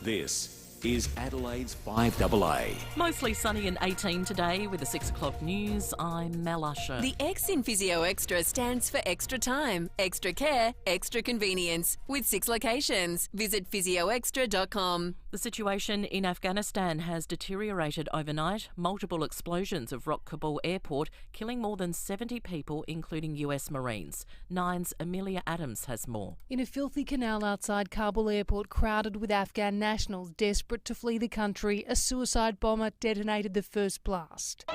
This is Adelaide's FIVEaa. Mostly sunny and 18 today with the 6 o'clock news. I'm Mel Usher. The X in Physio Extra stands for extra time, extra care, extra convenience. With 6 locations. Visit physioextra.com. The situation in Afghanistan has deteriorated overnight. Multiple explosions have rocked Kabul airport, killing more than 70 people, including US Marines. Nine's Amelia Adams has more. In a filthy canal outside Kabul airport, crowded with Afghan nationals desperate to flee the country, a suicide bomber detonated the first blast.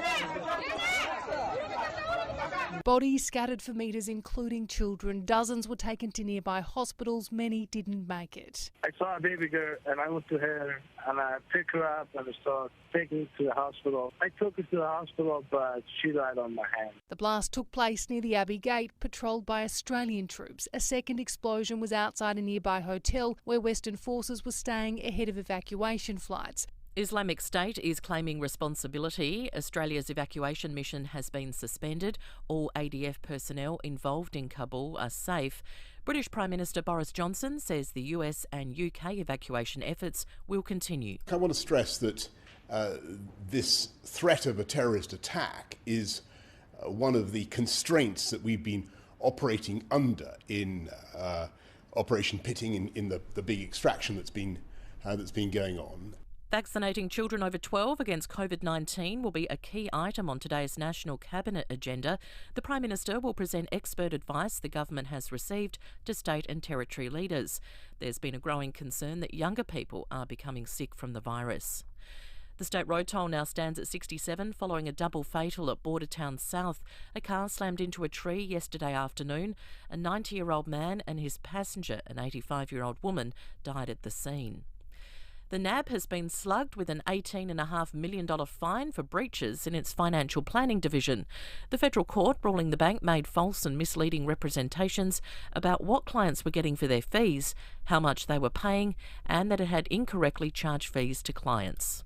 Bodies scattered for metres, including children. Dozens were taken to nearby hospitals. Many didn't make it. I saw a baby girl and I went to her and I picked her up and I started taking her to the hospital. I took her to the hospital, but she died on my hand. The blast took place near the Abbey Gate, patrolled by Australian troops. A second explosion was outside a nearby hotel where Western forces were staying ahead of evacuation flights. Islamic State is claiming responsibility. Australia's evacuation mission has been suspended. All ADF personnel involved in Kabul are safe. British Prime Minister Boris Johnson says the US and UK evacuation efforts will continue. I want to stress that this threat of a terrorist attack is one of the constraints that we've been operating under in Operation Pitting, in the big extraction that's been going on. Vaccinating children over 12 against COVID-19 will be a key item on today's National Cabinet agenda. The Prime Minister will present expert advice the government has received to state and territory leaders. There's been a growing concern that younger people are becoming sick from the virus. The state road toll now stands at 67 following a double fatal at Bordertown South. A car slammed into a tree yesterday afternoon. A 90-year-old man and his passenger, an 85-year-old woman, died at the scene. The NAB has been slugged with an $18.5 million fine for breaches in its financial planning division. The federal court ruling the bank made false and misleading representations about what clients were getting for their fees, how much they were paying, and that it had incorrectly charged fees to clients.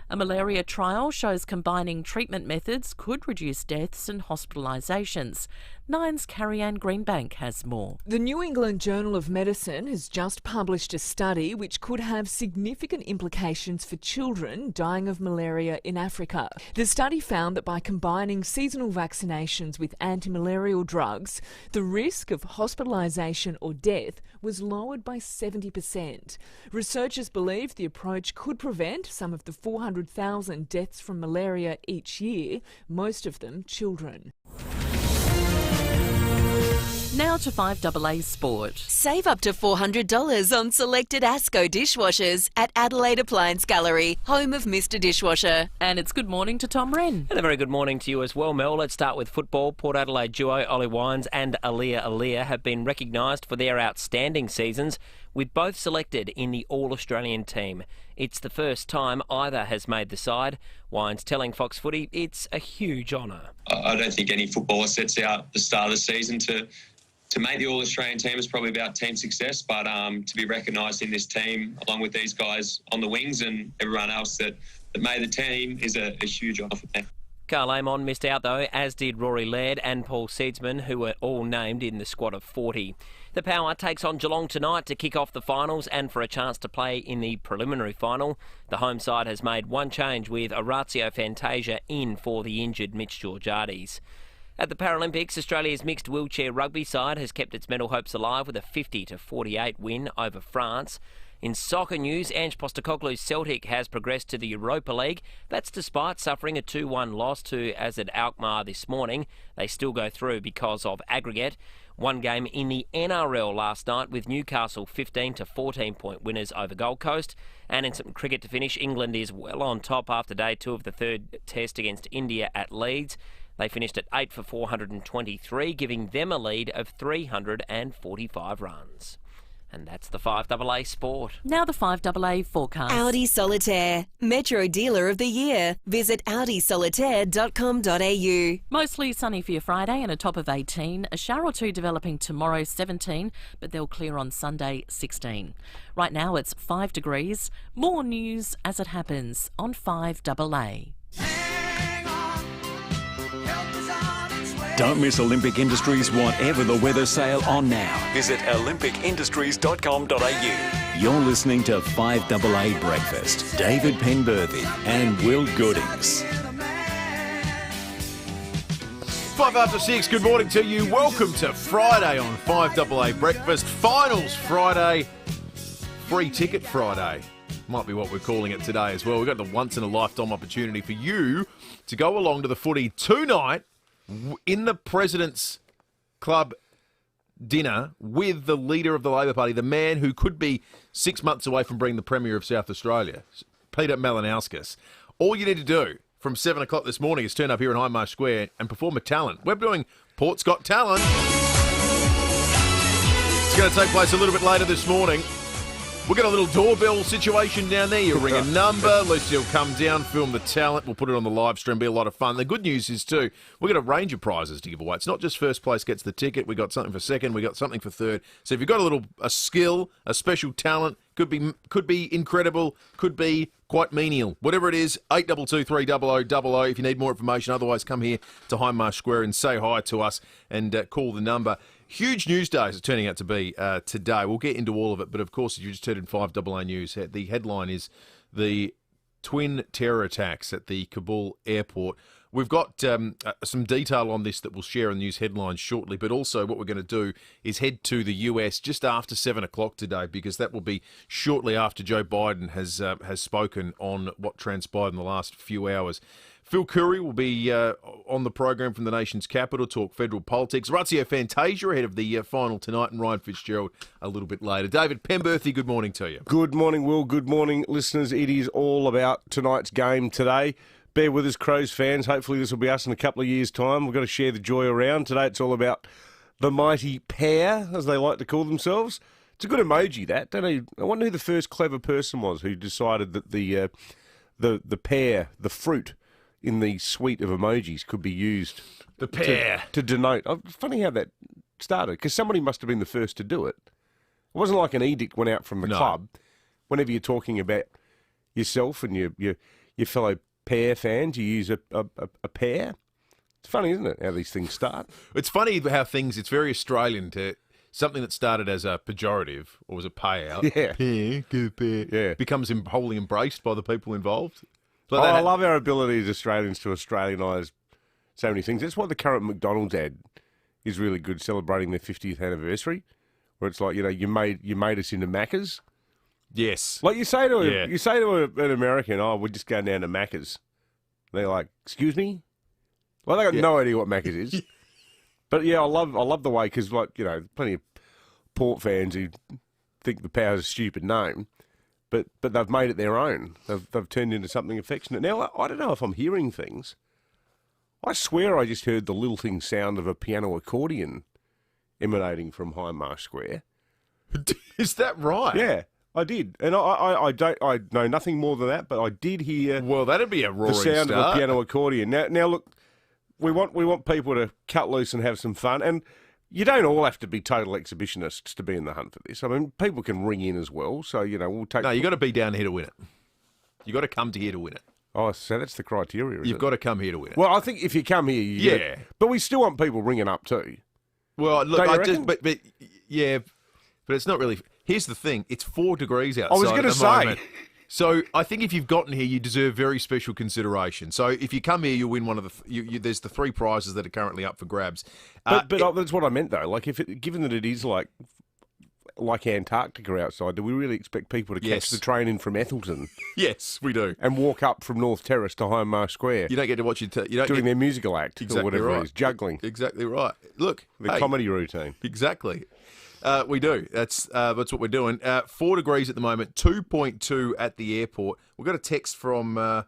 A malaria trial shows combining treatment methods could reduce deaths and hospitalisations. Nine's Carrie-Anne Greenbank has more. The New England Journal of Medicine has just published a study which could have significant implications for children dying of malaria in Africa. The study found that by combining seasonal vaccinations with anti-malarial drugs, the risk of hospitalisation or death was lowered by 70%. Researchers believe the approach could prevent some of the 400,000 deaths from malaria each year, most of them children. Now to FIVEaa Sport. Save up to $400 on selected ASCO dishwashers at Adelaide Appliance Gallery, home of Mr Dishwasher. And it's good morning to Tom Wren. And a very good morning to you as well, Mel. Let's start with football. Port Adelaide duo Ollie Wines and Aaliyah have been recognised for their outstanding seasons, with both selected in the All-Australian team. It's the first time either has made the side. Wines telling Fox Footy it's a huge honour. I don't think any footballer sets out the start of the season to make the All-Australian team is probably about team success, but to be recognised in this team along with these guys on the wings and everyone else that made the team is a huge honour for me. Carl Amon missed out though, as did Rory Laird and Paul Seedsman, who were all named in the squad of 40. The Power takes on Geelong tonight to kick off the finals and for a chance to play in the preliminary final. The home side has made one change, with Orazio Fantasia in for the injured Mitch Georgiades. At the Paralympics, Australia's mixed wheelchair rugby side has kept its medal hopes alive with a 50-48 win over France. In soccer news, Ange Postecoglou's Celtic has progressed to the Europa League. That's despite suffering a 2-1 loss to AZ Alkmaar this morning. They still go through because of aggregate. One game in the NRL last night with Newcastle 15-14-point winners over Gold Coast. And in some cricket to finish, England is well on top after day 2 of the third test against India at Leeds. They finished at 8 for 423, giving them a lead of 345 runs. And that's the FIVEaa Sport. Now the FIVEaa forecast. Audi Solitaire, Metro Dealer of the Year. Visit audisolitaire.com.au. Mostly sunny for your Friday and a top of 18. A shower or two developing tomorrow, 17, but they'll clear on Sunday, 16. Right now it's 5 degrees. More news as it happens on FIVEaa. Don't miss Olympic Industries' Whatever the Weather sale on now. Visit olympicindustries.com.au. You're listening to 5AA Breakfast. David Penberthy and Will Goodings. 5 after 6, good morning to you. Welcome to Friday on 5AA Breakfast. Finals Friday, free ticket Friday. Might be what we're calling it today as well. We've got the once-in-a-lifetime opportunity for you to go along to the footy tonight in the President's Club dinner with the leader of the Labor Party, the man who could be 6 months away from being the Premier of South Australia, Peter Malinauskas. All you need to do from 7 o'clock this morning is turn up here in Highmarsh Square and perform a talent. We're doing Port's Got Talent. It's going to take place a little bit later this morning. We've got a little doorbell situation down there. You ring a number, Lucy will come down, film the talent. We'll put it on the live stream. Be a lot of fun. The good news is, too, we've got a range of prizes to give away. It's not just first place gets the ticket. We got something for second. We got something for third. So if you've got a skill, a special talent, could be incredible, could be quite menial. Whatever it is, 8223 0000 if you need more information. Otherwise, come here to Highmarsh Square and say hi to us and call the number. Huge news days are turning out to be today. We'll get into all of it, but of course, if you just heard in 5AA News, the headline is the twin terror attacks at the Kabul airport. We've got some detail on this that we'll share in the news headlines shortly, but also what we're going to do is head to the US just after 7 o'clock today, because that will be shortly after Joe Biden has spoken on what transpired in the last few hours. Phil Curry will be on the program from the nation's capital, talk federal politics. Razio Fantasia ahead of the final tonight, and Ryan Fitzgerald a little bit later. David Penberthy, good morning to you. Good morning, Will. Good morning, listeners. It is all about tonight's game today. Bear with us, Crows fans. Hopefully this will be us in a couple of years' time. We've got to share the joy around. Today it's all about the mighty pair, as they like to call themselves. It's a good emoji, that. Don't know. I wonder who the first clever person was who decided that the pear, the fruit, in the suite of emojis could be used the pair to denote. Funny how that started, because somebody must have been the first to do it. It wasn't like an edict went out from the club. Whenever you're talking about yourself and your fellow pair fans, you use a pair. It's funny, isn't it, how these things start? It's funny how it's very Australian to something that started as a pejorative or was a payout. Yeah. Pair, good pair. Yeah. Becomes wholly embraced by the people involved. I love our ability as Australians to Australianise so many things. That's why the current McDonald's ad is really good, celebrating their 50th anniversary, where it's like, you made us into Maccas. Yes. Like you say to an American, we're just going down to Macca's. They're like, excuse me? Well, they got no idea what Macca's is. But yeah, I love the way, because plenty of Port fans who think the Power's a stupid name. But they've made it their own. They've turned into something affectionate. Now, I don't know if I'm hearing things. I swear I just heard the lilting sound of a piano accordion emanating from Highmarsh Square. Is that right? Yeah, I did. And I know nothing more than that, but I did hear. Well, that'd be a roaring the sound start. of a piano accordion. Now look, we want people to cut loose and have some fun, and you don't all have to be total exhibitionists to be in the hunt for this. I mean, people can ring in as well, so, we'll take... No, you got to be down here to win it. You got to come to here to win it. Oh, so that's the criteria, You've got to come here to win it. Well, I think if you come here, you get it. But we still want people ringing up too. Well, look, but it's not really... Here's the thing. It's 4 degrees outside. I was going to say... moment. So I think if you've gotten here, you deserve very special consideration. So if you come here, you win one of the... there's the 3 prizes that are currently up for grabs. But that's what I meant, though. Like, given that it is like Antarctica outside, do we really expect people to catch the train in from Ethelston? Yes, we do. And walk up from North Terrace to Highmarsh Square? You don't get to watch doing their musical act or whatever it is, juggling. Exactly right. Look, the comedy routine. Exactly. We do. That's what we're doing. 4 degrees at the moment, 2.2 at the airport. We've got a text from, where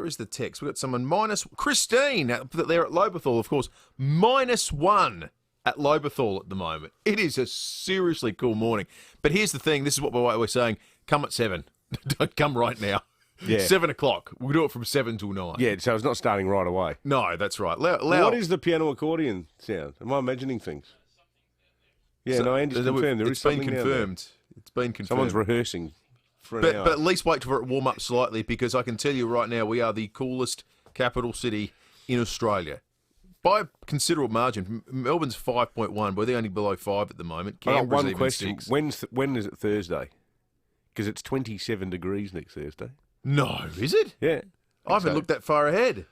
is the text? We've got someone Christine there at Lobethal, of course, -1 at Lobethal at the moment. It is a seriously cool morning. But here's the thing. This is what we're saying. Come at 7. Don't come right now. Yeah. 7 o'clock. We'll do it from 7 till 9. Yeah, so it's not starting right away. No, that's right. What is the piano accordion sound? Am I imagining things? Yeah, no, Andy's confirmed. There is something confirmed. It's been confirmed. Someone's rehearsing for an hour. But at least wait for it to warm up slightly, because I can tell you right now, we are the coolest capital city in Australia. by a considerable margin. Melbourne's 5.1, but they're only below 5 at the moment. I got Canberra's one even question. 6. When is it Thursday? Because it's 27 degrees next Thursday. No, is it? Yeah. I haven't looked that far ahead.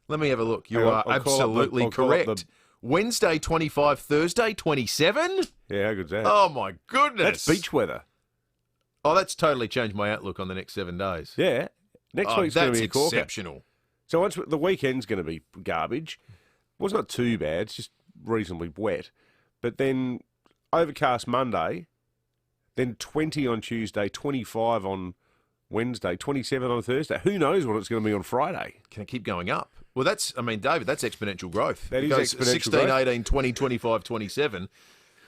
Let me have a look. You are absolutely correct. Wednesday, 25, Thursday, 27? Yeah, how good's that? Oh, my goodness. That's beach weather. Oh, that's totally changed my outlook on the next 7 days. Yeah. Next week's going to be a corker. Exceptional. So once the weekend's going to be garbage. Well, it's not too bad. It's just reasonably wet. But then overcast Monday, then 20 on Tuesday, 25 on Wednesday, 27 on Thursday. Who knows what it's going to be on Friday? Can it keep going up? Well, David, that's exponential growth. That is exponential 16, growth. 18, 20, 25, 27.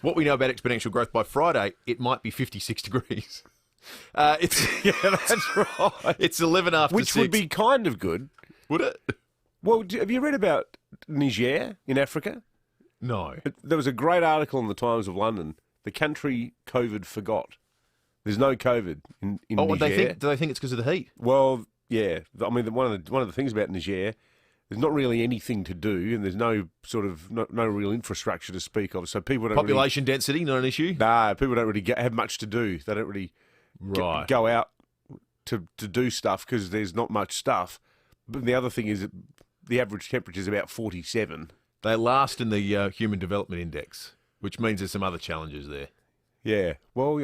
What we know about exponential growth by Friday, it might be 56 degrees. Yeah, that's right. It's 11 after 6. Which would be kind of good. Would it? Well, have you read about Niger in Africa? No. There was a great article in the Times of London. The country COVID forgot. There's no COVID in Niger. Do they think it's because of the heat? Well, yeah. I mean, one of the things about Niger, there's not really anything to do, and there's no real infrastructure to speak of. So people don't population density, not an issue. Nah, people don't really have much to do. They don't really go out to do stuff because there's not much stuff. But the other thing is that the average temperature is about 47. They last in the Human Development Index, which means there's some other challenges there. Yeah. Well,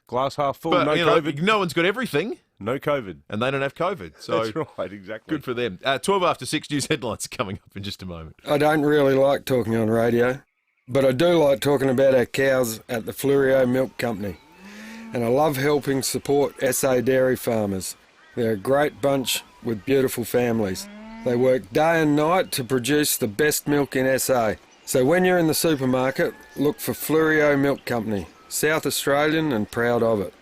glass half full, but, no COVID. No one's got everything. No COVID. And they don't have COVID. So that's right, exactly. Good for them. 12 after 6 news headlines coming up in just a moment. I don't really like talking on radio, but I do like talking about our cows at the FIVEaa Milk Company. And I love helping support SA dairy farmers. They're a great bunch with beautiful families. They work day and night to produce the best milk in SA. So when you're in the supermarket, look for FIVEaa Milk Company. South Australian and proud of it.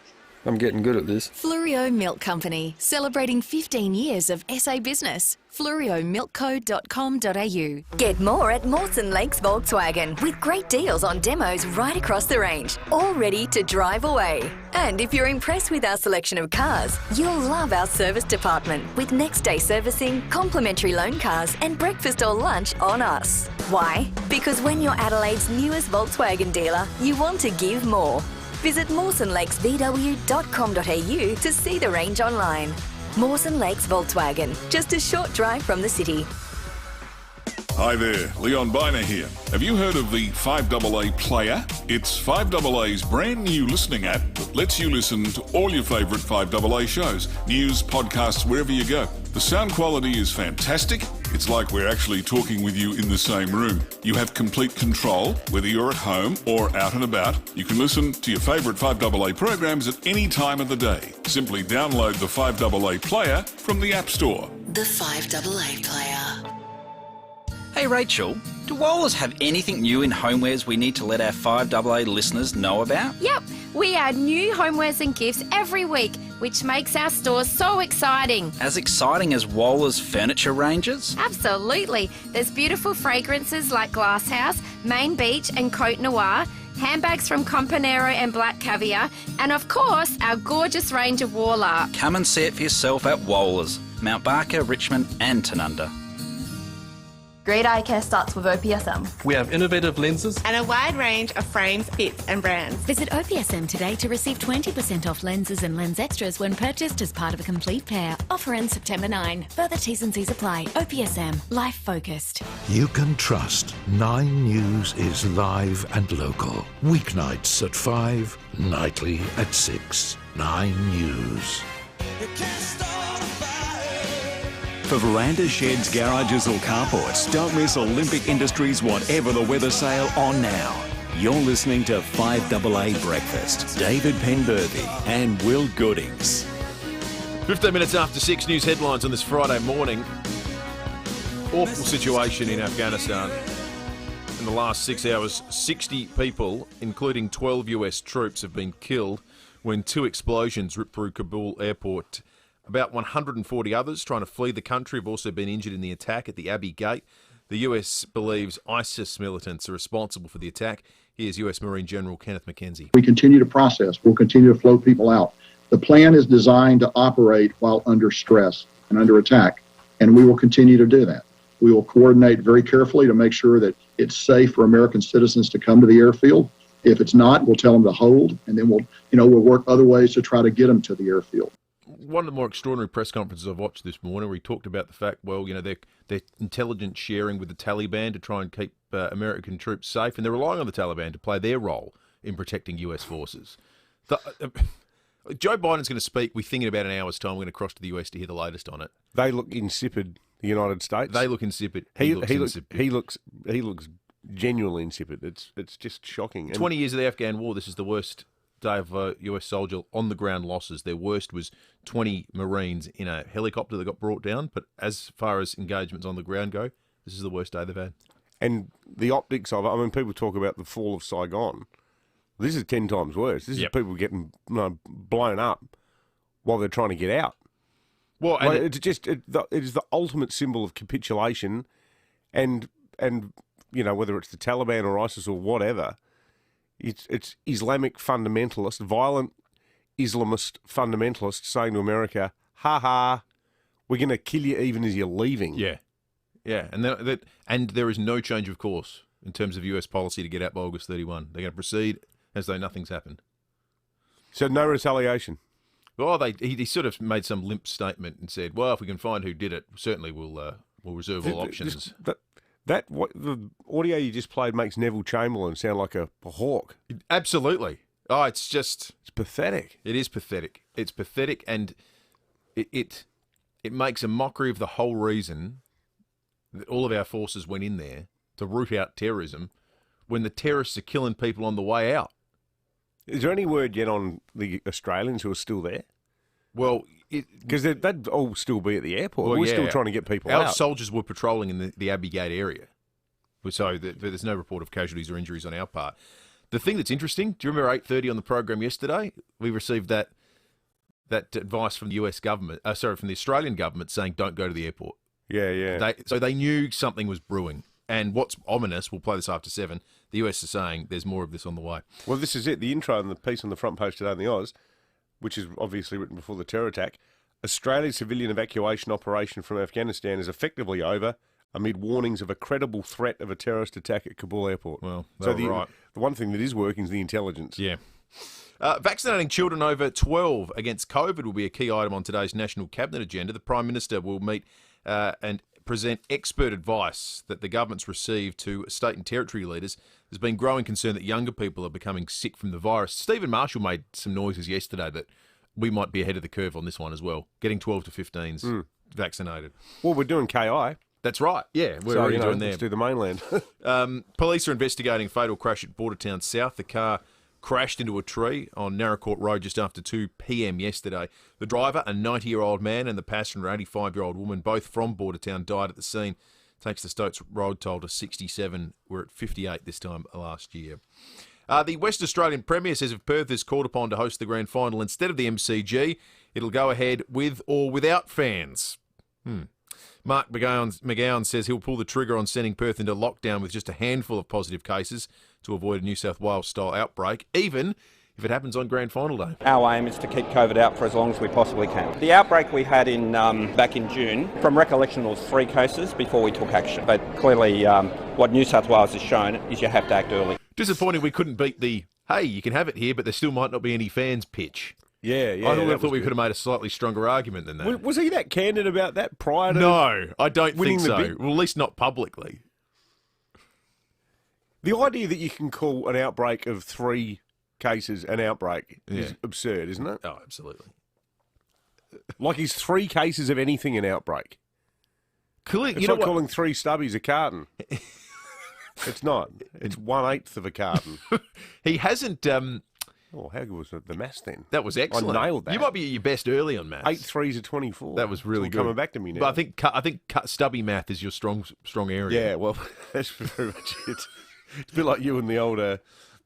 I'm getting good at this. FIVEaa Milk Company, celebrating 15 years of SA business. FluorioMilkCo.com.au. Get more at Mawson Lakes Volkswagen with great deals on demos right across the range, all ready to drive away. And if you're impressed with our selection of cars, you'll love our service department with next day servicing, complimentary loan cars and breakfast or lunch on us. Why? Because when you're Adelaide's newest Volkswagen dealer, you want to give more. Visit mawsonlakesvw.com.au to see the range online. Mawson Lakes Volkswagen, just a short drive from the city. Hi there, Leon Biner here. Have you heard of the FIVEaa Player? It's FIVEaa's brand new listening app that lets you listen to all your favourite FIVEaa shows, news, podcasts, wherever you go. The sound quality is fantastic. It's like we're actually talking with you in the same room. You have complete control, whether you're at home or out and about. You can listen to your favourite FIVEaa programs at any time of the day. Simply download the FIVEaa Player from the App Store. The FIVEaa Player. Hey Rachel, do Woolers have anything new in homewares we need to let our FIVEaa listeners know about? Yep, we add new homewares and gifts every week, which makes our stores so exciting. As exciting as Woolers furniture ranges? Absolutely. There's beautiful fragrances like Glasshouse, Main Beach and Cote Noir, handbags from Companero and Black Caviar, and of course, our gorgeous range of wall art. Come and see it for yourself at Woolers, Mount Barker, Richmond and Tanunda. Great eye care starts with OPSM. We have innovative lenses and a wide range of frames, fits and brands. Visit OPSM today to receive 20% off lenses and lens extras when purchased as part of a complete pair. Offer ends September 9. Further T's and C's apply. OPSM. Life focused. You can trust 9 News is live and local. Weeknights at 5, nightly at 6. 9 News. For verandas, sheds, garages or carports, don't miss Olympic Industries Whatever the Weather sale on now. You're listening to FIVEaa Breakfast. David Penberthy and Will Goodings. 15 minutes after 6 news headlines on this Friday morning. Awful situation in Afghanistan. In the last 6 hours, 60 people, including 12 US troops, have been killed when 2 explosions ripped through Kabul airport. About 140 others trying to flee the country have also been injured in the attack at the Abbey Gate. The US believes ISIS militants are responsible for the attack. Here's US Marine General Kenneth McKenzie. We continue to process. We'll continue to float people out. The plan is designed to operate while under stress and under attack, and we will continue to do that. We will coordinate very carefully to make sure that it's safe for American citizens to come to the airfield. If it's not, we'll tell them to hold, and then we'll work other ways to try to get them to the airfield. One of the more extraordinary press conferences I've watched this morning, where he talked about the fact, they're intelligence sharing with the Taliban to try and keep American troops safe, and they're relying on the Taliban to play their role in protecting US forces. Joe Biden's going to speak, we think in about an hour's time. We're going to cross to the US to hear the latest on it. They look insipid, the United States. They look insipid. He looks genuinely insipid. It's just shocking. 20 years of the Afghan war, this is the worst day of a US soldier on the ground losses. Their worst was 20 Marines in a helicopter that got brought down. But as far as engagements on the ground go, this is the worst day they've had. And the optics of it, I mean, people talk about the fall of Saigon. This is 10 times worse. This is people getting blown up while they're trying to get out. Well, and it is the ultimate symbol of capitulation, and whether it's the Taliban or ISIS or whatever, it's Islamic fundamentalists, violent Islamist fundamentalists saying to America, "Ha ha, we're going to kill you even as you're leaving." Yeah, and there is no change of course in terms of US policy to get out by August 31. They're going to proceed as though nothing's happened. So no retaliation. Well, he sort of made some limp statement and said, "Well, if we can find who did it, certainly we'll reserve all options." The audio you just played makes Neville Chamberlain sound like a hawk. Absolutely. Oh, it's pathetic. It is pathetic. It's pathetic, and it makes a mockery of the whole reason that all of our forces went in there to root out terrorism when the terrorists are killing people on the way out. Is there any word yet on the Australians who are still there? Well, because they'd all still be at the airport. We're still trying to get people out. Our soldiers were patrolling in the Abbey Gate area, so there's no report of casualties or injuries on our part. The thing that's interesting, do you remember 8:30 on the program yesterday? We received that advice from the US government, from the Australian government, saying don't go to the airport. Yeah. So they knew something was brewing. And what's ominous, we'll play this after 7, the US is saying there's more of this on the way. Well, this is it. The intro and the piece on the front page today in the Oz, which is obviously written before the terror attack, Australia's civilian evacuation operation from Afghanistan is effectively over amid warnings of a credible threat of a terrorist attack at Kabul airport. Well, the one thing that is working is the intelligence. Yeah. Vaccinating children over 12 against COVID will be a key item on today's National Cabinet agenda. The Prime Minister will meet and present expert advice that the government's received to state and territory leaders. There's been growing concern that younger people are becoming sick from the virus. Stephen Marshall made some noises yesterday that we might be ahead of the curve on this one as well, getting 12 to 15s vaccinated. Well, we're doing KI. That's right. Yeah, we're already doing there. Let's do the mainland. Police are investigating a fatal crash at Bordertown South. The car crashed into a tree on Narracourt Road just after 2 p.m. yesterday. The driver, a 90-year-old man, and the passenger, an 85-year-old woman, both from Bordertown, died at the scene. Takes the Stokes road toll to 67. We're at 58 this time last year. The West Australian Premier says if Perth is called upon to host the grand final instead of the MCG, it'll go ahead with or without fans. Mark McGowan says he'll pull the trigger on sending Perth into lockdown with just a handful of positive cases to avoid a New South Wales-style outbreak, even if it happens on grand final day. Our aim is to keep COVID out for as long as we possibly can. The outbreak we had back in June, from recollection, was 3 cases before we took action. But clearly what New South Wales has shown is you have to act early. Disappointing we couldn't beat the, hey, you can have it here, but there still might not be any fans pitch. Yeah. I thought we could have made a slightly stronger argument than that. Was he that candid about that prior to No, I don't think so. Big... Well, at least not publicly. The idea that you can call an outbreak of 3 cases an outbreak is absurd, isn't it? Oh, absolutely. Like, is 3 cases of anything an outbreak? It's like calling 3 stubbies a carton. It's not. It's 1/8 of a carton. He hasn't... Oh, how good was the maths then? That was excellent. I nailed that. You might be at your best early on maths. 8 3s are 24. That was really good. Coming back to me now. But I think stubby math is your strong area. Yeah, well, that's very much it. It's a bit like you and the old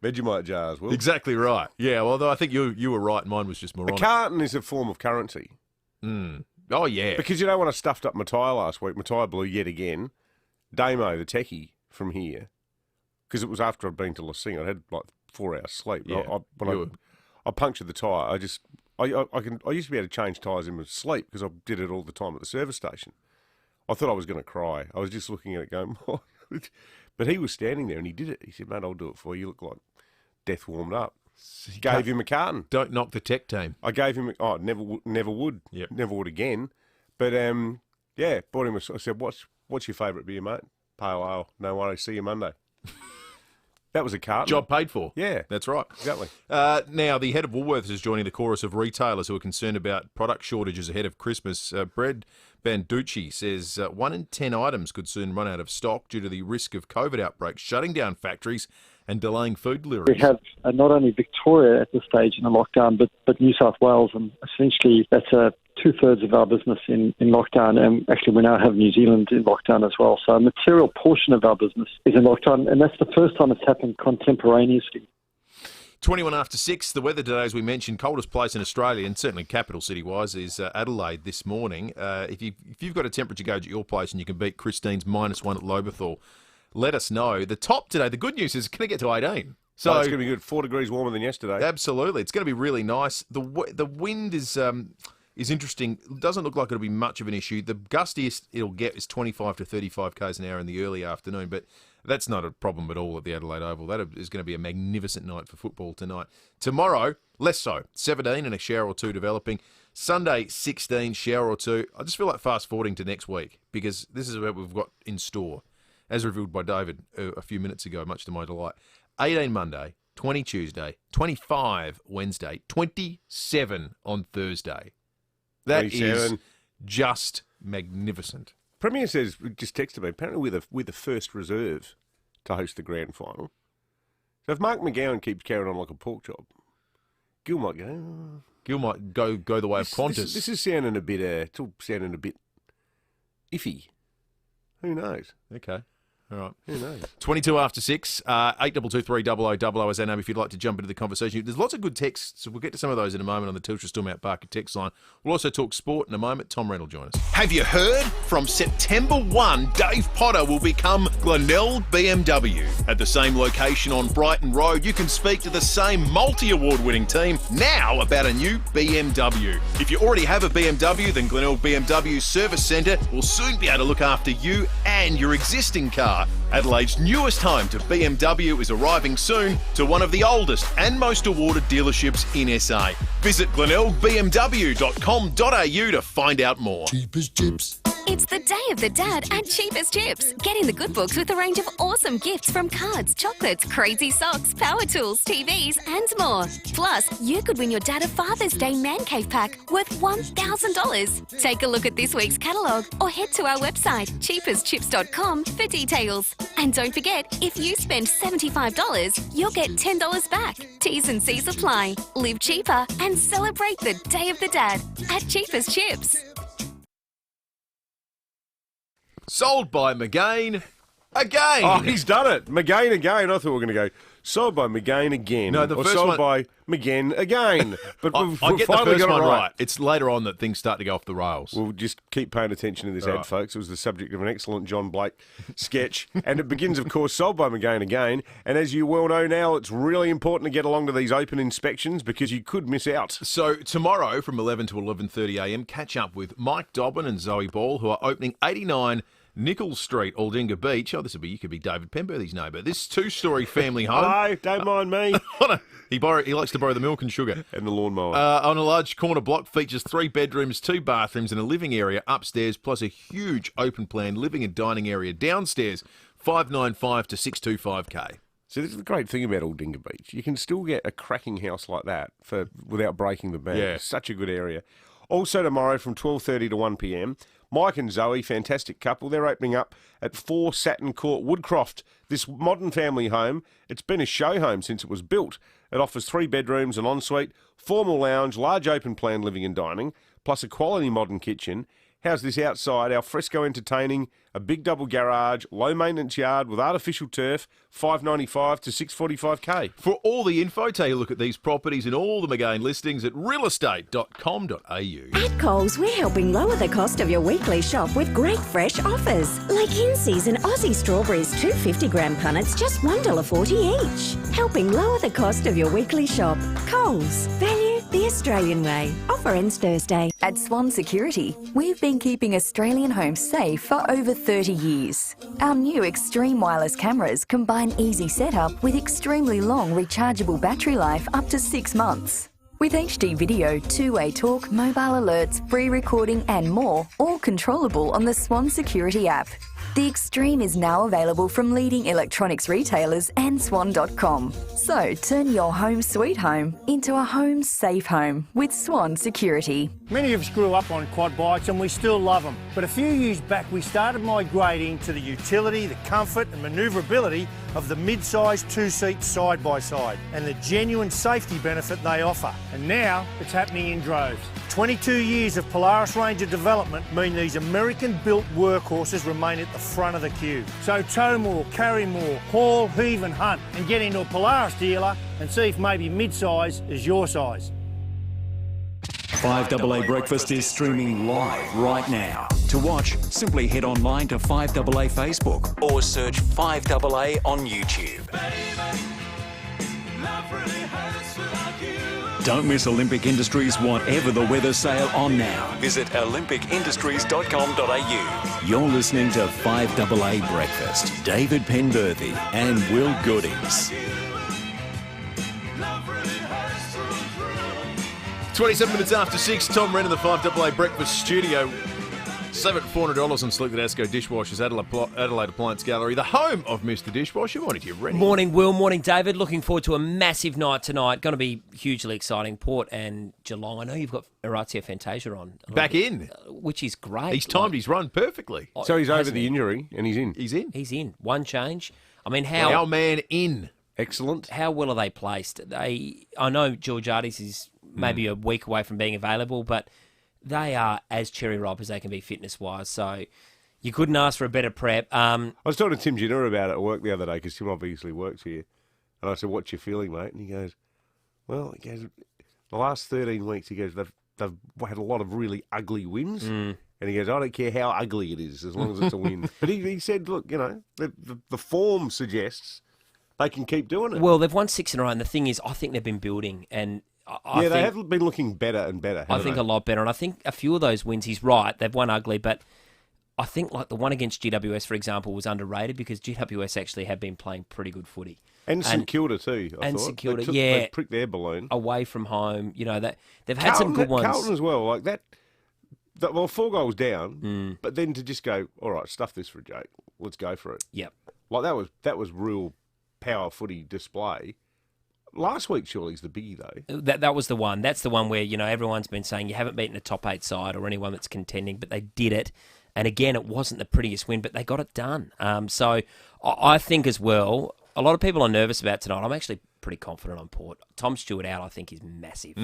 Vegemite jars, Will. Exactly right. Yeah, although I think you were right. Mine was just moronic. A carton is a form of currency. Oh, yeah. Because you know when I stuffed up my tyre last week, my tyre blew yet again. Damo, the techie from here, because it was after I'd been to Lassing, I had like 4 hours sleep. Yeah, I punctured the tyre. I used to be able to change tyres in my sleep because I did it all the time at the service station. I thought I was going to cry. I was just looking at it going, but he was standing there and he did it. He said, mate, I'll do it for you. You look like death warmed up. Gave him a carton. Don't knock the tech team. I gave him, never would. Yep. Never would again. But, bought him I said, what's your favourite beer, mate? Pale ale. No worries. See you Monday. That was a carton. Job paid for. Yeah. That's right. Exactly. Now, the head of Woolworths is joining the chorus of retailers who are concerned about product shortages ahead of Christmas. Brad Banducci says 1 in 10 items could soon run out of stock due to the risk of COVID outbreaks, shutting down factories and delaying food deliveries. We have not only Victoria at this stage in a lockdown, but New South Wales, and essentially that's 2/3 of our business in lockdown, and actually we now have New Zealand in lockdown as well. So a material portion of our business is in lockdown, and that's the first time it's happened contemporaneously. 21 after 6. The weather today, as we mentioned, coldest place in Australia, and certainly capital city-wise, is Adelaide this morning. If you've got a temperature gauge at your place and you can beat Christine's -1 at Lobethal, let us know. The top today, the good news is it's going to get to 18. So it's going to be good. 4 degrees warmer than yesterday. Absolutely. It's going to be really nice. The wind is interesting. It doesn't look like it'll be much of an issue. The gustiest it'll get is 25 to 35 k's an hour in the early afternoon, but that's not a problem at all at the Adelaide Oval. That is going to be a magnificent night for football tonight. Tomorrow, less so. 17 and a shower or two developing. Sunday, 16, shower or two. I just feel like fast-forwarding to next week because this is what we've got in store, as revealed by David a few minutes ago, much to my delight. 18 Monday, 20 Tuesday, 25 Wednesday, 27 on Thursday. That 27. Is just magnificent. Premier says, just texted me, apparently we're the first reserve to host the grand final. So if Mark McGowan keeps carrying on like a pork chop, Gil might go. Gil might go the way of Qantas. This is sounding a bit. It's all sounding a bit iffy. Who knows? Okay. All right. Who knows? 22 after 6, 8223 0000 is our name if you'd like to jump into the conversation. There's lots of good texts, so we'll get to some of those in a moment on the Telstra Stormont Parker text line. We'll also talk sport in a moment. Tom Redd will join us. Have you heard? From September 1, Dave Potter will become Glenelg BMW. At the same location on Brighton Road, you can speak to the same multi-award-winning team now about a new BMW. If you already have a BMW, then Glenelg BMW Service Centre will soon be able to look after you and your existing car. Adelaide's newest home to BMW is arriving soon to one of the oldest and most awarded dealerships in SA. Visit glenelgbmw.com.au to find out more. Cheapest chips. It's the day of the dad at Cheapest Chips. Get in the good books with a range of awesome gifts from cards, chocolates, crazy socks, power tools, TVs and more. Plus, you could win your dad a Father's Day Man Cave pack worth $1,000. Take a look at this week's catalogue or head to our website, cheapestchips.com for details. And don't forget, if you spend $75, you'll get $10 back. T's and C's apply. Live cheaper and celebrate the day of the dad at Cheapest Chips. Sold by McGain again. Oh, he's done it. McGain again. I thought we were going to go sold by McGain again. No, the or first sold one by McGain again. But I get the first one right. It's later on that things start to go off the rails. We'll just keep paying attention to this ad, folks. It was the subject of an excellent John Blake sketch. And it begins, of course, sold by McGain again. And as you well know now, it's really important to get along to these open inspections because you could miss out. So tomorrow from 11 to 11:30am, catch up with Mike Dobbin and Zoe Ball, who are opening 89 Nichols Street, Aldinga Beach. Oh, you could be David Penberthy's neighbour. This two-storey family home. Hello, don't mind me. He likes to borrow the milk and sugar. And the lawnmower. On a large corner block, features 3 bedrooms, 2 bathrooms and a living area upstairs, plus a huge open-plan living and dining area downstairs, 595 to 625K. So this is the great thing about Aldinga Beach. You can still get a cracking house like that without breaking the bank. Yeah. Such a good area. Also tomorrow from 12:30 to 1pm, Mike and Zoe, fantastic couple, they're opening up at 4 Saturn Court, Woodcroft. This modern family home, it's been a show home since it was built. It offers 3 bedrooms, an ensuite, formal lounge, large open plan living and dining, plus a quality modern kitchen. How's this outside? Al fresco entertaining, a big double garage, low maintenance yard with artificial turf, 595 to 645K. For all the info, take a look at these properties and all the McGain listings at realestate.com.au. At Coles, we're helping lower the cost of your weekly shop with great fresh offers. Like in-season Aussie strawberries, 250-gram punnets, just $1.40 each. Helping lower the cost of your weekly shop. Coles. Value, The Australian way. Offer ends Thursday. At Swan Security, we've been keeping Australian homes safe for over 30 years. Our new Extreme Wireless cameras combine easy setup with extremely long rechargeable battery life up to 6 months. With HD video, two-way talk, mobile alerts, free recording and more, all controllable on the Swan Security app. The Extreme is now available from leading electronics retailers and swan.com. So turn your home sweet home into a home safe home with Swan Security. Many of us grew up on quad bikes and we still love them. But a few years back we started migrating to the utility, the comfort and manoeuvrability of the mid-size two-seat side-by-side and the genuine safety benefit they offer. And now it's happening in droves. 22 years of Polaris Ranger development mean these American-built workhorses remain at the front of the queue. So tow more, carry more, haul, heave and hunt and get into a Polaris dealer and see if maybe mid-size is your size. 5AA Breakfast is streaming live right now. To watch, simply head online to 5AA Facebook or search 5AA on YouTube. Don't miss Olympic Industries Whatever the Weather sale on now. Visit olympicindustries.com.au. You're listening to 5AA Breakfast. David Penberthy and Will Goodings. 27 minutes after 6, Tom Wren in the 5AA Breakfast studio. Save it $400 on selected Asco dishwashers, Adelaide Appliance Gallery, the home of Mr. Dishwasher. Morning to you, Rennie. Morning, Will. Morning, David. Looking forward to a massive night tonight. Going to be hugely exciting. Port and Geelong. I know you've got Orazio Fantasia on. Back in. Which is great. He's timed his run perfectly. So he's over the injury and he's in. He's in. He's in. One change. I mean, how... Our man in. Excellent. How well are they placed? I know Georgiades is maybe a week away from being available, but they are as cherry ripe as they can be fitness-wise. So you couldn't ask for a better prep. I was talking to Tim Jenner about it at work the other day because Tim obviously works here. And I said, "What's your feeling, mate?" And he goes, "Well, he goes, the last 13 weeks, he goes, they've had a lot of really ugly wins." And he goes, "I don't care how ugly it is as long as it's a win." But he said, "Look, you know, the form suggests they can keep doing it." Well, they've won 6 in a row, and the thing is, I think they've been building, and I they have been looking better and better. I think a lot better, and I think a few of those wins, he's right, they've won ugly, but I think like the one against GWS, for example, was underrated because GWS actually have been playing pretty good footy. And St Kilda too, I thought. St Kilda, they pricked their balloon. Away from home, you know, that they've had some good ones. Carlton as well, like that. Well, 4 goals down, but then to just go, all right, stuff this for Jake, let's go for it. Yep. Like that was real power footy display. Last week, surely, is the biggie, though. That was the one. That's the one where, you know, everyone's been saying you haven't beaten a top 8 side or anyone that's contending, but they did it. And again, it wasn't the prettiest win, but they got it done. So I think as well, a lot of people are nervous about tonight. I'm actually pretty confident on Port. Tom Stewart out, I think, is massive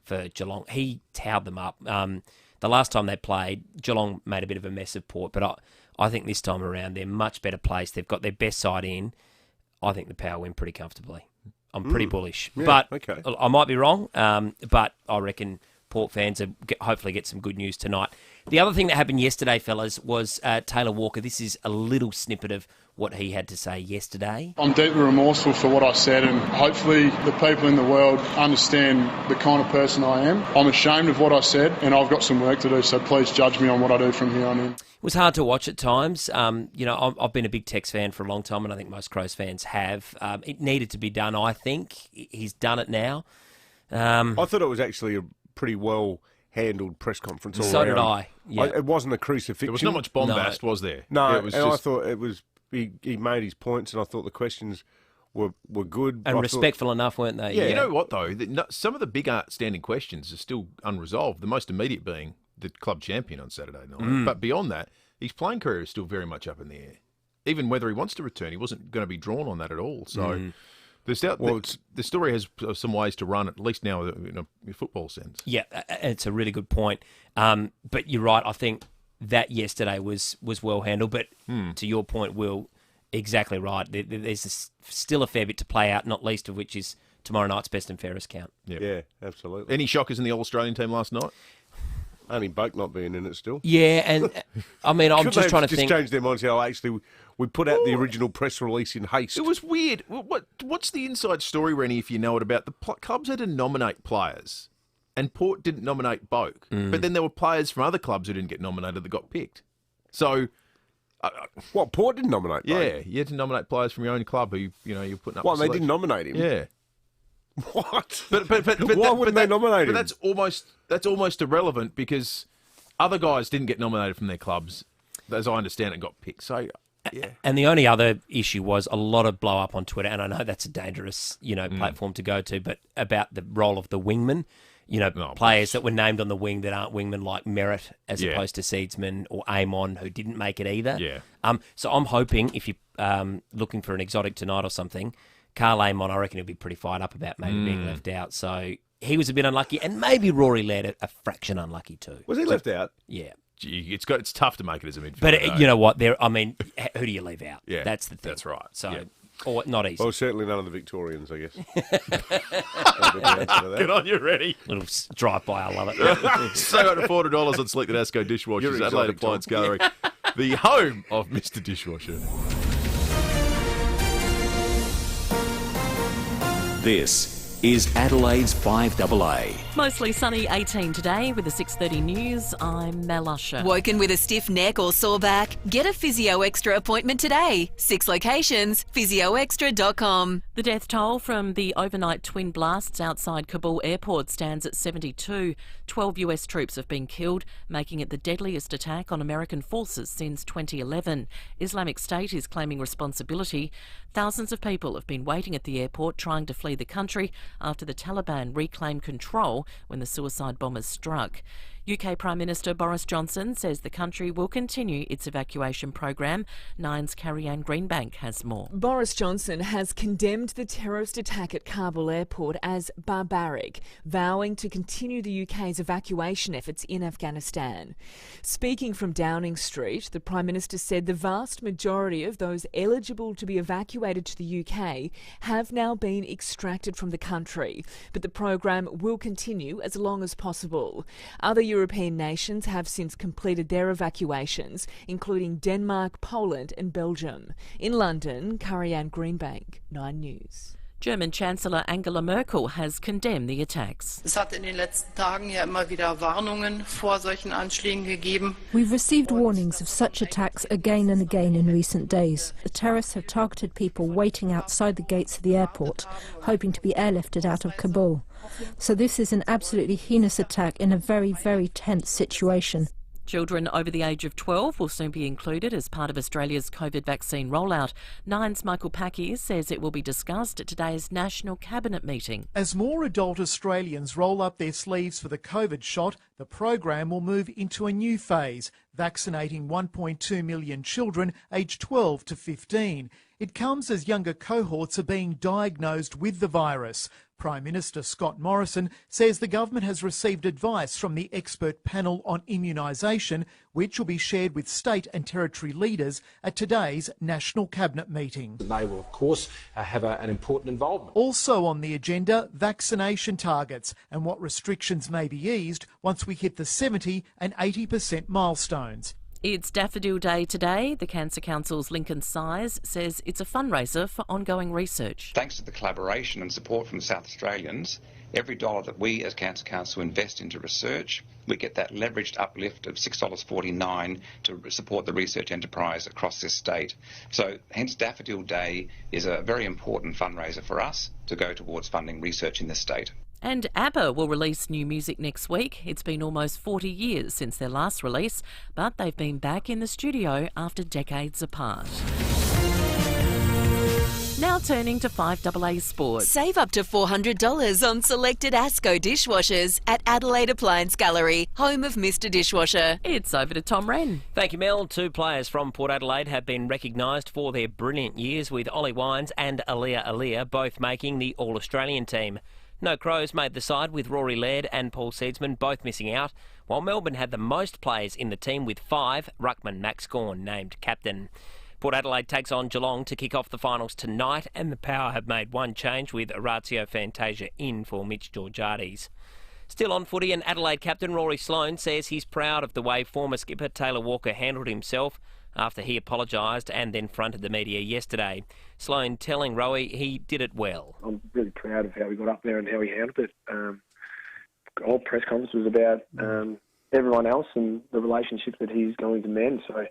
for Geelong. He towed them up. The last time they played, Geelong made a bit of a mess of Port, but I think this time around they're much better placed. They've got their best side in. I think the Power win pretty comfortably. I'm pretty bullish. Yeah, but okay. I might be wrong, but I reckon Port fans are hopefully get some good news tonight. The other thing that happened yesterday, fellas, was Taylor Walker. This is a little snippet of what he had to say yesterday. I'm deeply remorseful for what I said, and hopefully the people in the world understand the kind of person I am. I'm ashamed of what I said, and I've got some work to do, so please judge me on what I do from here on in. It was hard to watch at times. You know, I've been a big Tex fan for a long time, and I think most Crows fans have. It needed to be done, I think. He's done it now. I thought it was actually a pretty well-handled press conference all so around. did I. Yeah. It wasn't a crucifixion. There was not much bombast, was there? No, it was I thought it was... He made his points, and I thought the questions were good. And respectful enough, weren't they? Yeah. You know what, though? Some of the big outstanding questions are still unresolved, the most immediate being the club champion on Saturday night. But beyond that, his playing career is still very much up in the air. Even whether he wants to return, he wasn't going to be drawn on that at all. So the story has some ways to run, at least now in a football sense. Yeah, it's a really good point. But you're right, I think that yesterday was well handled. But to your point, Will, exactly right. There's still a fair bit to play out, not least of which is tomorrow night's best and fairest count. Yep. Yeah, absolutely. Any shockers in the All-Australian team last night? Only Boak not being in it still. Yeah, and I mean, I'm just trying to think. Just change their minds. Actually, we put out the original press release in haste. It was weird. What's the inside story, Rennie, if you know it, about the clubs had to nominate players and Port didn't nominate Boak. But then there were players from other clubs who didn't get nominated that got picked. So... what, Port didn't nominate Boak? Yeah, you had to nominate players from your own club who, you're putting up... Well, they didn't nominate him? Yeah. What? But why wouldn't they nominate him? But that's almost irrelevant because other guys didn't get nominated from their clubs, as I understand it, got picked. So, yeah. And the only other issue was a lot of blow up on Twitter, and I know that's a dangerous, platform to go to, but about the role of the wingman. Players that were named on the wing that aren't wingmen, like Merritt as opposed to Seedsman, or Amon, who didn't make it either. Yeah. So I'm hoping if you're looking for an exotic tonight or something, Carl Amon, I reckon he'll be pretty fired up about maybe being left out. So he was a bit unlucky, and maybe Rory Laird a fraction unlucky too. Was he left out? Yeah. Gee, it's tough to make it as a midfielder. But you know what? Who do you leave out? Yeah, that's the thing. That's right. So, or not easy. Well, certainly none of the Victorians, I guess. Good on you, ready. Little drive-by, I love it. So under $400 on selected Asco dishwashers, Adelaide Appliance Gallery, the home of Mr. Dishwasher. This is Adelaide's 5AA. Mostly sunny 18 today with the 6:30 news. I'm Mel Usher. Woken with a stiff neck or sore back? Get a Physio Extra appointment today. 6 locations, physioextra.com. The death toll from the overnight twin blasts outside Kabul airport stands at 72. 12 US troops have been killed, making it the deadliest attack on American forces since 2011. Islamic State is claiming responsibility. Thousands of people have been waiting at the airport trying to flee the country after the Taliban reclaimed control when the suicide bombers struck. UK Prime Minister Boris Johnson says the country will continue its evacuation program. Nine's Carrie-Anne Greenbank has more. Boris Johnson has condemned the terrorist attack at Kabul airport as barbaric, vowing to continue the UK's evacuation efforts in Afghanistan. Speaking from Downing Street, the Prime Minister said the vast majority of those eligible to be evacuated to the UK have now been extracted from the country, but the program will continue as long as possible. Other European nations have since completed their evacuations, including Denmark, Poland and Belgium. In London, Carrie-Anne Greenbank, 9 News. German Chancellor Angela Merkel has condemned the attacks. Es hat in den letzten Tagen ja immer wieder Warnungen vor solchen Anschlägen gegeben. We've received warnings of such attacks again and again in recent days. The terrorists have targeted people waiting outside the gates of the airport, hoping to be airlifted out of Kabul. So this is an absolutely heinous attack in a very, very tense situation. Children over the age of 12 will soon be included as part of Australia's COVID vaccine rollout. Nine's Michael Packy says it will be discussed at today's National Cabinet meeting. As more adult Australians roll up their sleeves for the COVID shot, the program will move into a new phase, vaccinating 1.2 million children aged 12 to 15. It comes as younger cohorts are being diagnosed with the virus. Prime Minister Scott Morrison says the government has received advice from the expert panel on immunisation, which will be shared with state and territory leaders at today's National Cabinet meeting. They will, of course, have an important involvement. Also on the agenda, vaccination targets and what restrictions may be eased once we hit the 70% and 80% milestones. It's Daffodil Day today. The Cancer Council's Lincoln Size says it's a fundraiser for ongoing research. Thanks to the collaboration and support from South Australians, every dollar that we as Cancer Council invest into research, we get that leveraged uplift of $6.49 to support the research enterprise across this state. So hence Daffodil Day is a very important fundraiser for us to go towards funding research in this state. And ABBA will release new music next week. It's been almost 40 years since their last release, but they've been back in the studio after decades apart. Now turning to 5AA Sport. Save up to $400 on selected Asco dishwashers at Adelaide Appliance Gallery, home of Mr. Dishwasher. It's over to Tom Wren. Thank you, Mel. 2 players from Port Adelaide have been recognised for their brilliant years, with Ollie Wines and Aaliyah both making the All-Australian team. No Crows made the side, with Rory Laird and Paul Seedsman both missing out, while Melbourne had the most players in the team with 5, ruckman Max Gawn named captain. Port Adelaide takes on Geelong to kick off the finals tonight, and the Power have made one change, with Orazio Fantasia in for Mitch Georgiades. Still on footy, and Adelaide captain Rory Sloane says he's proud of the way former skipper Taylor Walker handled himself after he apologised and then fronted the media yesterday. Sloane telling Rowie he did it well. I'm really proud of how we got up there and how he handled it. whole press conference was about everyone else and the relationship that he's going to mend. So,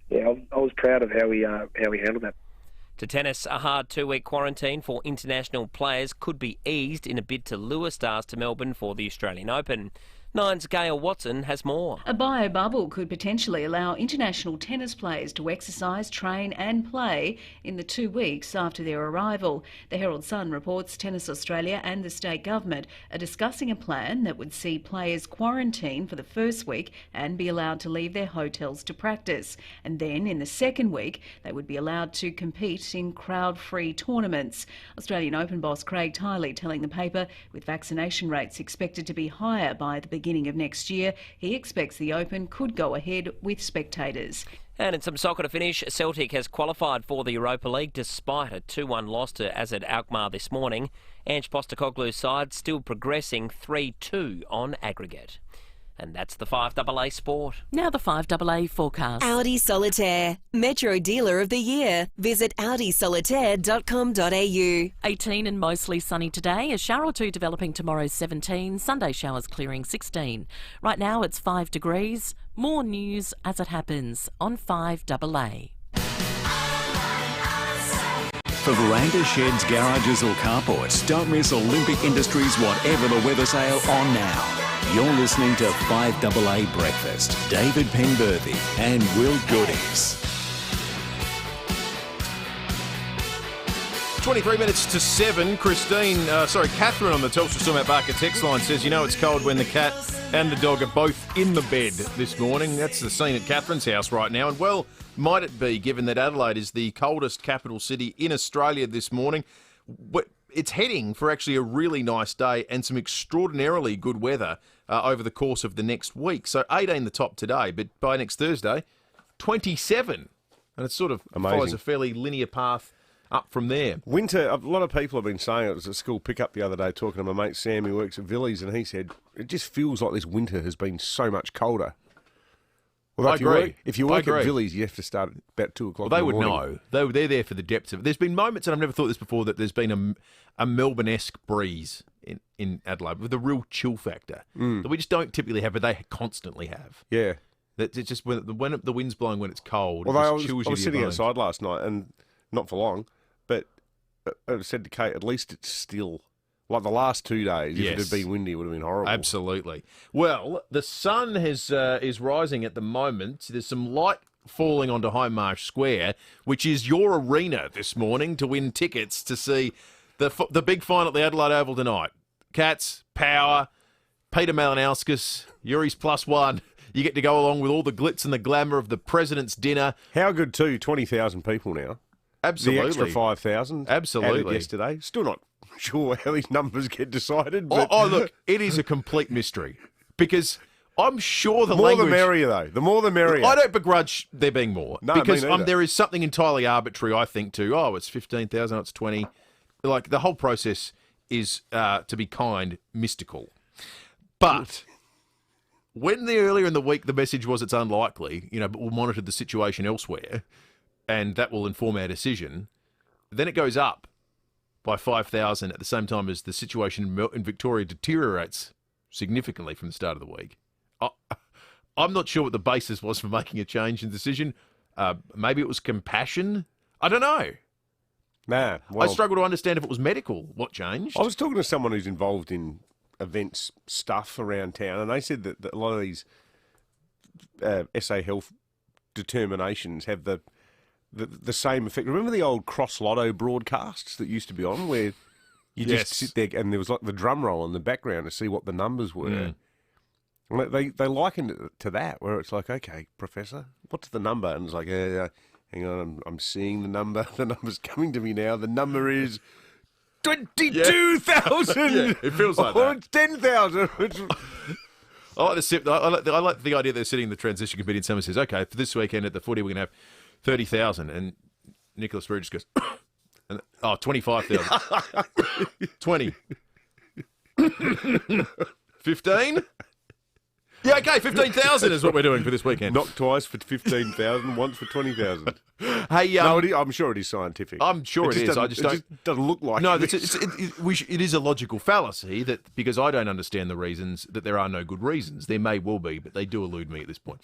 yeah, I was proud of how he handled that. To tennis, a hard 2-week quarantine for international players could be eased in a bid to lure stars to Melbourne for the Australian Open. Nine's Gail Watson has more. A bio-bubble could potentially allow international tennis players to exercise, train and play in the 2 weeks after their arrival. The Herald Sun reports Tennis Australia and the state government are discussing a plan that would see players quarantine for the first week and be allowed to leave their hotels to practice. And then in the second week, they would be allowed to compete in crowd-free tournaments. Australian Open boss Craig Tiley telling the paper, with vaccination rates expected to be higher by the beginning of next year, he expects the Open could go ahead with spectators. And in some soccer to finish, Celtic has qualified for the Europa League despite a 2-1 loss to AZ Alkmaar this morning. Ange Postecoglou's side still progressing 3-2 on aggregate. And that's the 5AA Sport. Now the 5AA forecast. Audi Solitaire, Metro Dealer of the Year. Visit audisolitaire.com.au. 18 and mostly sunny today. A shower or two developing tomorrow, 17. Sunday showers clearing, 16. Right now it's 5 degrees. More news as it happens on 5AA. For veranda sheds, garages or carports, don't miss Olympic Industries Whatever the Weather sale on now. You're listening to 5AA Breakfast. David Penberthy and Will Goodings. 23 minutes to 7. Catherine on the Telstra Summit Barker text line says, you know it's cold when the cat and the dog are both in the bed this morning. That's the scene at Catherine's house right now. And well, might it be, given that Adelaide is the coldest capital city in Australia this morning. It's heading for actually a really nice day and some extraordinarily good weather over the course of the next week. So 18 the top today, but by next Thursday, 27. And it sort of follows a fairly linear path up from there. Winter, a lot of people have been saying it. I was at school pickup the other day talking to my mate Sam who works at Villiers, and he said, it just feels like this winter has been so much colder. Although I agree. If you work at Villiers, you have to start at about 2 o'clock. Well, they in the would morning. know. They're there for the depths of it. There's been moments, and I've never thought this before, that there's been a Melbourne-esque breeze in Adelaide with a real chill factor that we just don't typically have, but they constantly have. Yeah. It's just when the wind's blowing when it's cold. Well, I was sitting outside last night, and not for long, but I said to Kate, at least it's still. Like the last 2 days, if it had been windy, it would have been horrible. Absolutely. Well, the sun is rising at the moment. There's some light falling onto Hindmarsh Square, which is your arena this morning to win tickets to see the big final at the Adelaide Oval tonight. Cats, Power, Peter Malinauskas, Yuri's +1. You get to go along with all the glitz and the glamour of the President's Dinner. How good too, 20,000 people now. Absolutely. The extra 5,000 Absolutely. added yesterday. Still not sure how these numbers get decided. But look, it is a complete mystery because I'm sure the more language... the merrier, though. The more the merrier. I don't begrudge there being more. No, because me neither. There is something entirely arbitrary, I think, to, it's 15,000, it's 20. Like, the whole process is, to be kind, mystical. But when earlier in the week the message was it's unlikely, but we'll monitor the situation elsewhere, and that will inform our decision, then it goes up by 5,000 at the same time as the situation in Victoria deteriorates significantly from the start of the week. I'm not sure what the basis was for making a change in decision. Maybe it was compassion. I don't know. Nah, I struggle to understand if it was medical. What changed? I was talking to someone who's involved in events stuff around town, and they said that a lot of these SA Health determinations have the same effect. Remember the old Cross Lotto broadcasts that used to be on, where you just sit there and there was like the drum roll in the background to see what the numbers were. And they likened it to that, where it's like, okay, Professor, what's the number? And it's like, hang on, I'm seeing the number. The number's coming to me now. The number is 22,000. Yeah, it feels like or that. 10,000. I like the idea they're sitting in the transition committee and someone says, okay, for this weekend at the footy, we're going to have 30,000. And Nicholas Burgess goes, 25,000. 20. 15? Yeah, okay, 15,000 is what we're doing for this weekend. Not twice for 15,000, once for 20,000. Hey, no, I'm sure it is scientific. I'm sure it is. I just doesn't look like no. it. It is a logical fallacy that because I don't understand the reasons that there are no good reasons. There may well be, but they do elude me at this point.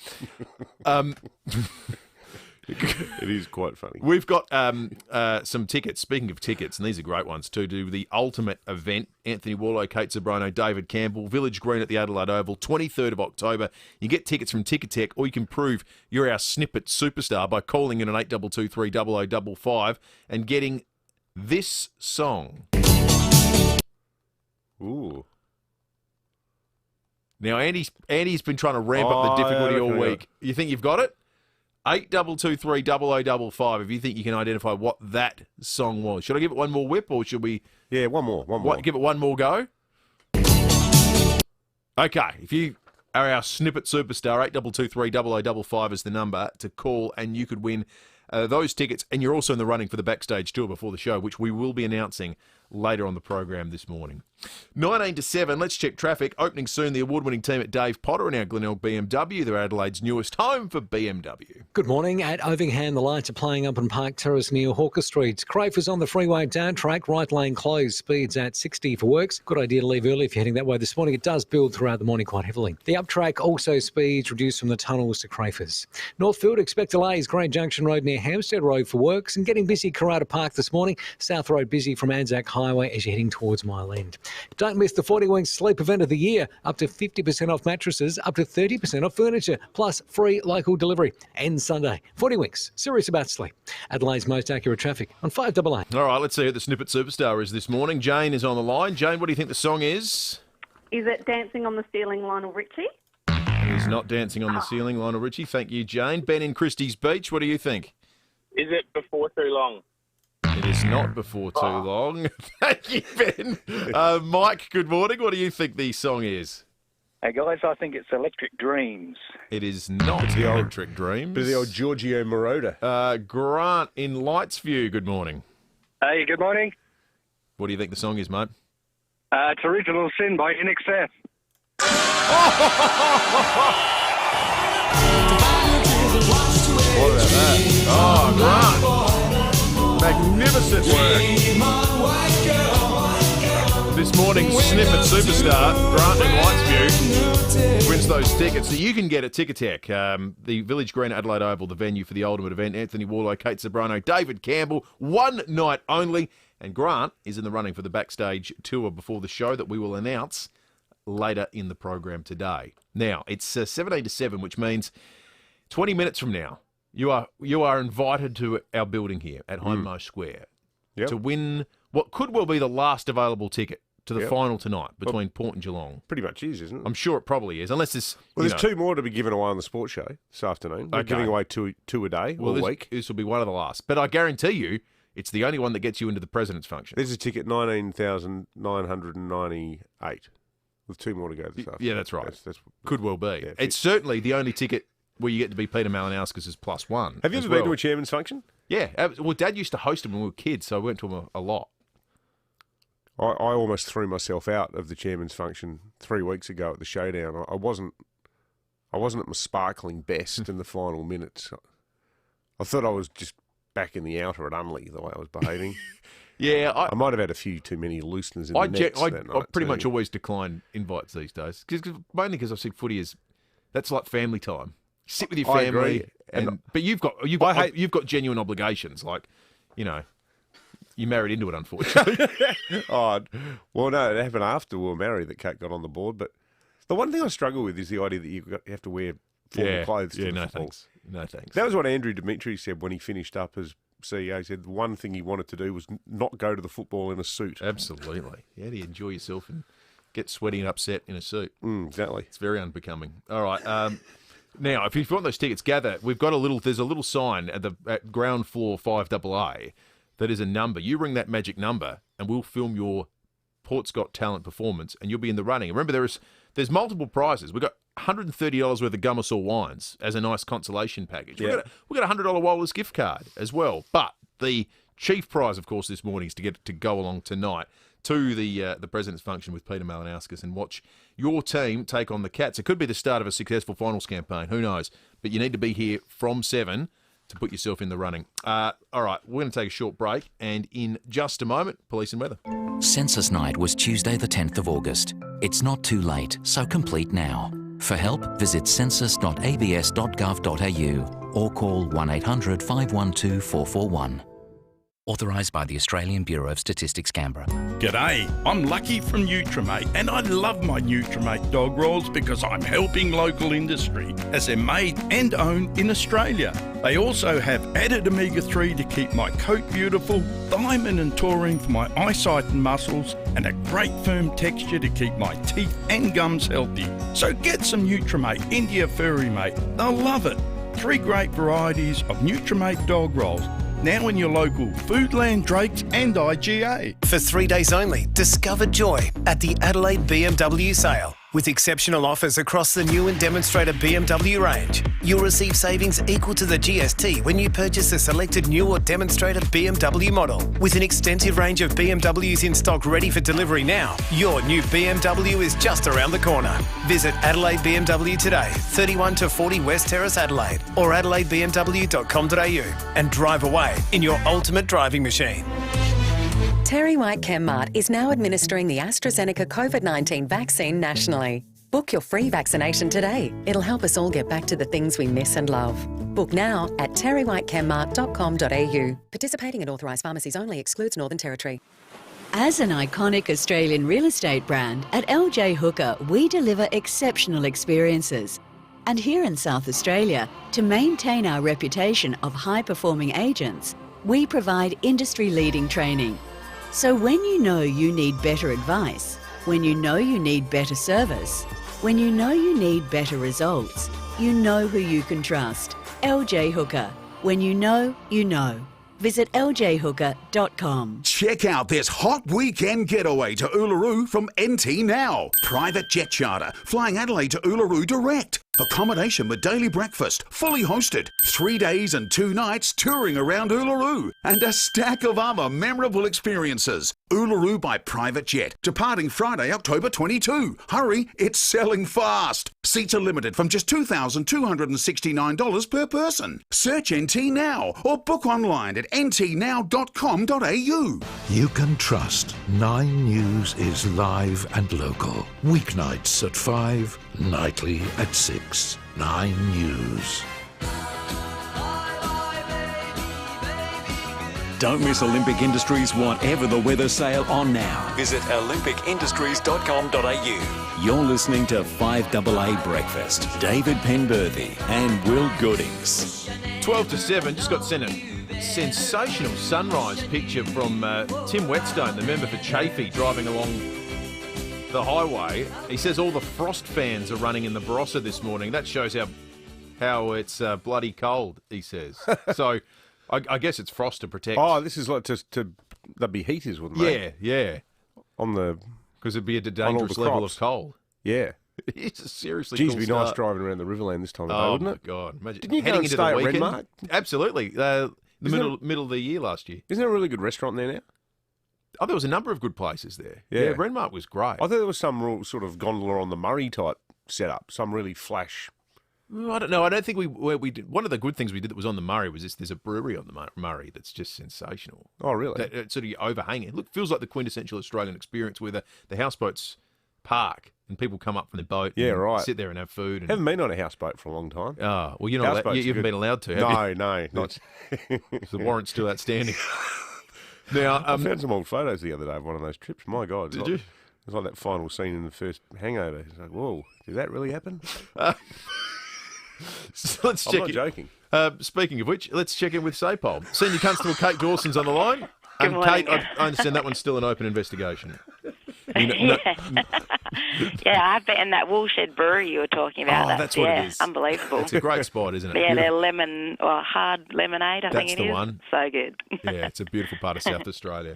It is quite funny. We've got some tickets. Speaking of tickets, and these are great ones too, to the ultimate event. Anthony Warlow, Kate Zabrano, David Campbell, Village Green at the Adelaide Oval, 23rd of October. You get tickets from Ticketek, or you can prove you're our snippet superstar by calling in on 8223 0055 and getting this song. Ooh. Now, Andy's been trying to ramp up the difficulty all week. You think you've got it? 8223 0055 if you think you can identify what that song was. Should I give it one more whip or should we... Yeah, one more. Give it one more go? Okay, if you are our snippet superstar, 8223 0055 is the number to call and you could win those tickets. And you're also in the running for the backstage tour before the show, which we will be announcing later on the program this morning. 19 to 7, let's check traffic. Opening soon, the award-winning team at Dave Potter and our Glenelg BMW. They're Adelaide's newest home for BMW. Good morning. At Ovingham, the lights are playing up in Park Terrace near Hawker Street. Crafers on the freeway down track, right lane closed. Speeds at 60 for works. Good idea to leave early if you're heading that way this morning. It does build throughout the morning quite heavily. The up track also speeds reduced from the tunnels to Crafers. Northfield, expect delays. Great Junction Road near Hampstead Road for works. And getting busy Karata Park this morning. South Road busy from Anzac Highway as you're heading towards Mile End. Don't miss the 40 Wings Sleep event of the year. Up to 50% off mattresses, up to 30% off furniture, plus free local delivery. Ends Sunday. 40 Winks, serious about sleep. Adelaide's most accurate traffic on 5AA. All right, let's see who the snippet superstar is this morning. Jane is on the line. Jane, what do you think the song is? Is it Dancing on the Ceiling, Lionel Richie? It is not Dancing on the Ceiling, Lionel Richie. Thank you, Jane. Ben in Christie's Beach, what do you think? Is it Before Too Long? It is not Before Too Long. Thank you, Ben. Mike, good morning. What do you think the song is? Hey, guys, I think it's Electric Dreams. It is not the Electric Dreams. Bit of the old Giorgio Moroder. Grant in Lightsview, good morning. Hey, good morning. What do you think the song is, mate? It's Original Sin by NXF. What about that? Oh, Grant. Magnificent work. This morning's snippet superstar, Grant in Lightsview, wins those tickets that you can get at Ticketek. The Village Green Adelaide Oval, the venue for the ultimate event. Anthony Warlow, Kate Zabrano, David Campbell, one night only. And Grant is in the running for the backstage tour before the show that we will announce later in the program today. Now, it's 17 to 7, which means 20 minutes from now, you are invited to our building here at Hindmarsh Square to win what could well be the last available ticket to the final tonight between Port and Geelong. Pretty much is, isn't it? I'm sure it probably is, unless there's... Well, there's two more to be given away on the sports show this afternoon. We're giving away two a day all week. This will be one of the last. But I guarantee you, it's the only one that gets you into the President's function. There's a ticket, 19,998, with two more to go this afternoon. Yeah, that's right. That's could well be. Yeah, it's certainly the only ticket where you get to be Peter Malinowskis as +1. Have you ever been to a chairman's function? Yeah. Well, Dad used to host them when we were kids, so I went to them a lot. I almost threw myself out of the chairman's function 3 weeks ago at the showdown. I wasn't at my sparkling best in the final minutes. I thought I was just back in the outer at Unley, the way I was behaving. Yeah, I might have had a few too many looseners in the nets that night. I pretty much always decline invites these days, mainly because I see footy as that's like family time. Sit with your family, but you've got genuine obligations, like you married into it, unfortunately. Well, no, it happened after we were married that Kate got on the board. But the one thing I struggle with is the idea that you have to wear formal clothes to the football. Thanks. No thanks. That was what Andrew Dimitri said when he finished up as CEO. He said the one thing he wanted to do was not go to the football in a suit. Absolutely. Yeah, to enjoy yourself and get sweaty and upset in a suit. Exactly. It's very unbecoming. All right. Now, if you want those tickets, gather. There's a little sign at ground floor 5AA that is a number. You ring that magic number, and we'll film your Port's Got Talent performance, and you'll be in the running. Remember, there's multiple prizes. We've got $130 worth of Gummersall wines as a nice consolation package. Yeah. We've got a $100 Waller's gift card as well. But the chief prize, of course, this morning is to get to go along tonight to the President's Function with Peter Malinauskas and watch your team take on the Cats. It could be the start of a successful finals campaign. Who knows? But you need to be here from 7 to put yourself in the running. All right, we're going to take a short break, and in just a moment, police and weather. Census night was Tuesday the 10th of August. It's not too late, so complete now. For help, visit census.abs.gov.au or call 1800 512 441. Authorised by the Australian Bureau of Statistics, Canberra. G'day, I'm Lucky from Nutrimate, and I love my Nutrimate dog rolls because I'm helping local industry as they're made and owned in Australia. They also have added omega-3 to keep my coat beautiful, thiamine and taurine for my eyesight and muscles, and a great firm texture to keep my teeth and gums healthy. So get some Nutrimate into your furry mate. They'll love it. 3 great varieties of Nutrimate dog rolls. Now in your local Foodland, Drakes and IGA. For 3 days only, discover joy at the Adelaide BMW sale. With exceptional offers across the new and demonstrator BMW range, you'll receive savings equal to the GST when you purchase a selected new or demonstrator BMW model. With an extensive range of BMWs in stock ready for delivery now, your new BMW is just around the corner. Visit Adelaide BMW today, 31 to 40 West Terrace, Adelaide, or adelaidebmw.com.au and drive away in your ultimate driving machine. Terry White Chemmart is now administering the AstraZeneca COVID-19 vaccine nationally. Book your free vaccination today. It'll help us all get back to the things we miss and love. Book now at terrywhitechemmart.com.au. Participating in authorised pharmacies only, excludes Northern Territory. As an iconic Australian real estate brand, at LJ Hooker we deliver exceptional experiences. And here in South Australia, to maintain our reputation of high-performing agents, we provide industry-leading training. So when you know you need better advice, when you know you need better service, when you know you need better results, you know who you can trust. LJ Hooker. When you know, you know. Visit ljhooker.com. Check out this hot weekend getaway to Uluru from NT Now. Private jet charter, flying Adelaide to Uluru direct. Accommodation with daily breakfast, fully hosted. 3 days and 2 nights touring around Uluru. And a stack of other memorable experiences. Uluru by private jet, departing Friday, October 22. Hurry, it's selling fast. Seats are limited from just $2,269 per person. Search NT Now or book online at ntnow.com.au. You can trust 9 News is live and local. Weeknights at 5, nightly at 6. 9 News. Don't miss Olympic Industries Whatever the Weather sale on now. Visit olympicindustries.com.au. You're listening to 5AA Breakfast. David Penberthy and Will Goodings. 12 to 7, just got sent a sensational sunrise picture from Tim Whetstone, the member for Chafee, driving along the highway. He says all the Frost fans are running in the Barossa this morning. That shows how it's bloody cold, he says. So I guess it's frost to protect. Oh, this is like they'd be heaters, wouldn't they? Yeah. Because it'd be a dangerous level of cold. Yeah. It's a seriously Geez, cool it'd be nice driving around the Riverland this time of day, wouldn't it? Oh, my God. Imagine. Didn't you go heading and into stay the at weekend? Renmark? Absolutely. Middle of the year last year. Isn't there a really good restaurant there now? Oh, there was a number of good places there. Yeah. Renmark was great. I thought there was some real sort of gondola on the Murray type setup, some really flash. I don't know. I don't think we did. One of the good things we did that was on the Murray was there's a brewery on the Murray that's just sensational. Oh, really? That sort of overhanging. Look, feels like the quintessential Australian experience where the houseboats park and people come up from the boat. Yeah, and right. Sit there and have food. And... Haven't been on a houseboat for a long time. Oh, well, you haven't been allowed to, have you? No, not. The warrant's still outstanding. Now, I found some old photos the other day of one of those trips. My God. Did you? It was like that final scene in the first Hangover. It's like, whoa, did that really happen? So let's check. I'm not joking. Speaking of which, let's check in with SAPOL. Senior Constable Kate Dawson's on the line. Good morning. Kate, I understand that one's still an open investigation. Yeah, I've been in that Woolshed brewery you were talking about. That's what it is. Unbelievable. It's a great spot, isn't it? Yeah, their lemon or hard lemonade, I think it is. That's the one. So good. Yeah, it's a beautiful part of South Australia.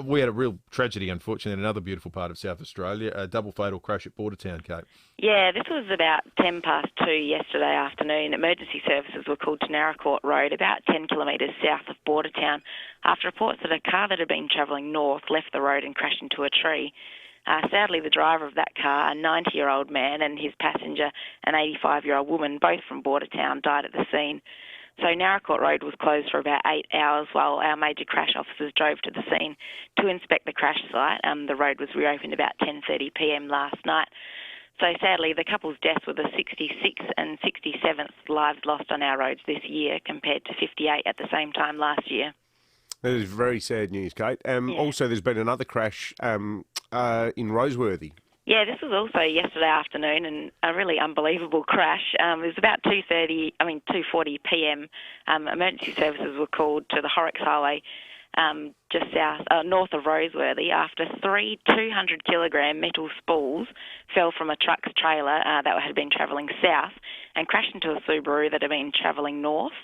We had a real tragedy, unfortunately, in another beautiful part of South Australia, a double fatal crash at Bordertown, Kate. Yeah, this was about 2:10 yesterday afternoon. Emergency services were called to Narracourt Road, about 10 kilometres south of Bordertown, after reports that a car that had been travelling north left the road and crashed into a tree. Sadly, the driver of that car, a 90-year-old man, and his passenger, an 85-year-old woman, both from Bordertown, died at the scene. So Narracourt Road was closed for about 8 hours while our major crash officers drove to the scene to inspect the crash site. The road was reopened about 10:30 p.m. last night. So sadly, the couple's deaths were the 66th and 67th lives lost on our roads this year, compared to 58 at the same time last year. That is very sad news, Kate. Also, there's been another crash in Roseworthy. Yeah, this was also yesterday afternoon, and a really unbelievable crash. It was about 2:40 p.m. Emergency services were called to the Horrocks Highway, just north of Roseworthy, after 3 200-kilogram metal spools fell from a truck's trailer that had been travelling south and crashed into a Subaru that had been travelling north.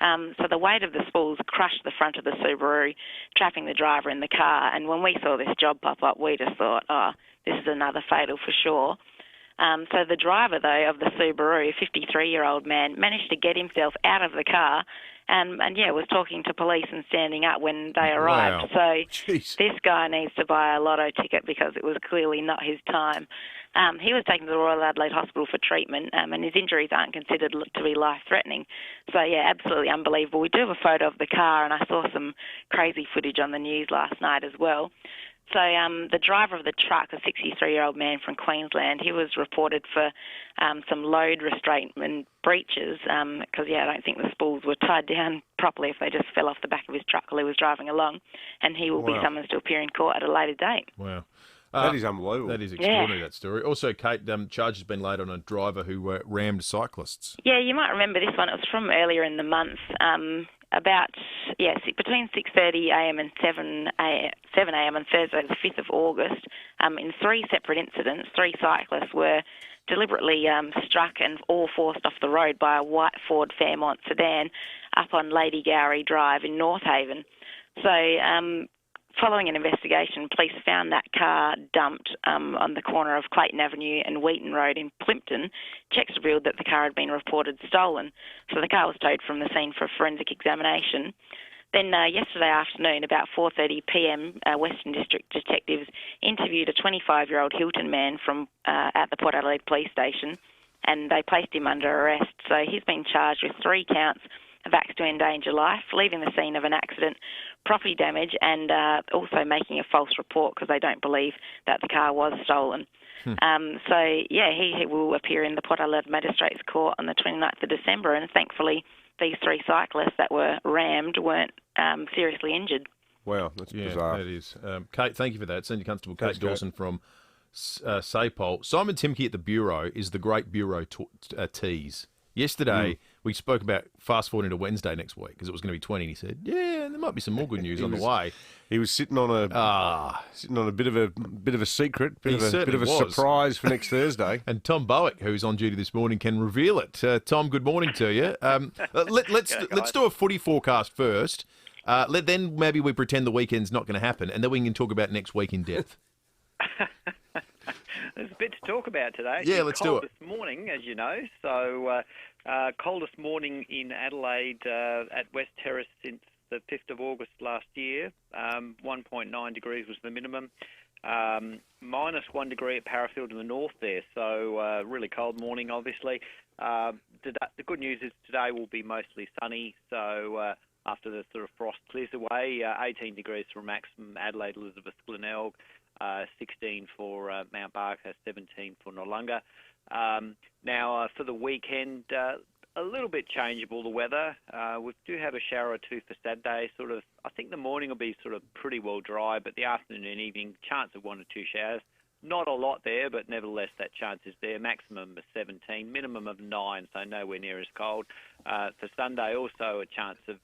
So the weight of the spools crushed the front of the Subaru, trapping the driver in the car. And when we saw this job pop up, we just thought, this is another fatal for sure. So the driver, though, of the Subaru, a 53-year-old man, managed to get himself out of the car and was talking to police and standing up when they arrived. Wow. So this guy needs to buy a lotto ticket because it was clearly not his time. He was taken to the Royal Adelaide Hospital for treatment, and his injuries aren't considered to be life-threatening. So, yeah, absolutely unbelievable. We do have a photo of the car, and I saw some crazy footage on the news last night as well. So the driver of the truck, a 63-year-old man from Queensland, he was reported for some load restraint and breaches because, I don't think the spools were tied down properly if they just fell off the back of his truck while he was driving along, and he will be summoned to appear in court at a later date. Wow. That is unbelievable. That is extraordinary, that story. Also, Kate, charge has been laid on a driver who rammed cyclists. Yeah, you might remember this one. It was from earlier in the month, between 6:30am and 7am on Thursday, the 5th of August. In 3 separate incidents, 3 cyclists were deliberately struck and all forced off the road by a white Ford Fairmont sedan up on Lady Gowrie Drive in North Haven. So following an investigation, police found that car dumped on the corner of Clayton Avenue and Wheaton Road in Plympton. Checks revealed that the car had been reported stolen, so the car was towed from the scene for a forensic examination. Then yesterday afternoon, about 4:30 p.m, Western District detectives interviewed a 25-year-old Hilton man from at the Port Adelaide Police Station, and they placed him under arrest. So he's been charged with 3 counts of acts to endanger life, leaving the scene of an accident, property damage, and also making a false report because they don't believe that the car was stolen. He will appear in the Port Adelaide Magistrates Court on the 29th of December, and thankfully these 3 cyclists that were rammed weren't seriously injured. Wow, that's bizarre. That is. Kate, thank you for that. Senior Constable Kate Dawson from SAPOL. Simon Timke at the Bureau is the great Bureau tease. Yesterday, we spoke about fast forwarding to Wednesday next week because it was going to be 20, and he said, there might be some more good news on the way. He was sitting on a bit of a secret, bit of a was. surprise for next Thursday. And Tom Bowick, who's on duty this morning, can reveal it. Tom, good morning to you. Let's do a footy forecast first. Then maybe we pretend the weekend's not going to happen, and then we can talk about next week in depth. There's a bit to talk about today. Yeah, let's do it. This morning, as you know. So, coldest morning in Adelaide at West Terrace since the 5th of August last year. 1.9 degrees was the minimum. -1 degree at Parafield in the north there. So, really cold morning, obviously. The good news is today will be mostly sunny. So, after the sort of frost clears away, 18 degrees for maximum Adelaide, Elizabeth, Glenelg. 16 for Mount Barker, 17 for Noarlunga. Now, for the weekend, a little bit changeable, the weather. We do have a shower or 2 for Saturday. I think the morning will be sort of pretty well dry, but the afternoon and evening, chance of 1 or 2 showers. Not a lot there, but nevertheless, that chance is there. Maximum of 17, minimum of 9, so nowhere near as cold. For Sunday, also a chance of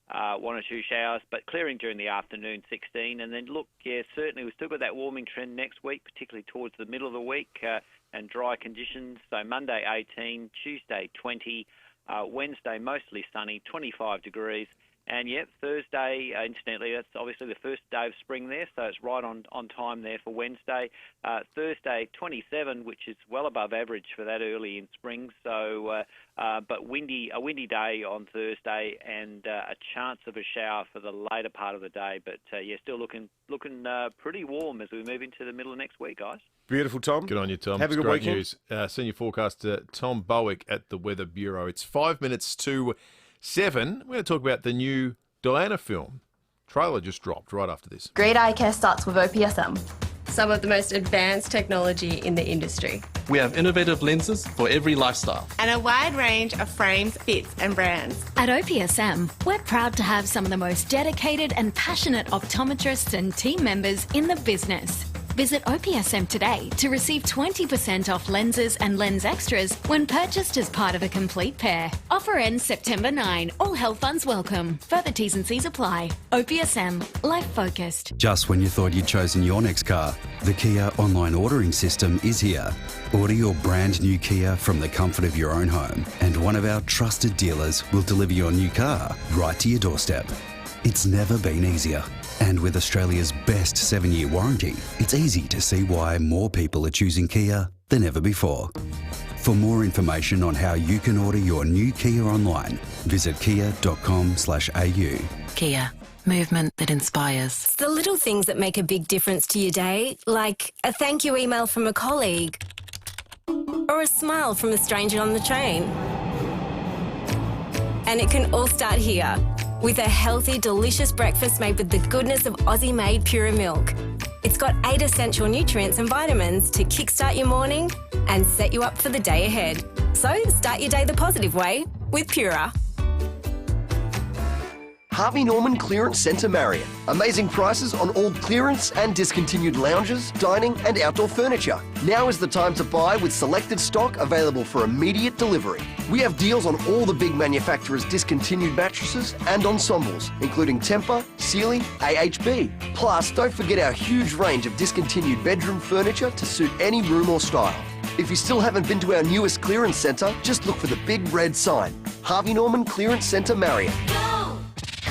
1 or 2 showers, but clearing during the afternoon, 16. And then certainly we've still got that warming trend next week, particularly towards the middle of the week, and dry conditions. So Monday 18, Tuesday 20, Wednesday mostly sunny, 25 degrees, And yet Thursday, incidentally, that's obviously the first day of spring there, so it's right on time there for Wednesday. Thursday, 27, which is well above average for that early in spring. So, but a windy day on Thursday, and a chance of a shower for the later part of the day. But still looking pretty warm as we move into the middle of next week, guys. Beautiful, Tom. Good on you, Tom. Have a good great weekend. news. Senior forecaster Tom Bowick at the Weather Bureau. It's 5 minutes to 7. We're going to talk about the new Diana film. Trailer just dropped right after this. Great eye care starts with OPSM. Some of the most advanced technology in the industry. We have innovative lenses for every lifestyle. And a wide range of frames, fits and brands. At OPSM, we're proud to have some of the most dedicated and passionate optometrists and team members in the business. Visit OPSM today to receive 20% off lenses and lens extras when purchased as part of a complete pair. Offer ends September 9. All health funds welcome. Further T's and C's apply. OPSM. Life focused. Just when you thought you'd chosen your next car, the Kia online ordering system is here. Order your brand new Kia from the comfort of your own home, and one of our trusted dealers will deliver your new car right to your doorstep. It's never been easier. And with Australia's best 7-year warranty, it's easy to see why more people are choosing Kia than ever before. For more information on how you can order your new Kia online, visit kia.com/au. Kia. Movement that inspires. It's the little things that make a big difference to your day, like a thank you email from a colleague or a smile from a stranger on the train. And it can all start here, with a healthy, delicious breakfast made with the goodness of Aussie-made Pura milk. It's got 8 essential nutrients and vitamins to kickstart your morning and set you up for the day ahead. So start your day the positive way with Pura. Harvey Norman Clearance Centre Marion. Amazing prices on all clearance and discontinued lounges, dining and outdoor furniture. Now is the time to buy with selected stock available for immediate delivery. We have deals on all the big manufacturers' discontinued mattresses and ensembles, including Tempur, Sealy, AHB. Plus, don't forget our huge range of discontinued bedroom furniture to suit any room or style. If you still haven't been to our newest clearance centre, just look for the big red sign. Harvey Norman Clearance Centre Marion.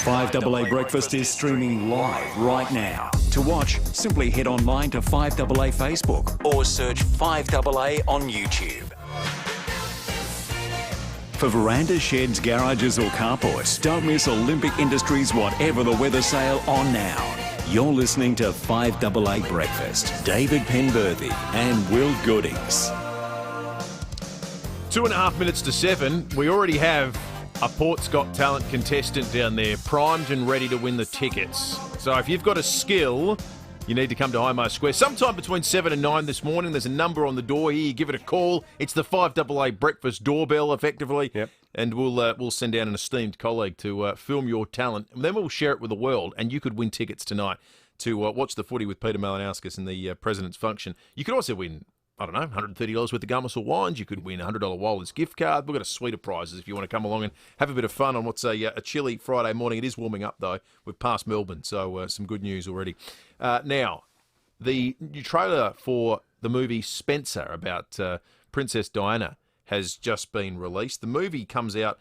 5AA Breakfast is streaming live right now. To watch, simply head online to 5AA Facebook or search 5AA on YouTube. For verandas, sheds, garages or carports, don't miss Olympic Industries Whatever the Weather sale on now. You're listening to 5AA Breakfast. David Penberthy and Will Goodings. 2.5 minutes to 7. We already have a Port's Got Talent contestant down there, primed and ready to win the tickets. So if you've got a skill, you need to come to Highmarsh Square sometime between 7 and 9 this morning. There's a number on the door here. You give it a call. It's the 5AA breakfast doorbell, effectively. Yep. And we'll send down an esteemed colleague to film your talent. And then we'll share it with the world. And you could win tickets tonight to watch the footy with Peter Malinauskas in the President's Function. You could also win, I don't know, $130 worth of Gummer's or wines. You could win a $100 Wilder's gift card. We've got a suite of prizes if you want to come along and have a bit of fun on what's a chilly Friday morning. It is warming up, though. We're past Melbourne, so some good news already. Now, the new trailer for the movie Spencer about Princess Diana has just been released. The movie comes out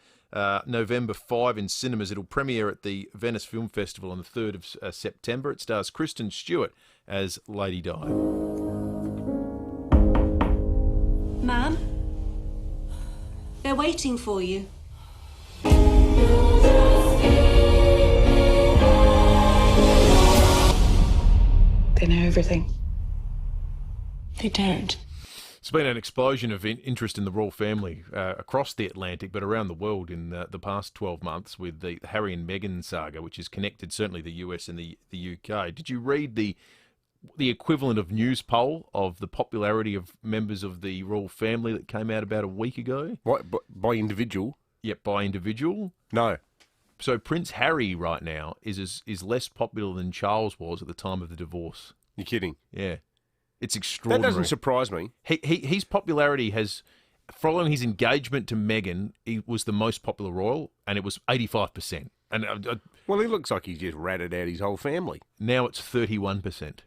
November 5 in cinemas. It'll premiere at the Venice Film Festival on the 3rd of September. It stars Kristen Stewart as Lady Di. Ma'am, they're waiting for you. They know everything. They don't. It's been an explosion of interest in the royal family across the Atlantic, but around the world in the past 12 months with the Harry and Meghan saga, which has connected certainly the US and the UK. Did you read the equivalent of news poll of the popularity of members of the royal family that came out about a week ago? What, by individual? Yep, by individual. No. So Prince Harry right now is less popular than Charles was at the time of the divorce. You're kidding? Yeah. It's extraordinary. That doesn't surprise me. His popularity has, following his engagement to Meghan, he was the most popular royal, and it was 85%. And well, he looks like he just ratted out his whole family. Now it's 31%.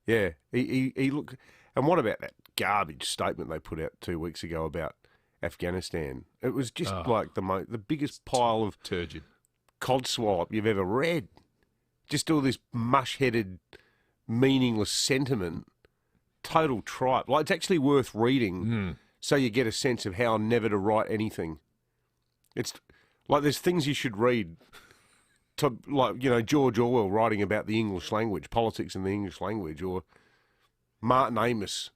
Yeah, he look. And what about that garbage statement they put out 2 weeks ago about Afghanistan? It was just like the biggest pile of turgid codswallop you've ever read. Just all this mush-headed, meaningless sentiment. Total tripe. Like, it's actually worth reading so you get a sense of how never to write anything. It's like there's things you should read to, like, you know, George Orwell writing about the English language, politics in the English language, or Martin Amis,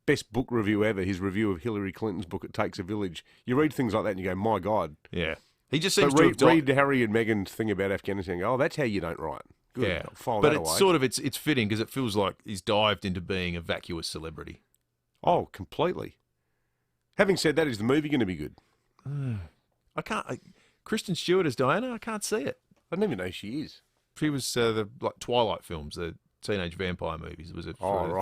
best book review ever, his review of Hillary Clinton's book, It Takes a Village. You read things like that and you go, my God. Yeah. He just seems to read Harry and Meghan's thing about Afghanistan and go, oh, that's how you don't write. Good. Yeah. I'll file But that it's away. sort of, it's fitting because it feels like he's dived into being a vacuous celebrity. Oh, completely. Having said that, is the movie going to be good? Kristen Stewart as Diana, I can't see it. I don't even know who she is. She was the Twilight films, the teenage vampire movies. It was a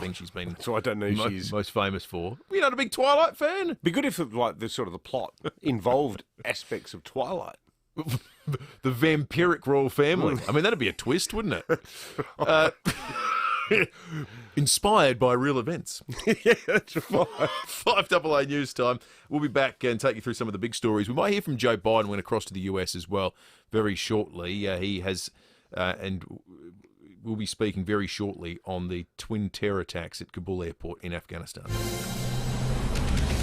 thing she's been so I don't know who she is. Most famous for. You're not a big Twilight fan? Be good if the sort of the plot involved aspects of Twilight. The vampiric royal family. I mean, that'd be a twist, wouldn't it? Inspired by real events. Yeah, that's right. 5AA News Time. We'll be back and take you through some of the big stories. We might hear from Joe Biden when across to the US as well very shortly. He has, and we'll be speaking very shortly on the twin terror attacks at Kabul airport in Afghanistan.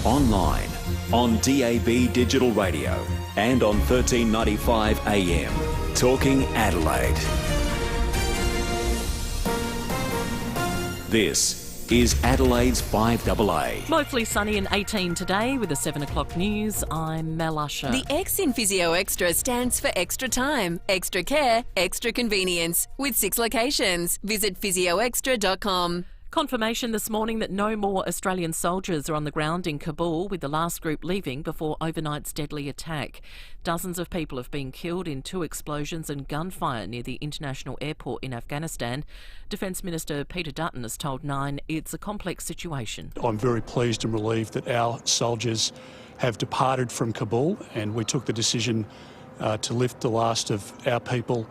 Online, on DAB Digital Radio, and on 1395 AM. Talking Adelaide. This is Adelaide's 5AA. Mostly sunny and 18 today with the 7 o'clock news. I'm Mel Usher. The X in Physio Extra stands for extra time, extra care, extra convenience. With 6 locations. Visit physioextra.com. Confirmation this morning that no more Australian soldiers are on the ground in Kabul, with the last group leaving before overnight's deadly attack. Dozens of people have been killed in 2 explosions and gunfire near the international airport in Afghanistan. Defence Minister Peter Dutton has told Nine it's a complex situation. I'm very pleased and relieved that our soldiers have departed from Kabul, and we took the decision to lift the last of our people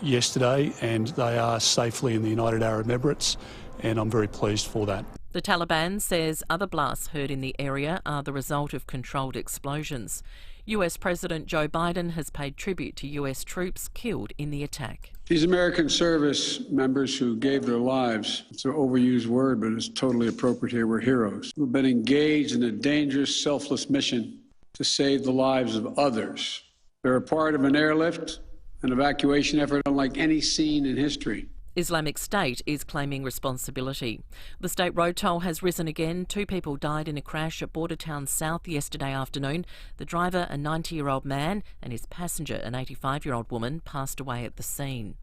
yesterday, and they are safely in the United Arab Emirates. And I'm very pleased for that. The Taliban says other blasts heard in the area are the result of controlled explosions. US President Joe Biden has paid tribute to US troops killed in the attack. These American service members who gave their lives, it's an overused word, but it's totally appropriate here, were heroes, who've been engaged in a dangerous, selfless mission to save the lives of others. They're a part of an airlift, an evacuation effort unlike any seen in history. Islamic State is claiming responsibility. The state road toll has risen again. 2 people died in a crash at Bordertown South yesterday afternoon. The driver, a 90-year-old man, and his passenger, an 85-year-old woman, passed away at the scene.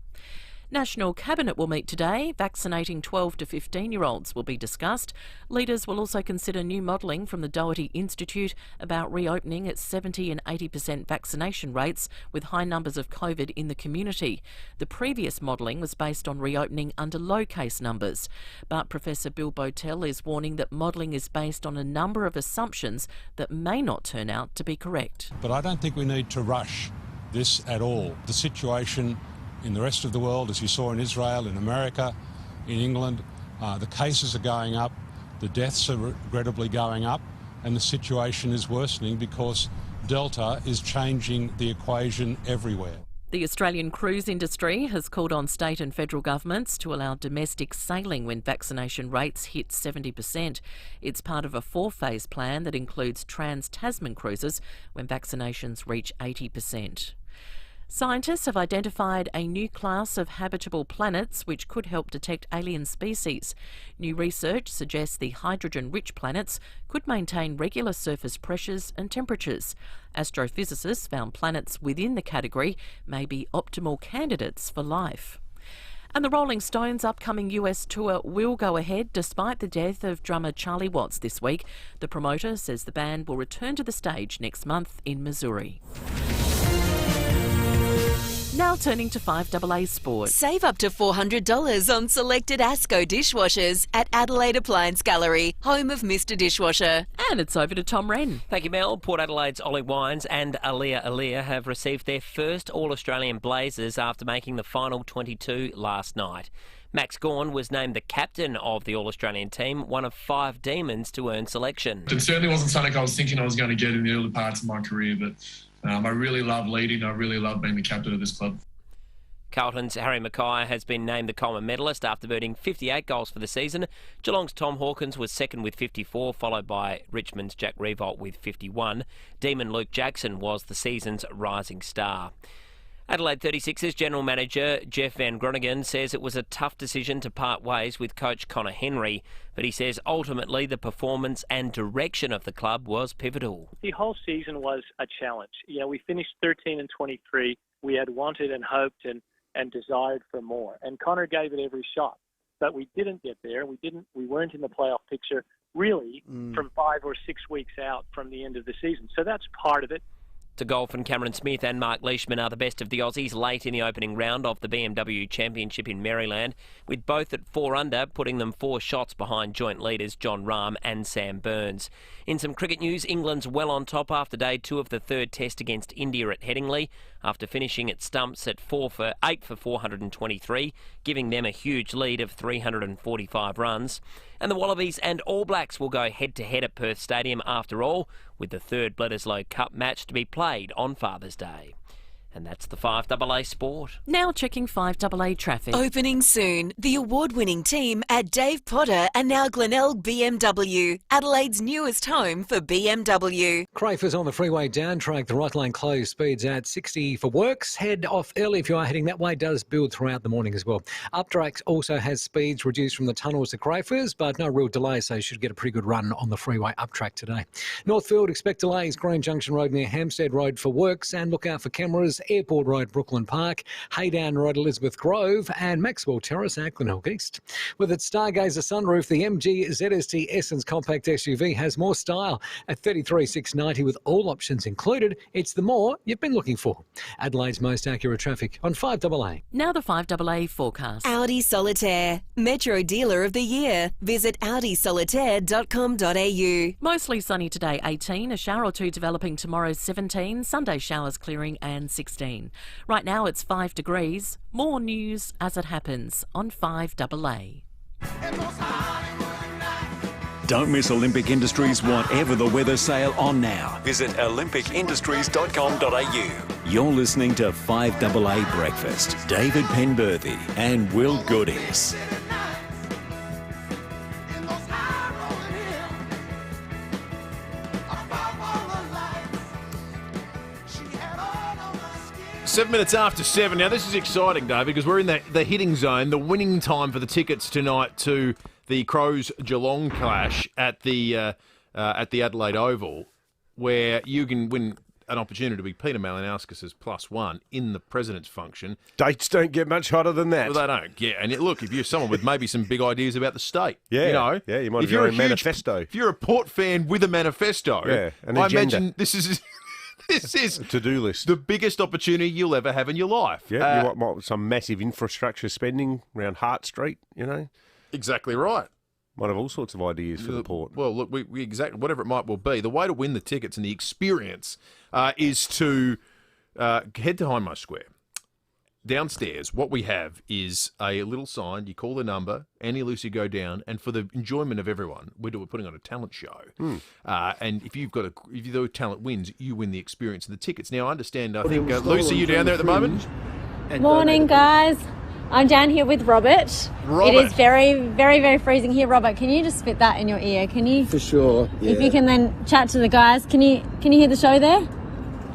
National Cabinet will meet today. Vaccinating 12 to 15-year-olds will be discussed. Leaders will also consider new modelling from the Doherty Institute about reopening at 70% and 80% vaccination rates with high numbers of COVID in the community. The previous modelling was based on reopening under low case numbers. But Professor Bill Botel is warning that modelling is based on a number of assumptions that may not turn out to be correct. But I don't think we need to rush this at all. The situation in the rest of the world, as you saw in Israel, in America, in England, the cases are going up, the deaths are regrettably going up, and the situation is worsening because Delta is changing the equation everywhere. The Australian cruise industry has called on state and federal governments to allow domestic sailing when vaccination rates hit 70%. It's part of a 4-phase plan that includes trans-Tasman cruises when vaccinations reach 80%. Scientists have identified a new class of habitable planets which could help detect alien species. New research suggests the hydrogen-rich planets could maintain regular surface pressures and temperatures. Astrophysicists found planets within the category may be optimal candidates for life. And the Rolling Stones' upcoming US tour will go ahead despite the death of drummer Charlie Watts this week. The promoter says the band will return to the stage next month in Missouri. Now turning to 5AA Sport. Save up to $400 on selected Asco dishwashers at Adelaide Appliance Gallery, home of Mr Dishwasher. And it's over to Tom Wren. Thank you, Mel. Port Adelaide's Ollie Wines and Aaliyah have received their first All-Australian Blazers after making the final 22 last night. Max Gawn was named the captain of the All-Australian team, one of 5 Demons to earn selection. It certainly wasn't something I was thinking I was going to get in the early parts of my career, but I really love leading. I really love being the captain of this club. Carlton's Harry Mackay has been named the Coleman medalist after birding 58 goals for the season. Geelong's Tom Hawkins was second with 54, followed by Richmond's Jack Revolt with 51. Demon Luke Jackson was the season's rising star. Adelaide 36ers General Manager Jeff Van Groningen says it was a tough decision to part ways with coach Connor Henry, but he says ultimately the performance and direction of the club was pivotal. The whole season was a challenge. We finished 13-23. We had wanted and hoped and desired for more, and Connor gave it every shot, but we didn't get there. We weren't in the playoff picture really from 5 or 6 weeks out from the end of the season. So that's part of it. To golf, and Cameron Smith and Mark Leishman are the best of the Aussies late in the opening round of the BMW Championship in Maryland, with both at 4 under, putting them 4 shots behind joint leaders John Rahm and Sam Burns. In some cricket news, England's well on top after day 2 of the third test against India at Headingley, after finishing at stumps at 8 for 423, giving them a huge lead of 345 runs. And the Wallabies and All Blacks will go head-to-head at Perth Stadium after all, with the third Bledisloe Cup match to be played on Father's Day. And that's the 5AA Sport. Now checking 5AA traffic. Opening soon, the award-winning team at Dave Potter and now Glenelg BMW, Adelaide's newest home for BMW. Crafers on the freeway down track, the right lane closed, speeds at 60 for works. Head off early if you are heading that way, does build throughout the morning as well. Uptracks also has speeds reduced from the tunnels to Crafers, but no real delay, so you should get a pretty good run on the freeway uptrack today. Northfield, expect delays, Green Junction Road near Hampstead Road for works, and look out for cameras, Airport Road, Brooklyn Park, Haydown Road, Elizabeth Grove, and Maxwell Terrace, Glenelg East. With its Stargazer sunroof, the MG ZST Essence compact SUV has more style. At $33,690 with all options included, it's the more you've been looking for. Adelaide's most accurate traffic on 5AA. Now the 5AA forecast. Audi Solitaire, Metro Dealer of the Year. Visit audisolitaire.com.au. Mostly sunny today, 18. A shower or two developing tomorrow, 17. Sunday showers clearing and 16. Right now it's 5 degrees. More news as it happens on 5AA. Don't miss Olympic Industries Whatever the Weather sale on now. Visit olympicindustries.com.au. You're listening to 5AA Breakfast. David Penberthy and Will Goodings. Seven minutes after 7. Now, this is exciting, Dave, because we're in the hitting zone, the winning time for the tickets tonight to the Crows-Geelong clash at the Adelaide Oval, where you can win an opportunity to be Peter Malinowskis' +1 in the President's function. Dates don't get much hotter than that. Well, they don't. Yeah, and look, if you're someone with maybe some big ideas about the state, you might have your own manifesto. If you're a Port fan with a manifesto, an I agenda. imagine this is... This is a to-do list. The biggest opportunity you'll ever have in your life. Yeah, you want some massive infrastructure spending around Hart Street, Exactly right. Might have all sorts of ideas for the Port. Well, look, we exactly whatever it might well be. The way to win the tickets and the experience is to head to Hindmarsh Square. Downstairs, what we have is a little sign. You call the number, Annie and Lucy go down, and for the enjoyment of everyone, we're putting on a talent show. And if the talent wins, you win the experience and the tickets. Now, I understand. I think Lucy, you down there at the moment? Morning, guys. I'm down here with Robert. Robert. It is very, very, very freezing here. Robert, can you just fit that in your ear? Can you? For sure. Yeah. If you can then chat to the guys. Can you hear the show there?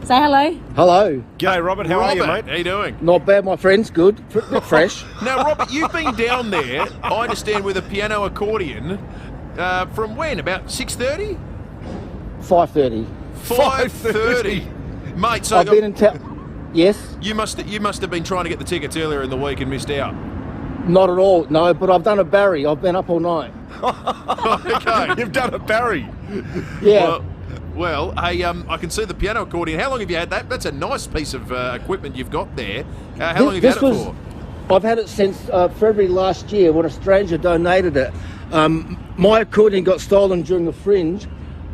Say hello. Hello. G'day, Robert. How are you, mate? How you doing? Not bad, my friends. Good. A bit fresh. Now, Robert, you've been down there, I understand, with a piano accordion from when? About 6:30? 5:30. 5:30. Mate, so... I've been in town... Yes? You must have been trying to get the tickets earlier in the week and missed out. Not at all, no, but I've done a Barry. I've been up all night. Okay. You've done a Barry. Yeah. Well, hey, I can see the piano accordion. How long have you had that? That's a nice piece of equipment you've got there. How long have you had it for? I've had it since February last year when a stranger donated it. My accordion got stolen during the Fringe.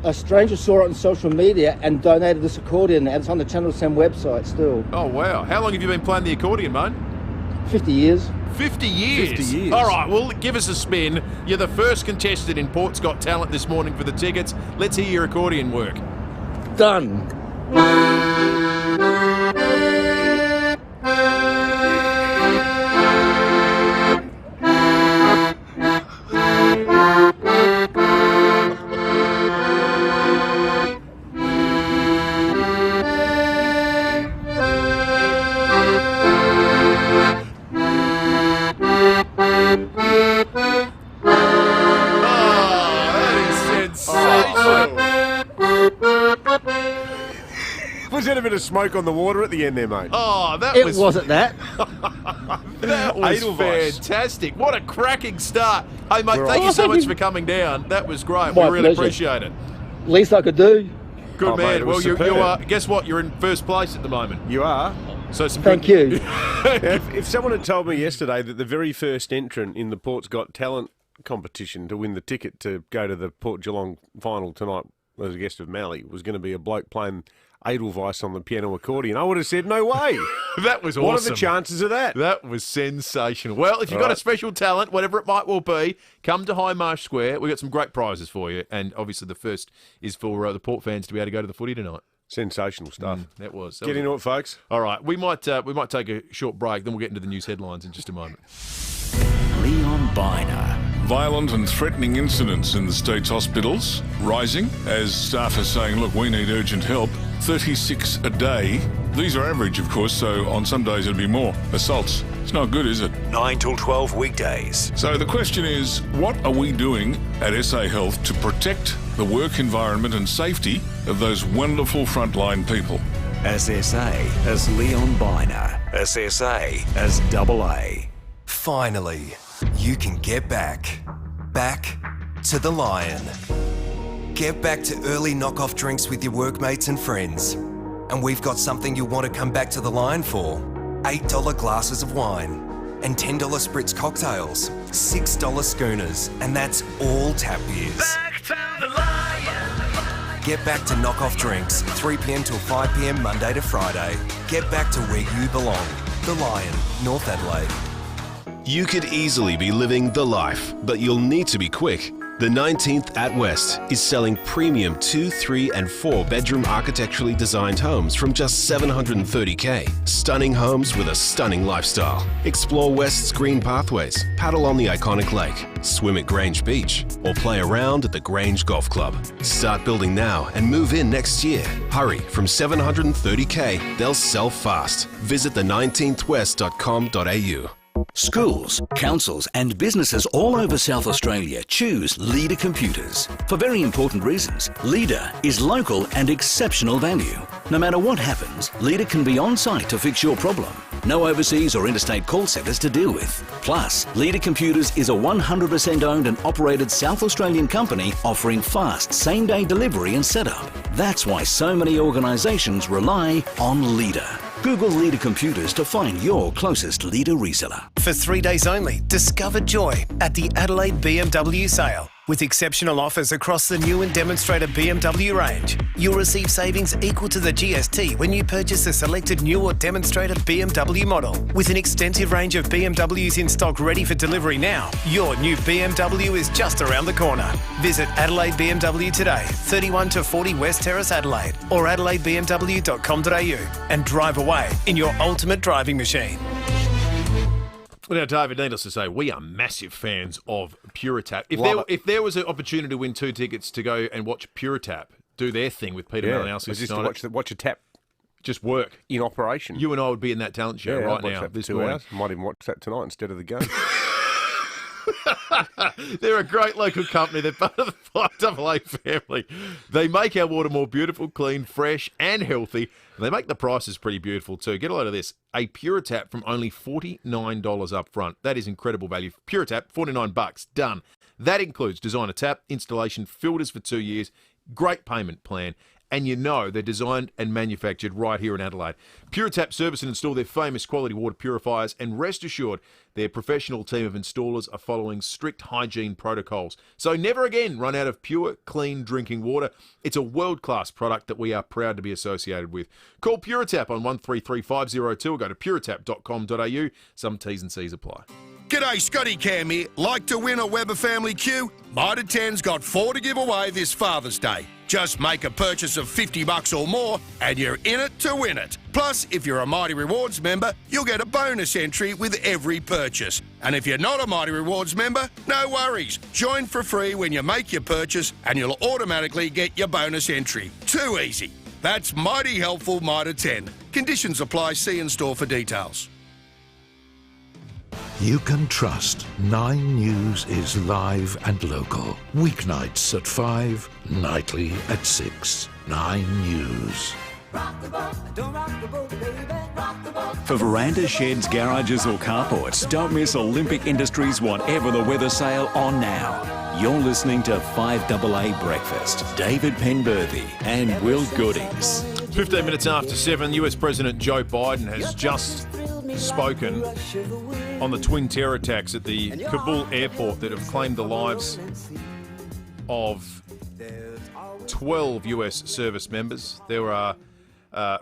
A stranger saw it on social media and donated this accordion. It's on the Channel 10 website still. Oh, wow. How long have you been playing the accordion, mate? 50 years. 50 years? 50 years. All right, well, give us a spin. You're the first contestant in Port's Got Talent this morning for the tickets. Let's hear your accordion work. Done. Was that a bit of smoke on the water at the end there, mate? Oh, It wasn't that. That was Edelweiss. fantastic. What a cracking start. Hey, mate, Right. thank you so Oh, much thank for coming down. That was great. My We really pleasure. appreciate it. Least I could do. Good Oh, mate, man. it Well, was you superb. are. Guess what? You're in first place at the moment. You are. So some Thank good- you. If someone had told me yesterday that the very first entrant in the Port's Got Talent competition to win the ticket to go to the Port Geelong final tonight as a guest of Mally was going to be a bloke playing Edelweiss on the piano accordion, I would have said, no way. That was awesome. What are the chances of that? That was sensational. Well, if you've got a special talent, whatever it might well be, come to High Marsh Square. We've got some great prizes for you. And obviously the first is for the Port fans to be able to go to the footy tonight. Sensational stuff. That was. Get into it, folks. All right. We might take a short break, then we'll get into the news headlines in just a moment. Leon Biner. Violent and threatening incidents in the state's hospitals rising as staff are saying, look, we need urgent help. 36 a day. These are average, of course, so on some days it'll be more. Assaults. It's not good, is it? 9 till 12 weekdays. So the question is, what are we doing at SA Health to protect the work environment and safety of those wonderful frontline people? SSA as Leon Biner. SSA as AA. Finally, you can get back to the Lion. Get back to early knock-off drinks with your workmates and friends. And we've got something you'll want to come back to the Lion for. $8 glasses of wine and $10 spritz cocktails, $6 schooners, and that's all tap beers. Back to the Lion. Get back to knock-off drinks, 3 p.m. till 5 p.m. Monday to Friday. Get back to where you belong. The Lion, North Adelaide. You could easily be living the life, but you'll need to be quick. The 19th at West is selling premium 2, 3 and 4 bedroom architecturally designed homes from just $730K. Stunning homes with a stunning lifestyle. Explore West's green pathways, paddle on the iconic lake, swim at Grange Beach, or play around at the Grange Golf Club. Start building now and move in next year. Hurry, from $730K, they'll sell fast. Visit the19thwest.com.au. Schools, councils and businesses all over South Australia choose Leader Computers. For very important reasons. Leader is local and exceptional value. No matter what happens, Leader can be on site to fix your problem. No overseas or interstate call centres to deal with. Plus, Leader Computers is a 100% owned and operated South Australian company offering fast same-day delivery and setup. That's why so many organisations rely on Leader. Google Leader Computers to find your closest Leader reseller. For 3 days only, discover joy at the Adelaide BMW sale. With exceptional offers across the new and demonstrator BMW range, you'll receive savings equal to the GST when you purchase a selected new or demonstrator BMW model. With an extensive range of BMWs in stock ready for delivery now, your new BMW is just around the corner. Visit Adelaide BMW today, 31 to 40 West Terrace, Adelaide, or adelaidebmw.com.au and drive away in your ultimate driving machine. Well, now, David, needless to say, we are massive fans of Puritap. If there was an opportunity to win 2 tickets to go and watch Puritap do their thing with Peter Malinowski, just to watch a tap just work in operation. You and I would be in that talent show right now. This 2 morning. hours. Might even watch that tonight instead of the game. They're a great local company. They're part of the FIVEaa family. They make our water more beautiful, clean, fresh and healthy. And they make the prices pretty beautiful too. Get a load of this. A Puritap from only $49 up front. That is incredible value. Puritap, $49. Done. That includes designer tap, installation, filters for 2 years, great payment plan. And you know they're designed and manufactured right here in Adelaide. Puritap service and install their famous quality water purifiers, and rest assured their professional team of installers are following strict hygiene protocols. So never again run out of pure, clean drinking water. It's a world-class product that we are proud to be associated with. Call Puritap on 133502 or go to puritap.com.au. Some T's and C's apply. G'day, Scotty Cam here. Like to win a Weber Family Q? Mitre 10's got 4 to give away this Father's Day. Just make a purchase of $50 or more and you're in it to win it. Plus, if you're a Mighty Rewards member, you'll get a bonus entry with every purchase. And if you're not a Mighty Rewards member, no worries. Join for free when you make your purchase and you'll automatically get your bonus entry. Too easy. That's mighty helpful, Mitre 10. Conditions apply. See in store for details. You can trust 9 News is live and local. Weeknights at 5, nightly at 6. 9 News. For verandas, sheds, garages or carports, don't miss Olympic Industries Whatever the Weather sale on now. You're listening to 5AA Breakfast. David Penberthy and Will Goodings. 15 minutes after 7, US President Joe Biden has just spoken on the twin terror attacks at the Kabul airport that have claimed the lives of 12 US service members. There are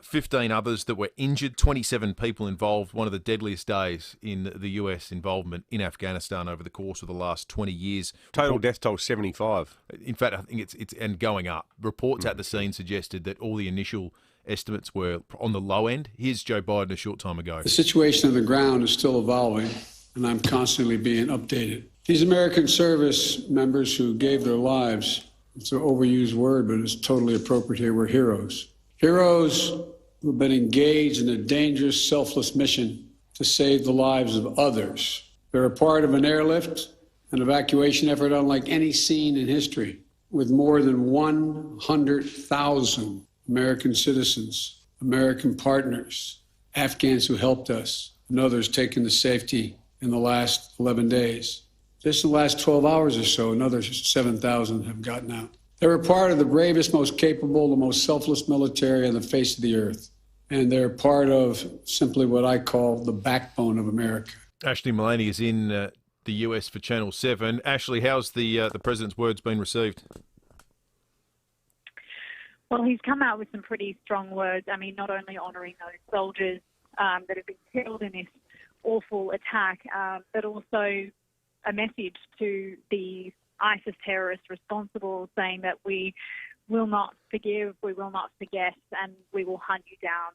15 others that were injured, 27 people involved, one of the deadliest days in the US involvement in Afghanistan over the course of the last 20 years. Total death toll 75. In fact, I think it's and going up. Reports at the scene suggested that all the initial estimates were on the low end. Here's Joe Biden a short time ago. The situation on the ground is still evolving, and I'm constantly being updated. These American service members who gave their lives, it's an overused word, but it's totally appropriate here, were heroes. Heroes who've been engaged in a dangerous, selfless mission to save the lives of others. They're a part of an airlift, an evacuation effort unlike any seen in history, with more than 100,000 American citizens, American partners, Afghans who helped us, and others taken to safety in the last 11 days. Just in the last 12 hours or so, another 7,000 have gotten out. They're a part of the bravest, most capable, the most selfless military on the face of the earth. And they're part of simply what I call the backbone of America. Ashley Mullaney is in the US for Channel 7. Ashley, how's the President's words been received? Well, he's come out with some pretty strong words. I mean, not only honouring those soldiers that have been killed in this awful attack, but also a message to the ISIS terrorists responsible, saying that we will not forgive, we will not forget, and we will hunt you down.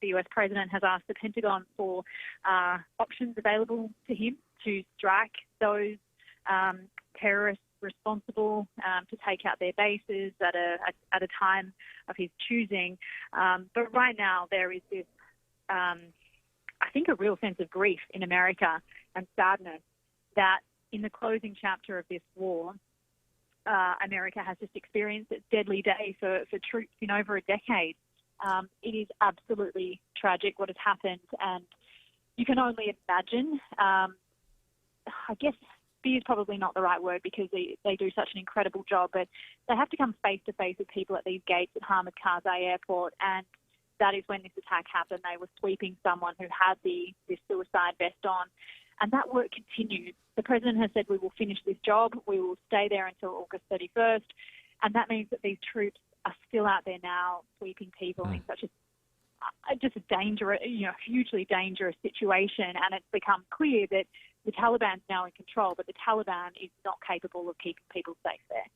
The US President has asked the Pentagon for options available to him to strike those terrorists responsible to take out their bases at a time of his choosing. But right now there is this, I think, a real sense of grief in America and sadness that in the closing chapter of this war, America has just experienced its deadly day for troops in over a decade. It is absolutely tragic what has happened, and you can only imagine. I guess fear is probably not the right word because they do such an incredible job, but they have to come face to face with people at these gates at Hamid Karzai Airport, and that is when this attack happened. They were sweeping someone who had this suicide vest on. And that work continues. The President has said we will finish this job. We will stay there until August 31st. And that means that these troops are still out there now sweeping people in such a dangerous, hugely dangerous situation. And it's become clear that the Taliban's now in control, but the Taliban is not capable of keeping people safe there.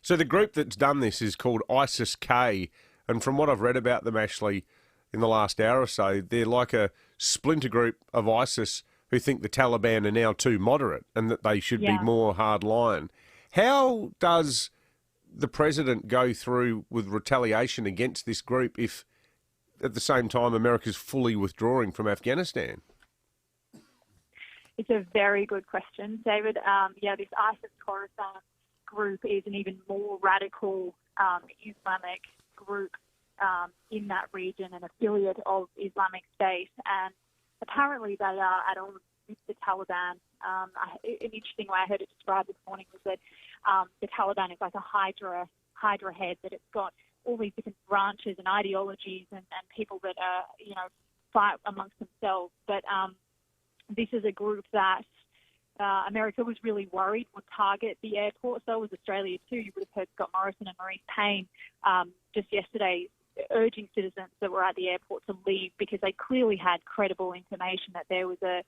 So the group that's done this is called ISIS-K. And from what I've read about them, Ashley, in the last hour or so, they're like a splinter group of ISIS who think the Taliban are now too moderate and that they should be more hardline. How does the President go through with retaliation against this group if, at the same time, America's fully withdrawing from Afghanistan? It's a very good question, David. This ISIS Khorasan group is an even more radical Islamic group in that region, an affiliate of Islamic State, and apparently they are at odds with the Taliban. An interesting way I heard it described this morning was that the Taliban is like a hydra head, that it's got all these different branches and ideologies and people that fight amongst themselves. But this is a group that America was really worried would target the airport. So was Australia too. You would have heard Scott Morrison and Maurice Payne just yesterday urging citizens that were at the airport to leave because they clearly had credible information that there was an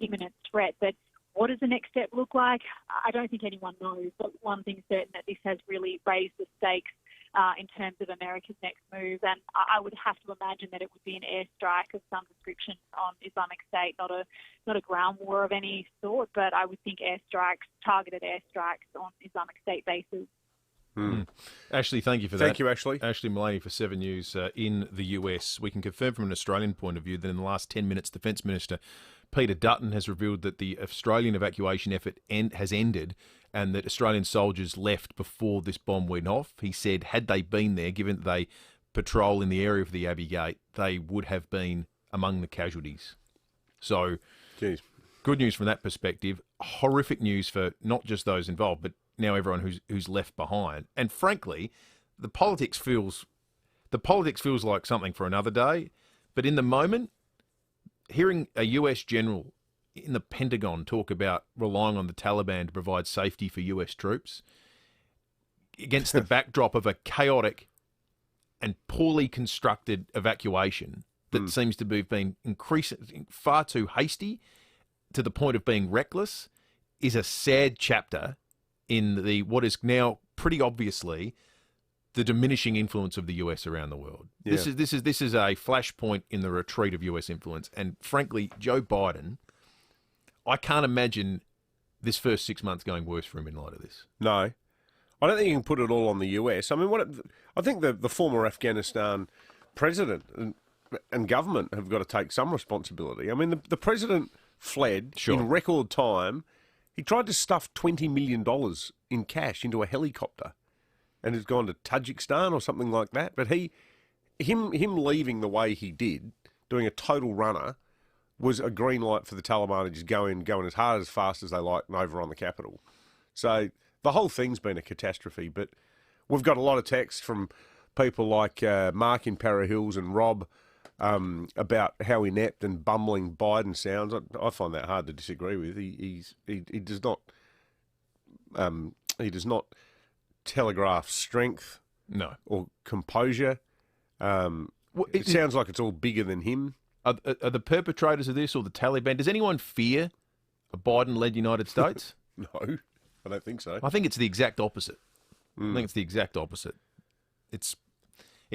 imminent threat. But what does the next step look like? I don't think anyone knows, but one thing's certain, that this has really raised the stakes in terms of America's next move. And I would have to imagine that it would be an airstrike of some description on Islamic State, not a ground war of any sort, but I would think targeted airstrikes on Islamic State bases. Ashley, thank you for that. Thank you, Ashley. Ashley Mullaney for 7 News in the US. We can confirm from an Australian point of view that in the last 10 minutes, Defence Minister Peter Dutton has revealed that the Australian evacuation effort has ended and that Australian soldiers left before this bomb went off. He said, had they been there, given that they patrol in the area of the Abbey Gate, they would have been among the casualties. So, Jeez. Good news from that perspective. Horrific news for not just those involved, but now everyone who's left behind. And frankly, the politics feels like something for another day. But in the moment, hearing a US general in the Pentagon talk about relying on the Taliban to provide safety for US troops against the backdrop of a chaotic and poorly constructed evacuation that seems to have been increasing far too hasty to the point of being reckless is a sad chapter in the what is now pretty obviously the diminishing influence of the US around the world. Yeah. This is a flashpoint in the retreat of US influence. And frankly, Joe Biden, I can't imagine this first 6 months going worse for him in light of this. No. I don't think you can put it all on the US. I mean, I think the former Afghanistan president and government have got to take some responsibility. I mean, the president fled in record time. He tried to stuff $20 million in cash into a helicopter and has gone to Tajikistan or something like that. But him leaving the way he did, doing a total runner, was a green light for the Taliban to just going as hard as fast as they like and over on the capital. So the whole thing's been a catastrophe. But we've got a lot of text from people like Mark in Para Hills and Rob about how inept and bumbling Biden sounds. I find that hard to disagree with. He does not telegraph strength, or composure. It sounds like it's all bigger than him. Are the perpetrators of this or the Taliban? Does anyone fear a Biden-led United States? No, I don't think so. I think it's the exact opposite. I think it's the exact opposite. It's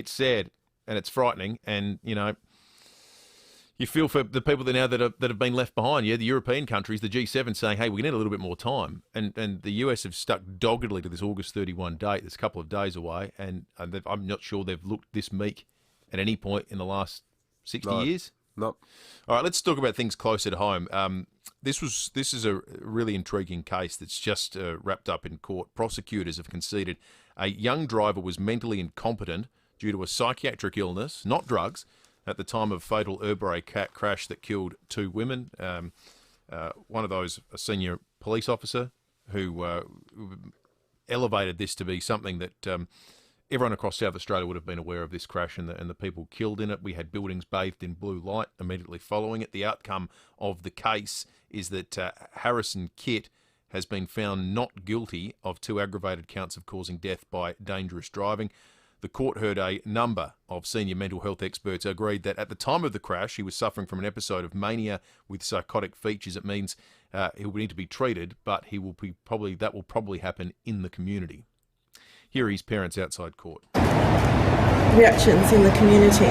sad and it's frightening, and you feel for the people that have been left behind. Yeah, the European countries, the G7, saying, "Hey, we need a little bit more time," and the US have stuck doggedly to this August 31 date. It's a couple of days away, and I'm not sure they've looked this meek at any point in the last 60 years. No. All right, let's talk about things closer to home. This is a really intriguing case that's just wrapped up in court. Prosecutors have conceded a young driver was mentally incompetent due to a psychiatric illness, not drugs, at the time of fatal Urbray crash that killed 2 women. One of those, a senior police officer, who elevated this to be something that everyone across South Australia would have been aware of this crash and the people killed in it. We had buildings bathed in blue light immediately following it. The outcome of the case is that Harrison Kitt has been found not guilty of 2 aggravated counts of causing death by dangerous driving. The court heard a number of senior mental health experts agreed that at the time of the crash, he was suffering from an episode of mania with psychotic features. It means he will need to be treated, but that will probably happen in the community. Here are his parents outside court. Reactions in the community.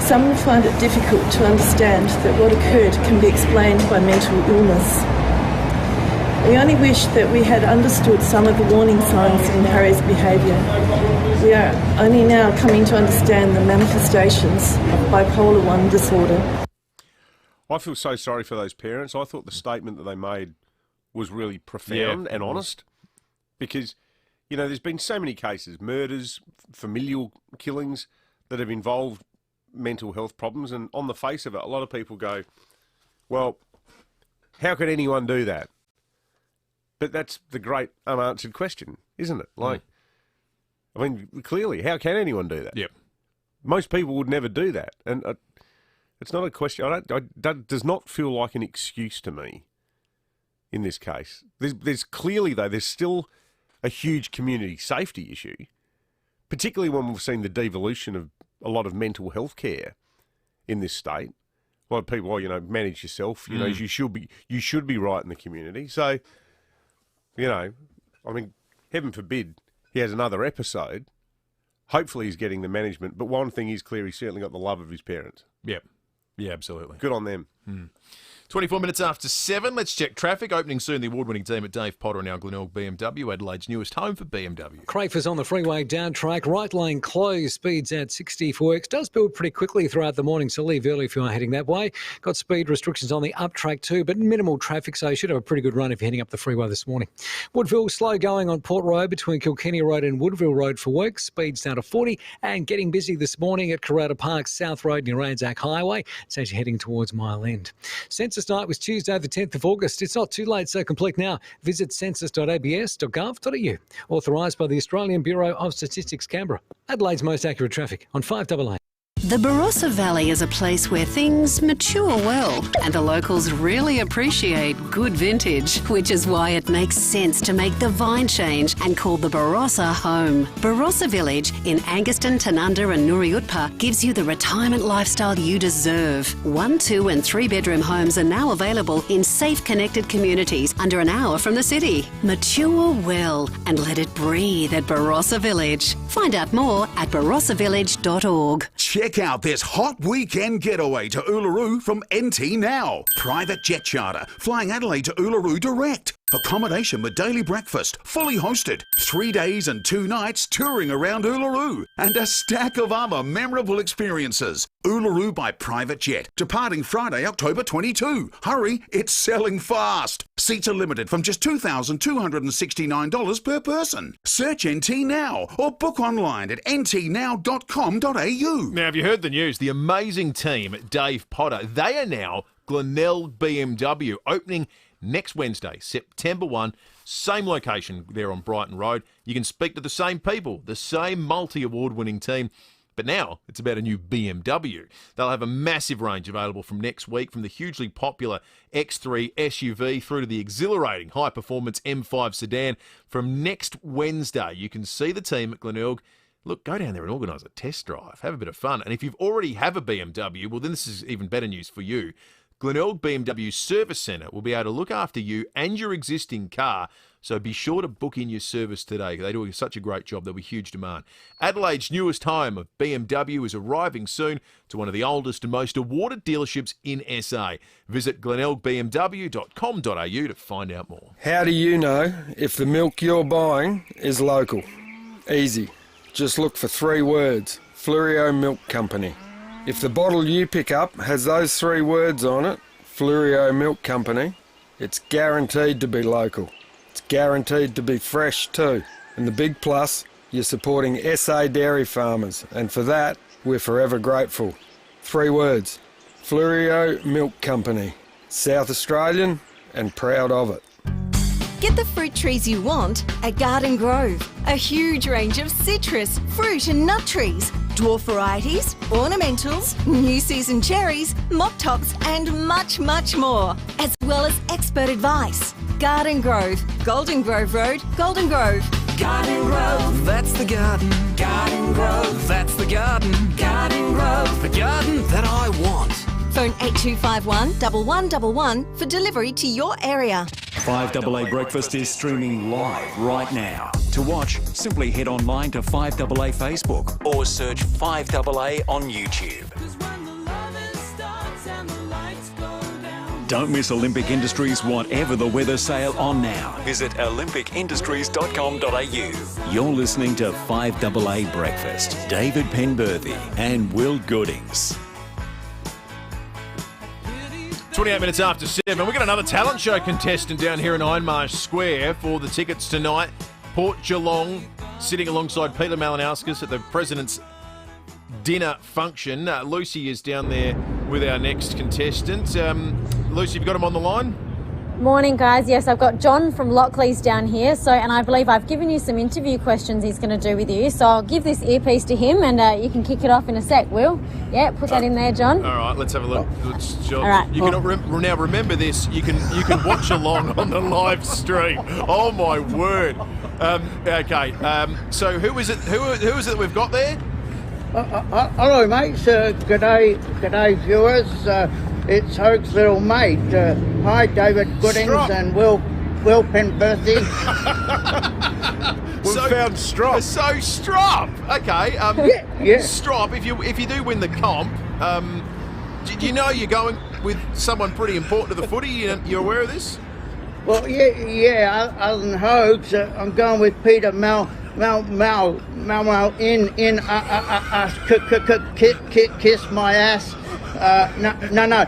Some will find it difficult to understand that what occurred can be explained by mental illness. We only wish that we had understood some of the warning signs in Harry's behaviour. We are only now coming to understand the manifestations of bipolar 1 disorder. I feel so sorry for those parents. I thought the statement that they made was really profound and honest, because there's been so many cases, murders, familial killings that have involved mental health problems, and on the face of it, a lot of people go, well, how could anyone do that? But that's the great unanswered question, isn't it? Like, I mean, clearly, how can anyone do that? Yep. Most people would never do that, and it's not a question. That does not feel like an excuse to me in this case. There's clearly, though, there's still a huge community safety issue, particularly when we've seen the devolution of a lot of mental health care in this state. A lot of people, manage yourself. You should be right in the community. So, I mean, heaven forbid he has another episode. Hopefully he's getting the management. But one thing is clear, he's certainly got the love of his parents. Yep. Yeah, absolutely. Good on them. 24 minutes after 7. Let's check traffic. Opening soon, the award-winning team at Dave Potter and our Glenelg BMW, Adelaide's newest home for BMW. Crafers on the freeway down track, right lane closed, speeds at 60 for works. Does build pretty quickly throughout the morning, so leave early if you are heading that way. Got speed restrictions on the up track too, but minimal traffic, so you should have a pretty good run if you're heading up the freeway this morning. Woodville, slow going on Port Road between Kilkenny Road and Woodville Road for work. Speeds down to 40 and getting busy this morning at Carrata Park, South Road near Anzac Highway. It's as you're heading towards Mile End. Census night was Tuesday the 10th of August. It's not too late, so complete now. Visit census.abs.gov.au. Authorised by the Australian Bureau of Statistics, Canberra. Adelaide's most accurate traffic on 5AA. The Barossa Valley is a place where things mature well and the locals really appreciate good vintage, which is why it makes sense to make the vine change and call the Barossa home. Barossa Village in Anguston, Tanunda and Nuriutpa gives you the retirement lifestyle you deserve. 1, 2 and 3 bedroom homes are now available in safe connected communities under an hour from the city. Mature well and let it breathe at Barossa Village. Find out more at barossavillage.org. Check out this hot weekend getaway to Uluru from NT Now. Private jet charter, flying Adelaide to Uluru direct. Accommodation with daily breakfast, fully hosted. 3 days and 2 nights touring around Uluru. And a stack of other memorable experiences. Uluru by private jet, departing Friday, October 22. Hurry, it's selling fast. Seats are limited from just $2,269 per person. Search NT Now or book online at ntnow.com.au. Now, have you heard the news? The amazing team at Dave Potter, they are now Glenelg BMW, opening next Wednesday, September 1, same location there on Brighton Road. You can speak to the same people, the same multi-award-winning team, but now it's about a new BMW. They'll have a massive range available from next week, from the hugely popular X3 SUV through to the exhilarating high-performance M5 sedan. From next Wednesday, you can see the team at Glenelg. Look, go down there and organise a test drive. Have a bit of fun. And if you've already have a BMW, well, then this is even better news for you. Glenelg BMW Service Centre will be able to look after you and your existing car, so be sure to book in your service today. They do such a great job. There'll be huge demand. Adelaide's newest home of BMW is arriving soon to one of the oldest and most awarded dealerships in SA. Visit glenelgbmw.com.au to find out more. How do you know if the milk you're buying is local? Easy. Just look for 3 words. Fleurieu Milk Company. If the bottle you pick up has those 3 words on it, Fleurieu Milk Company, it's guaranteed to be local. It's guaranteed to be fresh too. And the big plus, you're supporting SA dairy farmers, and for that, we're forever grateful. 3 words, Fleurieu Milk Company. South Australian and proud of it. Get the fruit trees you want at Garden Grove. A huge range of citrus, fruit and nut trees, dwarf varieties, ornamentals, new season cherries, mop tops and much, much more, as well as expert advice. Garden Grove, Golden Grove Road, Golden Grove. Garden Grove, that's the garden. Garden Grove, that's the garden. Garden Grove, the garden that I want. Phone 8251 1111 for delivery to your area. 5AA Breakfast is streaming live right now. To watch, simply head online to 5AA Facebook or search 5AA on YouTube. Don't miss Olympic Industries Whatever the Weather sale on now. Visit olympicindustries.com.au. You're listening to 5AA Breakfast. David Penberthy and Will Goodings. 28 minutes after 7. We've got another talent show contestant down here in Ironmarsh Square for the tickets tonight. Port Geelong sitting alongside Peter Malinauskas at the President's dinner function. Lucy is down there with our next contestant. Lucy, have you got him on the line? Morning, guys. Yes, I've got John from Lockley's down here. And I believe I've given you some interview questions he's going to do with you. So I'll give this earpiece to him and you can kick it off in a sec, Will. Yeah, put that in there, John. All right, let's have a look. John, all right, you can now remember this. You can watch along on the live stream. Oh my word. Okay. So who is it? Who is it that we've got there? Hello, mates. G'day, viewers. It's Hoke's little mate. Hi, David Goodings and Will Penberthy. We've found Strop. So Strop. Okay. Yeah. Strop. If you do win the comp, do you know you're going with someone pretty important to the footy. You're aware of this? Well, yeah. Other than Hogs, I'm going with Peter Mal in kiss my ass. No.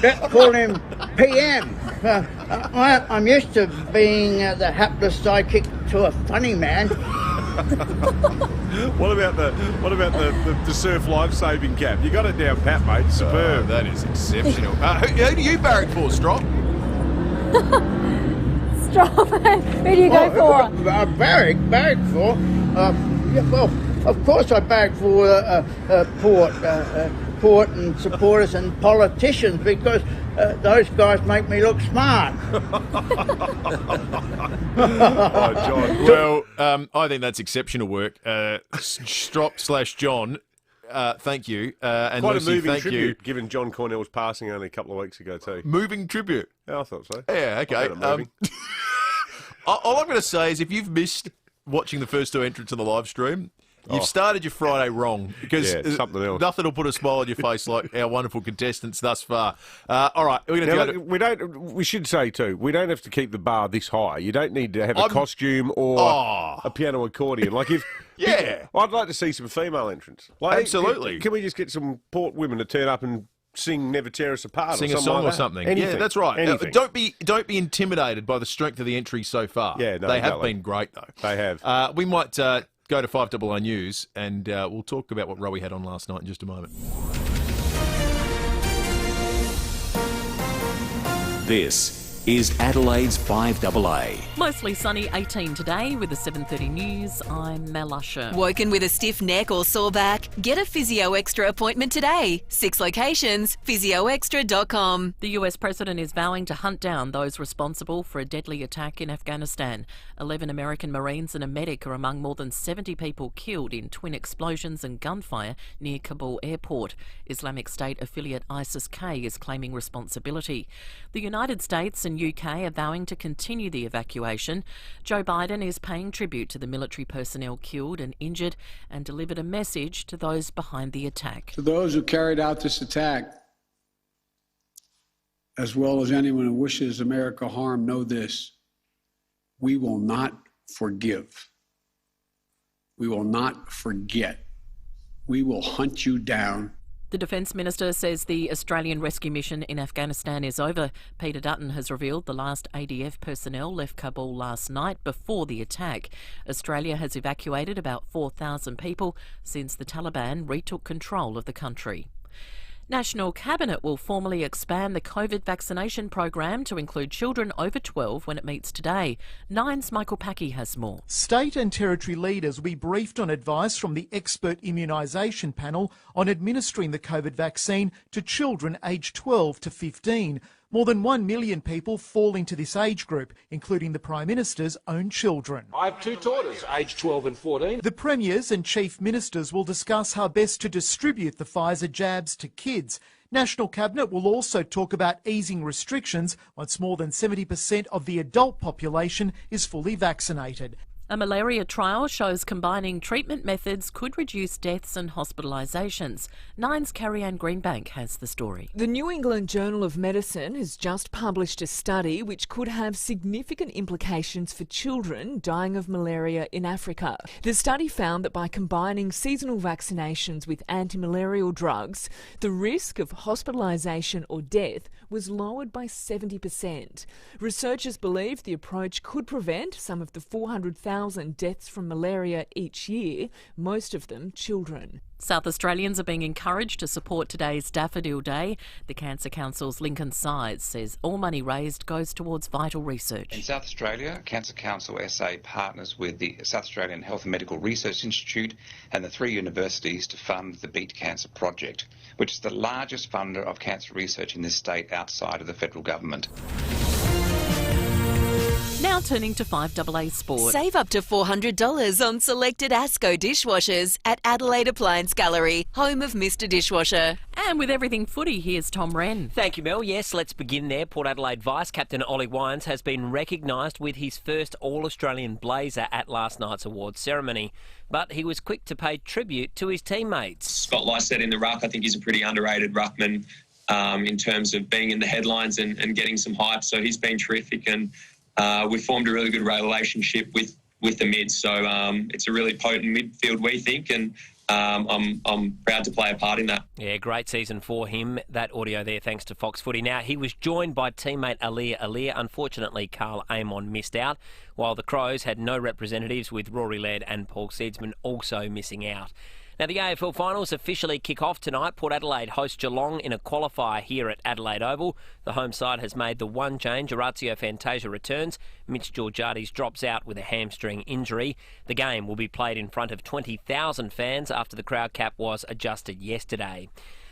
Let's call him PM. I'm used to being the hapless sidekick to a funny man. What about the surf life-saving cap? You got it down pat, mate. Superb. That is exceptional. Who do you barrack for, Strop? Strop. Who do you go for? Barrack for? Well, of course I barrack for Port and supporters and politicians because those guys make me look smart. Oh, John. Well, I think that's exceptional work. Strop/John, thank you. And Quite Lucy, a moving thank tribute, you. given John Cornell's passing only a couple of weeks ago too. Moving tribute. Yeah, I thought so. Yeah, okay. All I'm going to say is if you've missed watching the first two entrants on the live stream, you've started your Friday wrong because something else. Nothing will put a smile on your face like our wonderful contestants thus far. All right, we're going to go. We should say too, we don't have to keep the bar this high. You don't need to have a costume or a piano accordion. Like if I'd like to see some female entrants. Like, absolutely. Can we just get some Port women to turn up and sing "Never Tear Us Apart"? Sing or a something song like or that? something. Anything. Yeah, that's right. Anything. Don't be intimidated by the strength of the entries so far. Yeah, no, they have exactly. been great though. They have. We might go to 5AA News and we'll talk about what Rowie had on last night in just a moment. This is Adelaide's 5AA. Mostly sunny, 18 today with the 7:30 news. I'm Mel Usher. Woken with a stiff neck or sore back? Get a Physio Extra appointment today. 6 locations, physioextra.com. The US president is vowing to hunt down those responsible for a deadly attack in Afghanistan. 11 American Marines and a medic are among more than 70 people killed in twin explosions and gunfire near Kabul airport. Islamic State affiliate ISIS-K is claiming responsibility. The United States and UK are vowing to continue the evacuation. Joe Biden is paying tribute to the military personnel killed and injured and delivered a message to those behind the attack. To those who carried out this attack, as well as anyone who wishes America harm, know this: we will not forgive. We will not forget. We will hunt you down. The Defence Minister says the Australian rescue mission in Afghanistan is over. Peter Dutton has revealed the last ADF personnel left Kabul last night before the attack. Australia has evacuated about 4,000 people since the Taliban retook control of the country. National Cabinet will formally expand the COVID vaccination program to include children over 12 when it meets today. Nine's Michael Packey has more. State and territory leaders will be briefed on advice from the expert immunisation panel on administering the COVID vaccine to children aged 12 to 15. More than 1 million people fall into this age group, including the Prime Minister's own children. I have 2 daughters, aged 12 and 14. The Premiers and Chief Ministers will discuss how best to distribute the Pfizer jabs to kids. National Cabinet will also talk about easing restrictions once more than 70% of the adult population is fully vaccinated. A malaria trial shows combining treatment methods could reduce deaths and hospitalisations. Nine's Carrie-Anne Greenbank has the story. The New England Journal of Medicine has just published a study which could have significant implications for children dying of malaria in Africa. The study found that by combining seasonal vaccinations with anti-malarial drugs, the risk of hospitalisation or death was lowered by 70%. Researchers believe the approach could prevent some of the 400,000 deaths from malaria each year, most of them children. South Australians are being encouraged to support today's Daffodil Day. The Cancer Council's Lincoln Sides says all money raised goes towards vital research. In South Australia, Cancer Council SA partners with the South Australian Health and Medical Research Institute and the 3 universities to fund the Beat Cancer Project, which is the largest funder of cancer research in this state outside of the federal government. Now turning to 5AA Sport. Save up to $400 on selected ASCO dishwashers at Adelaide Appliance Gallery, home of Mr Dishwasher. And with everything footy, here's Tom Wren. Thank you, Mel. Yes, let's begin there. Port Adelaide Vice-Captain Ollie Wines has been recognised with his first All-Australian blazer at last night's awards ceremony. But he was quick to pay tribute to his teammates. Spotlight set in the ruck. I think he's a pretty underrated ruckman. in terms of being in the headlines and getting some hype. So he's been terrific, and we've formed a really good relationship with the mids. So it's a really potent midfield, we think, and I'm proud to play a part in that. Yeah, great season for him. That audio there, thanks to Fox Footy. Now, he was joined by teammate Alir. Unfortunately, Carl Amon missed out, while the Crows had no representatives, with Rory Laird and Paul Seedsman also missing out. Now, the AFL finals officially kick off tonight. Port Adelaide host Geelong in a qualifier here at Adelaide Oval. The home side has made the one change. Orazio Fantasia returns. Mitch Georgiades drops out with a hamstring injury. The game will be played in front of 20,000 fans after the crowd cap was adjusted yesterday.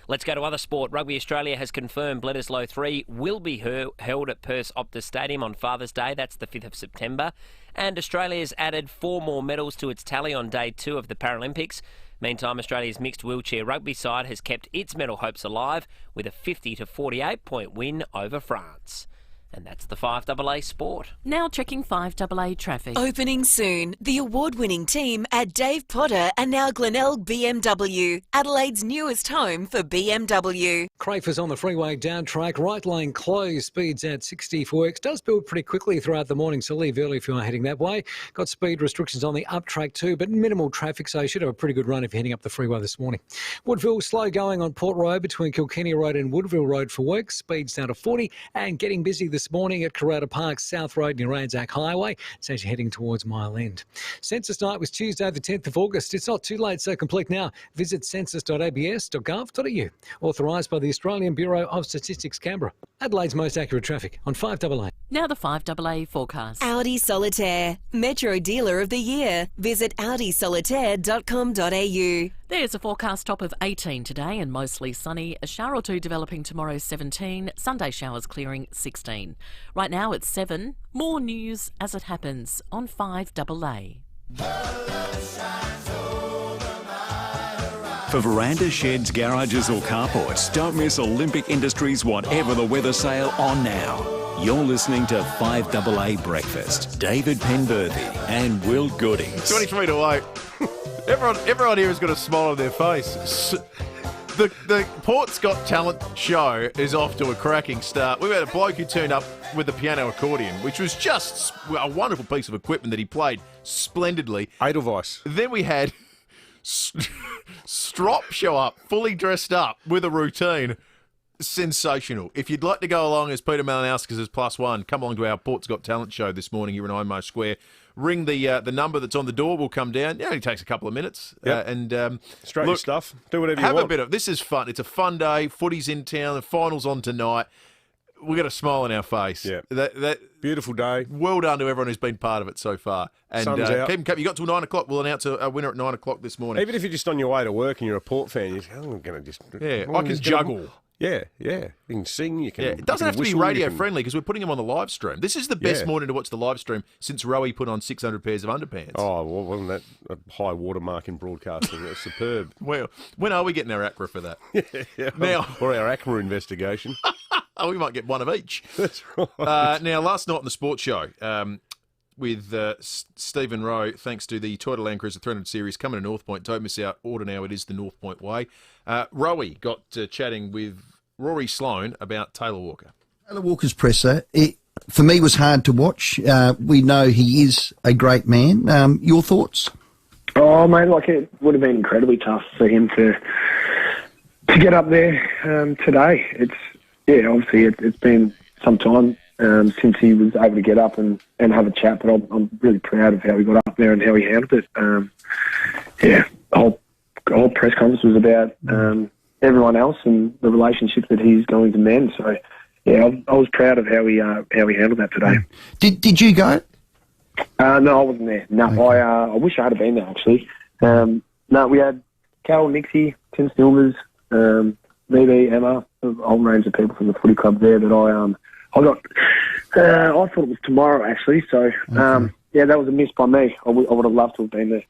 Let's go to other sport. Rugby Australia has confirmed Bledisloe 3 will be held at Perth's Optus Stadium on Father's Day. That's the 5th of September. And Australia's added 4 more medals to its tally on day 2 of the Paralympics. Meantime, Australia's mixed wheelchair rugby side has kept its medal hopes alive with a 50 to 48 point win over France. And that's the 5AA Sport. Now checking 5AA traffic. Opening soon, the award-winning team at Dave Potter and now Glenelg BMW, Adelaide's newest home for BMW. Crafers on the freeway down track, right lane closed, speeds at 60 for works. Does build pretty quickly throughout the morning, so leave early if you are heading that way. Got speed restrictions on the up track too, but minimal traffic, so you should have a pretty good run if you're heading up the freeway this morning. Woodville, slow going on Port Road between Kilkenny Road and Woodville Road for work. Speeds down to 40 and getting busy this morning at Carrata Park South Road near Anzac Highway. It's as you're heading towards Mile End. Census night was Tuesday the 10th of August. It's not too late, so complete now. Visit census.abs.gov.au. Authorised by the Australian Bureau of Statistics, Canberra. Adelaide's most accurate traffic on 5AA. Now the 5AA forecast. Audi Solitaire, Metro Dealer of the Year. Visit audisolitaire.com.au. There's a forecast top of 18 today and mostly sunny. A shower or two developing tomorrow, 17. Sunday showers clearing, 16. Right now it's 7. More news as it happens on 5AA. For verandas, sheds, garages or carports, don't miss Olympic Industries Whatever the Weather sale on now. You're listening to 5AA Breakfast. David Penberthy and Will Goodings. 23 to 8. Everyone here has got a smile on their face. The Port's Got Talent show is off to a cracking start. We've had a bloke who turned up with the piano accordion, which was just a wonderful piece of equipment that he played splendidly. Edelweiss. Then we had Strop show up, fully dressed up with a routine. Sensational. If you'd like to go along as Peter Malinowskis as +1, come along to our Port's Got Talent show this morning here in IMO Square. Ring the number that's on the door. We'll come down. It only takes a couple of minutes. Yep. Straight your stuff. Do whatever you want. Have a bit of this. Is fun. It's a fun day. Footy's in town. The final's on tonight. We've got a smile on our face. Yeah. That beautiful day. Well done to everyone who's been part of it so far. And Sun's out. Keep them. You got till 9 o'clock. We'll announce a winner at 9 o'clock this morning. Even if you're just on your way to work and you're a Port fan, you're I'm going to just... Yeah, I can juggle. Yeah. You can sing, you can... It doesn't have to be radio-friendly because we're putting them on the live stream. This is the best morning to watch the live stream since Rowie put on 600 pairs of underpants. Oh, well, wasn't that a high watermark in broadcasting? That's superb. Well, when are we getting our ACRA for that? Now, or our ACRA investigation. Oh, we might get one of each. That's right. Now, last night on the sports show... with Stephen Rowe, thanks to the Toyota Land Cruiser 300 Series coming to North Point. Don't miss out. Order now. It is the North Point way. Rowie got chatting with Rory Sloane about Taylor Walker. Taylor Walker's presser, for me, was hard to watch. We know he is a great man. Your thoughts? Oh, mate, it would have been incredibly tough for him to get up there today. Obviously it's been some time since he was able to get up and have a chat, but I'm really proud of how he got up there and how he handled it. The whole press conference was about everyone else and the relationships that he's going to mend. So, I was proud of how he handled that today. Did you go? No, I wasn't there. No, okay. I wish I had been there, actually. No, we had Carol, Nixie, Tim Silvers, VB, Emma, a whole range of people from the footy club there that I got. I thought it was tomorrow, actually. So, that was a miss by me. I would have loved to have been there.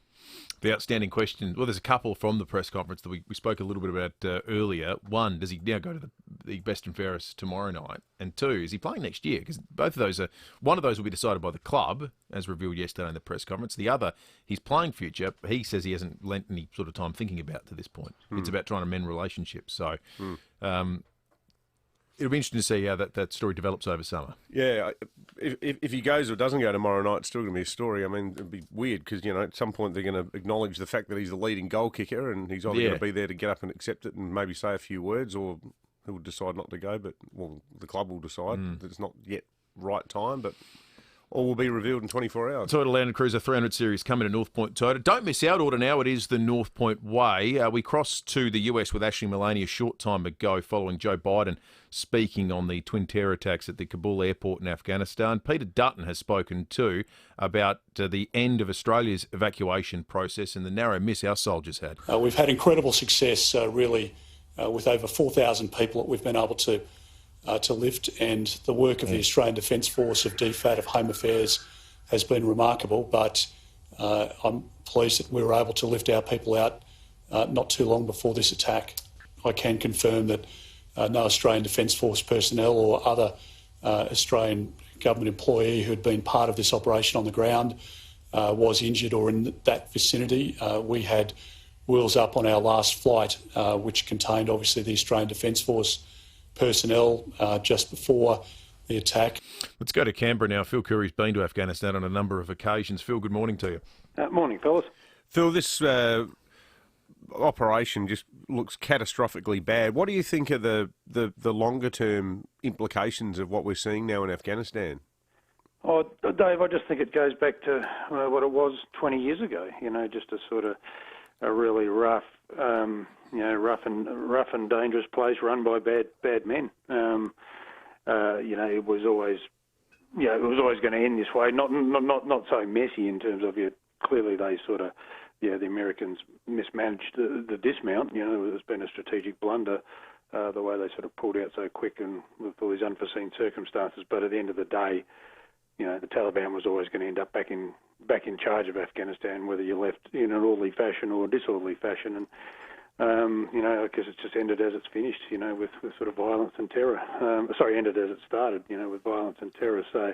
The outstanding question. Well, there's a couple from the press conference that we spoke a little bit about earlier. One, does he now go to the best and fairest tomorrow night? And two, is he playing next year? Because both of those one of those will be decided by the club, as revealed yesterday in the press conference. The other, he's playing future. He says he hasn't lent any sort of time thinking about to this point. It's about trying to mend relationships. So, It'll be interesting to see how that story develops over summer. Yeah, if he goes or doesn't go tomorrow night, it's still going to be a story. I mean, it'd be weird because, at some point they're going to acknowledge the fact that he's the leading goal kicker and he's either going to be there to get up and accept it and maybe say a few words, or he'll decide not to go, but, the club will decide that it's not yet right time, but all will be revealed in 24 hours. Toyota Land Cruiser 300 Series coming to North Point Toyota. Don't miss out, order now. It is the North Point way. We crossed to the US with Ashley Mullaney a short time ago following Joe Biden speaking on the twin terror attacks at the Kabul airport in Afghanistan. Peter Dutton has spoken too about the end of Australia's evacuation process and the narrow miss our soldiers had. We've had incredible success, really, with over 4,000 people that we've been able to lift, and the work of the Australian Defence Force, of DFAT, of Home Affairs has been remarkable, but I'm pleased that we were able to lift our people out not too long before this attack. I can confirm that no Australian Defence Force personnel or other Australian government employee who had been part of this operation on the ground was injured or in that vicinity. We had wheels up on our last flight, which contained obviously the Australian Defence Force personnel just before the attack. Let's go to Canberra now. Phil Curry's been to Afghanistan on a number of occasions. Phil, good morning to you. Morning, fellas. Phil, this operation just looks catastrophically bad. What do you think are the longer-term implications of what we're seeing now in Afghanistan? Oh, Dave, I just think it goes back to what it was 20 years ago, just a sort of a really rough rough and dangerous place run by bad men. It was always, going to end this way. Not so messy in terms of clearly they sort of, the Americans mismanaged the dismount. There's been a strategic blunder, the way they sort of pulled out so quick and with all these unforeseen circumstances. But at the end of the day, the Taliban was always going to end up back in charge of Afghanistan, whether you left in an orderly fashion or a disorderly fashion. And because it's just ended as it's finished, with sort of violence and terror. Ended as it started, with violence and terror. So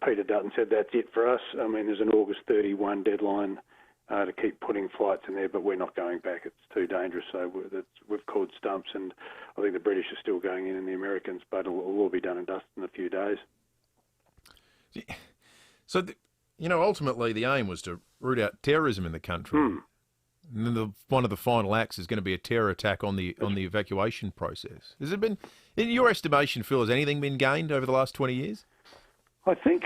Peter Dutton said that's it for us. I mean, there's an August 31 deadline to keep putting flights in there, but we're not going back. It's too dangerous. So we've called stumps, and I think the British are still going in and the Americans, but it'll all be done and dusted in a few days. So, ultimately the aim was to root out terrorism in the country. And then one of the final acts is going to be a terror attack on the evacuation process. Has it been, in your estimation, Phil, has anything been gained over the last 20 years? I think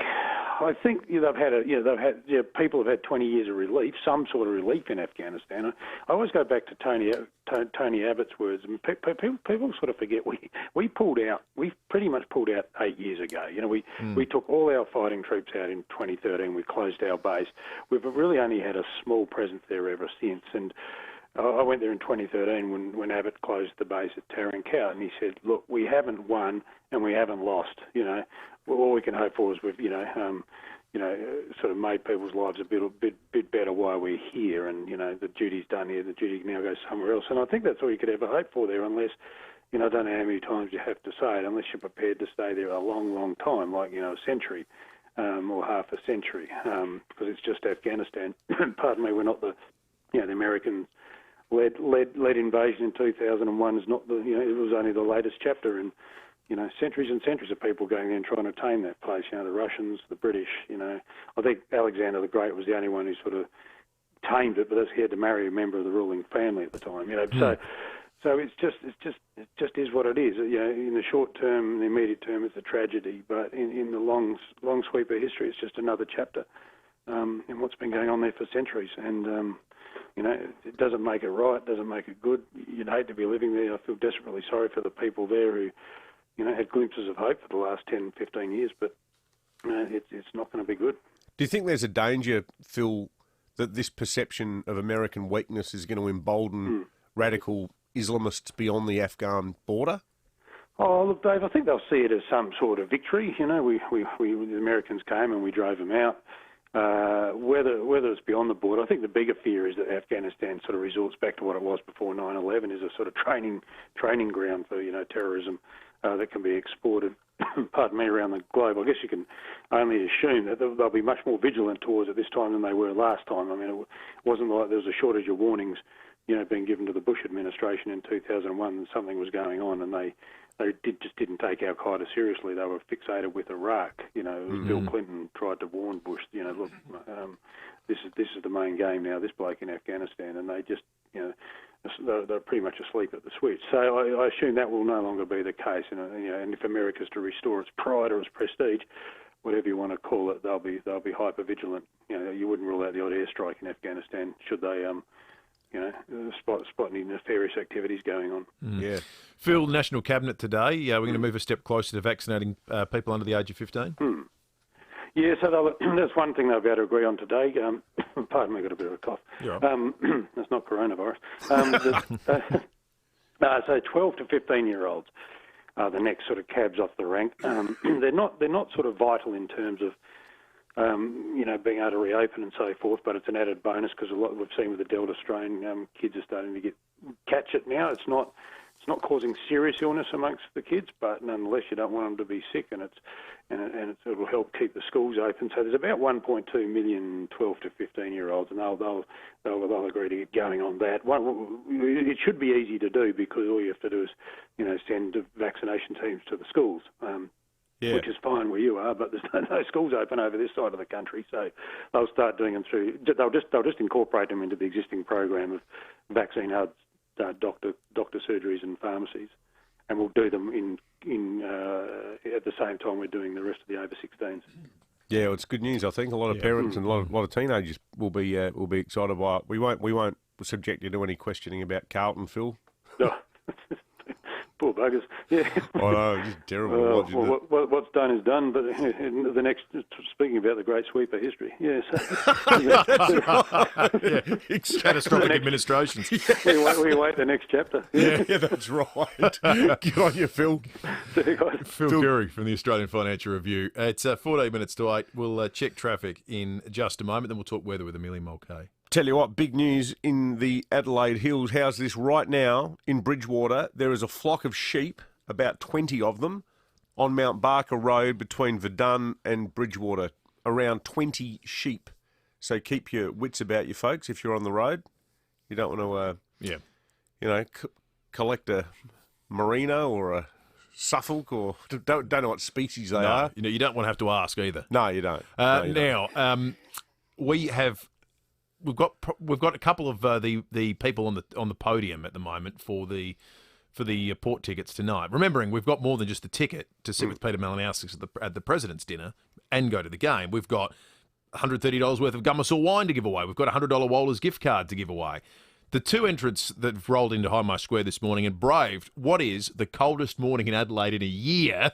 people have had 20 years of relief, some sort of relief in Afghanistan. I always go back to Tony Abbott's words. And people sort of forget we pulled out. We pretty much pulled out 8 years ago. We took all our fighting troops out in 2013. We closed our base. We've really only had a small presence there ever since. And I went there in 2013 when Abbott closed the base at Tarin Kowt, and he said, "Look, we haven't won and we haven't lost. All we can hope for is we've sort of made people's lives a bit better while we're here, and the duty's done here. The duty now goes somewhere else." And I think that's all you could ever hope for there, unless I don't know how many times you have to say it, unless you're prepared to stay there a long, long time, like a century or half a century, because it's just Afghanistan. Pardon me, we're not the Americans. Led invasion in 2001 is not it was only the latest chapter, and centuries and centuries of people going there and trying to tame that place. The Russians, the British. I think Alexander the Great was the only one who sort of tamed it, but he had to marry a member of the ruling family at the time. So it just is what it is. In the short term, the immediate term, it's a tragedy, but in the long sweep of history, it's just another chapter in what's been going on there for centuries. And it doesn't make it right, doesn't make it good. You'd hate to be living there. I feel desperately sorry for the people there who, had glimpses of hope for the last 10, 15 years, but it's not going to be good. Do you think there's a danger, Phil, that this perception of American weakness is going to embolden radical Islamists beyond the Afghan border? Oh, look, Dave, I think they'll see it as some sort of victory. The Americans came and we drove them out. Whether it's beyond the border, I think the bigger fear is that Afghanistan sort of resorts back to what it was before 9/11, is a sort of training ground for terrorism that can be exported, pardon me, around the globe. I guess you can only assume that they'll be much more vigilant towards it this time than they were last time. I mean, it wasn't like there was a shortage of warnings being given to the Bush administration in 2001 that something was going on, and just didn't take Al-Qaeda seriously. They were fixated with Iraq. Bill Clinton tried to warn Bush, look, this is the main game now, this bloke in Afghanistan, and they just, they're pretty much asleep at the switch. So I assume that will no longer be the case, and if America's to restore its pride or its prestige, whatever you want to call it, they'll be hyper vigilant. You wouldn't rule out the odd airstrike in Afghanistan should they spot any nefarious activities going on. Yeah. Phil, National Cabinet today, we're going to move a step closer to vaccinating people under the age of 15. Yeah, so that's one thing they'll be able to agree on today. Pardon me, I got a bit of a cough. That's not coronavirus. So 12 to 15-year-olds are the next sort of cabs off the rank. They're not sort of vital in terms of being able to reopen and so forth, but it's an added bonus because a lot we've seen with the Delta strain, kids are starting to catch it now. It's not causing serious illness amongst the kids, but nonetheless you don't want them to be sick, and it'll help keep the schools open. So there's about 1.2 million 12 to 15-year-olds, and they'll agree to get going on that. It should be easy to do because all you have to do is send vaccination teams to the schools. Which is fine where you are, but there's no schools open over this side of the country, so they'll start doing them through. They'll just incorporate them into the existing program of vaccine hubs, doctor surgeries and pharmacies, and we'll do them at the same time we're doing the rest of the over 16s. Yeah, well, it's good news. I think a lot of parents and a lot of teenagers will be excited by it. We won't subject you to any questioning about Carlton, Phil. No. Poor buggers. Yeah. I know, it's terrible. What's done is done, but the next, speaking about the great sweep of history, yes. It's catastrophic administrations. We wait the next chapter. Yeah, that's right. Good on you, Phil. Phil Curry from the Australian Financial Review. It's 14 minutes to 8. We'll check traffic in just a moment, then we'll talk weather with Amelia Mulcahy. Tell you what, big news in the Adelaide Hills. How's this right now in Bridgewater? There is a flock of sheep, about 20 of them, on Mount Barker Road between Verdun and Bridgewater. Around 20 sheep. So keep your wits about you, folks, if you're on the road. You don't want to, collect a merino or a Suffolk or don't know what species they are. You don't want to have to ask either. No, you don't. We've got a couple of the people on the podium at the moment for the port tickets tonight. Remembering we've got more than just a ticket to sit with Peter Malinowskis at the President's dinner and go to the game. We've got $130 worth of Gummersaw wine to give away. We've got a $100 Waller's gift card to give away. The two entrants that have rolled into High Square this morning and braved what is the coldest morning in Adelaide in a year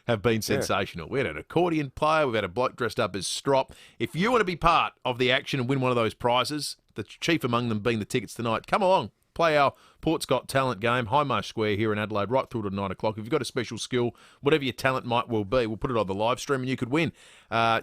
have been sensational. We had an accordion player. We've had a bloke dressed up as Strop. If you want to be part of the action and win one of those prizes, the chief among them being the tickets tonight, come along. Play our Port's Got Talent game, High Square here in Adelaide, right through to 9 o'clock. If you've got a special skill, whatever your talent might well be, we'll put it on the live stream and you could win.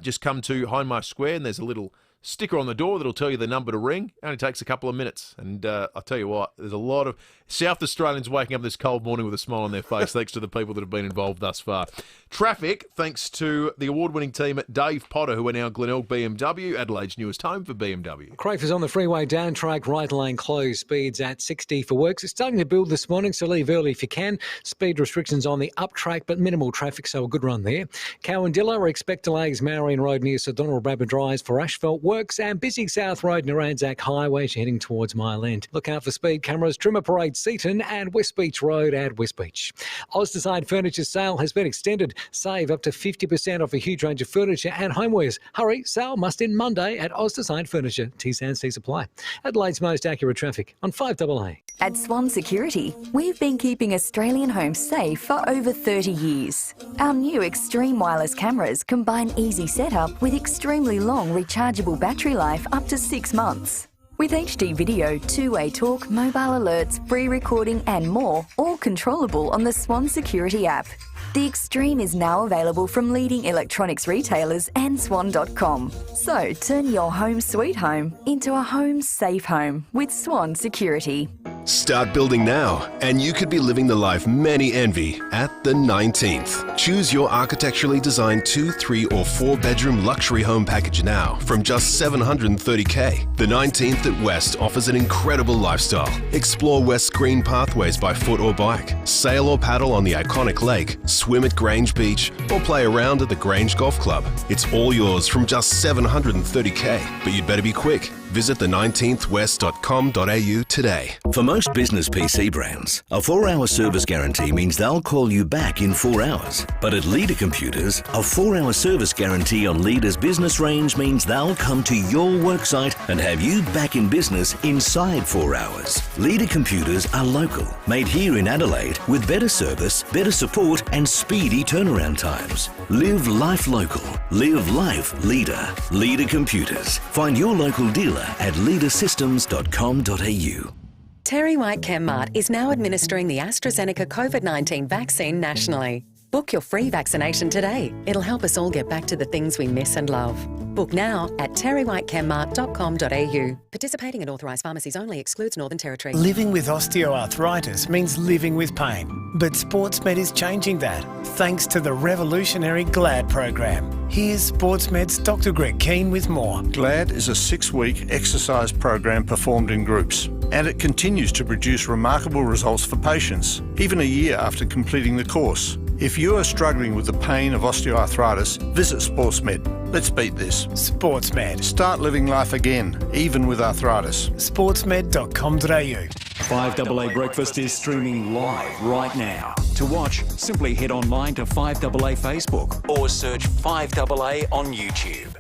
Just come to High Square and there's a little sticker on the door that'll tell you the number to ring. It only takes a couple of minutes. And I'll tell you what, there's a lot of South Australians waking up this cold morning with a smile on their face thanks to the people that have been involved thus far. Traffic, thanks to the award-winning team at Dave Potter, who are now Glenelg BMW, Adelaide's newest home for BMW. Crafers on the freeway, down track, right lane closed, speeds at 60 for works. It's starting to build this morning, so leave early if you can. Speed restrictions on the up track, but minimal traffic, so a good run there. Cowandilla, expect delays, Marion Road near Sir Donald Bradford Rise for asphalt works, and busy South Road near Anzac Highway as you're heading towards Mile End. Look out for speed cameras, Trimmer Parade, Seaton, and West Beach Road at West Beach. Ozdeside Furniture sale has been extended. Save up to 50% off a huge range of furniture and homewares. Hurry, sale must end Monday at Ozdeside Furniture. T&C Supply. Adelaide's most accurate traffic on 5AA. At Swan Security, we've been keeping Australian homes safe for over 30 years. Our new Extreme Wireless cameras combine easy setup with extremely long rechargeable battery life up to 6 months. With HD video, two-way talk, mobile alerts, free recording and more, all controllable on the Swan Security app. The Extreme is now available from leading electronics retailers and swan.com. So turn your home sweet home into a home safe home with Swan Security. Start building now, and you could be living the life many envy at the 19th. Choose your architecturally designed 2, 3 or 4 bedroom luxury home package now from just $730K. The 19th at West offers an incredible lifestyle. Explore West's green pathways by foot or bike, sail or paddle on the iconic lake, swim at Grange Beach, or play around at the Grange Golf Club. It's all yours from just $730K, but you'd better be quick. Visit the19thwest.com.au today. For most business PC brands, a 4-hour service guarantee means they'll call you back in 4 hours. But at Leader Computers, a 4-hour service guarantee on Leader's business range means they'll come to your worksite and have you back in business inside 4 hours. Leader Computers are local, made here in Adelaide with better service, better support and speedy turnaround times. Live life local. Live life Leader. Leader Computers. Find your local dealer at leadersystems.com.au. Terry White Chemmart is now administering the AstraZeneca COVID-19 vaccine nationally. Book your free vaccination today. It'll help us all get back to the things we miss and love. Book now at terrywhitechemmart.com.au. Participating in authorised pharmacies only, excludes Northern Territory. Living with osteoarthritis means living with pain. But SportsMed is changing that, thanks to the revolutionary GLAD program. Here's SportsMed's Dr. Greg Keane with more. GLAD is a 6-week exercise program performed in groups, and it continues to produce remarkable results for patients, even a year after completing the course. If you are struggling with the pain of osteoarthritis, visit SportsMed. Let's beat this. SportsMed. Start living life again, even with arthritis. Sportsmed.com.au. 5AA Breakfast is streaming live right now. To watch, simply head online to 5AA Facebook or search 5AA on YouTube.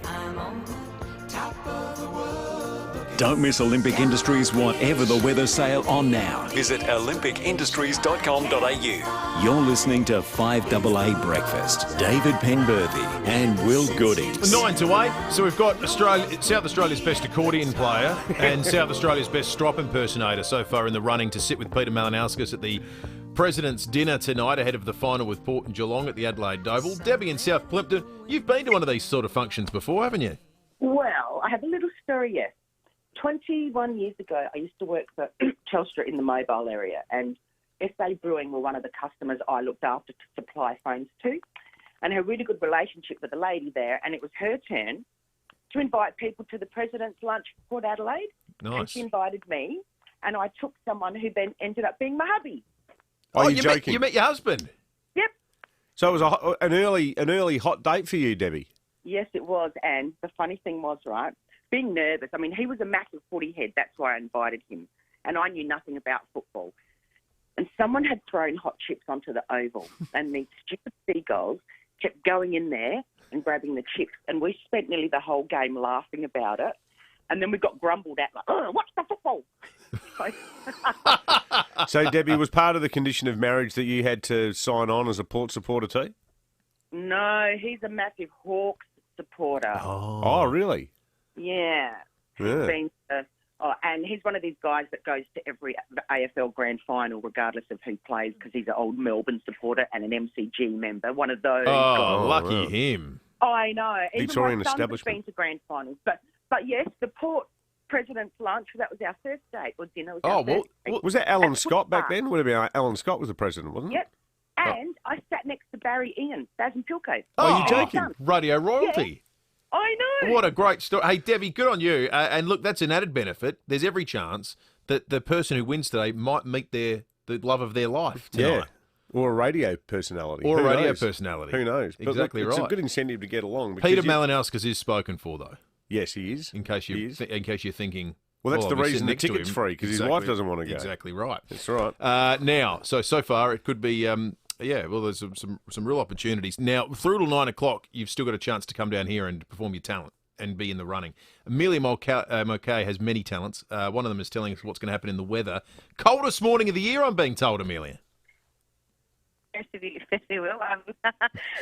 Don't miss Olympic Industries Whatever the Weather sale on now. Visit olympicindustries.com.au. You're listening to 5AA Breakfast. David Penberthy and Will Goodings. 9 to 8. So we've got South Australia's best accordion player and South Australia's best strop impersonator so far in the running to sit with Peter Malinauskas at the President's Dinner tonight ahead of the final with Port and Geelong at the Adelaide Oval. Debbie in South Plympton, you've been to one of these sort of functions before, haven't you? Well, I have a little story, yes. 21 years ago, I used to work for Telstra in the mobile area, and SA Brewing were one of the customers I looked after to supply phones to, and had a really good relationship with the lady there, and it was her turn to invite people to the President's Lunch for Port Adelaide. Nice. And she invited me, and I took someone who then ended up being my hubby. Oh, you're joking? You met your husband? Yep. So it was an early hot date for you, Debbie? Yes, it was, and the funny thing was, right, being nervous. I mean, he was a massive footy head. That's why I invited him. And I knew nothing about football. And someone had thrown hot chips onto the oval. And these stupid seagulls kept going in there and grabbing the chips. And we spent nearly the whole game laughing about it. And then we got grumbled at, like, oh, watch the football. So, Debbie, was part of the condition of marriage that you had to sign on as a Port supporter too? No, he's a massive Hawks supporter. Oh, really? Yeah. Yeah. He's been and he's one of these guys that goes to every AFL grand final regardless of who plays because he's an old Melbourne supporter and an MCG member, one of those guys. Lucky him. I know. Even Victorian my son has establishment. been to grand finals. But yes, the Port President's Lunch, that was our first date, or dinner was our first date. Was that Alan At Scott back Footpath. then? Would have been Alan Scott was the president, wasn't it? Yep. And I sat next to Barry Ian, Baz and Pilko. Oh, you're joking? Radio royalty. I know. What a great story. Hey, Debbie, good on you. And look, that's an added benefit. There's every chance that the person who wins today might meet the love of their life tonight. Yeah. Or a radio personality. Or a Who radio knows? personality. Who knows? But Exactly look, it's right. a good incentive to get along. because Peter you- Malinauskas is spoken for, though. Yes, he is. In case you're thinking. Well, that's oh, the I'll be reason sitting the next to ticket's him. free, because his wife doesn't want to go. Exactly right. That's right. Now, so far it could be, there's some real opportunities. Now, through till 9 o'clock, you've still got a chance to come down here and perform your talent and be in the running. Amelia Mulcahy has many talents. One of them is telling us what's going to happen in the weather. Coldest morning of the year, I'm being told, Amelia. Yes, you will.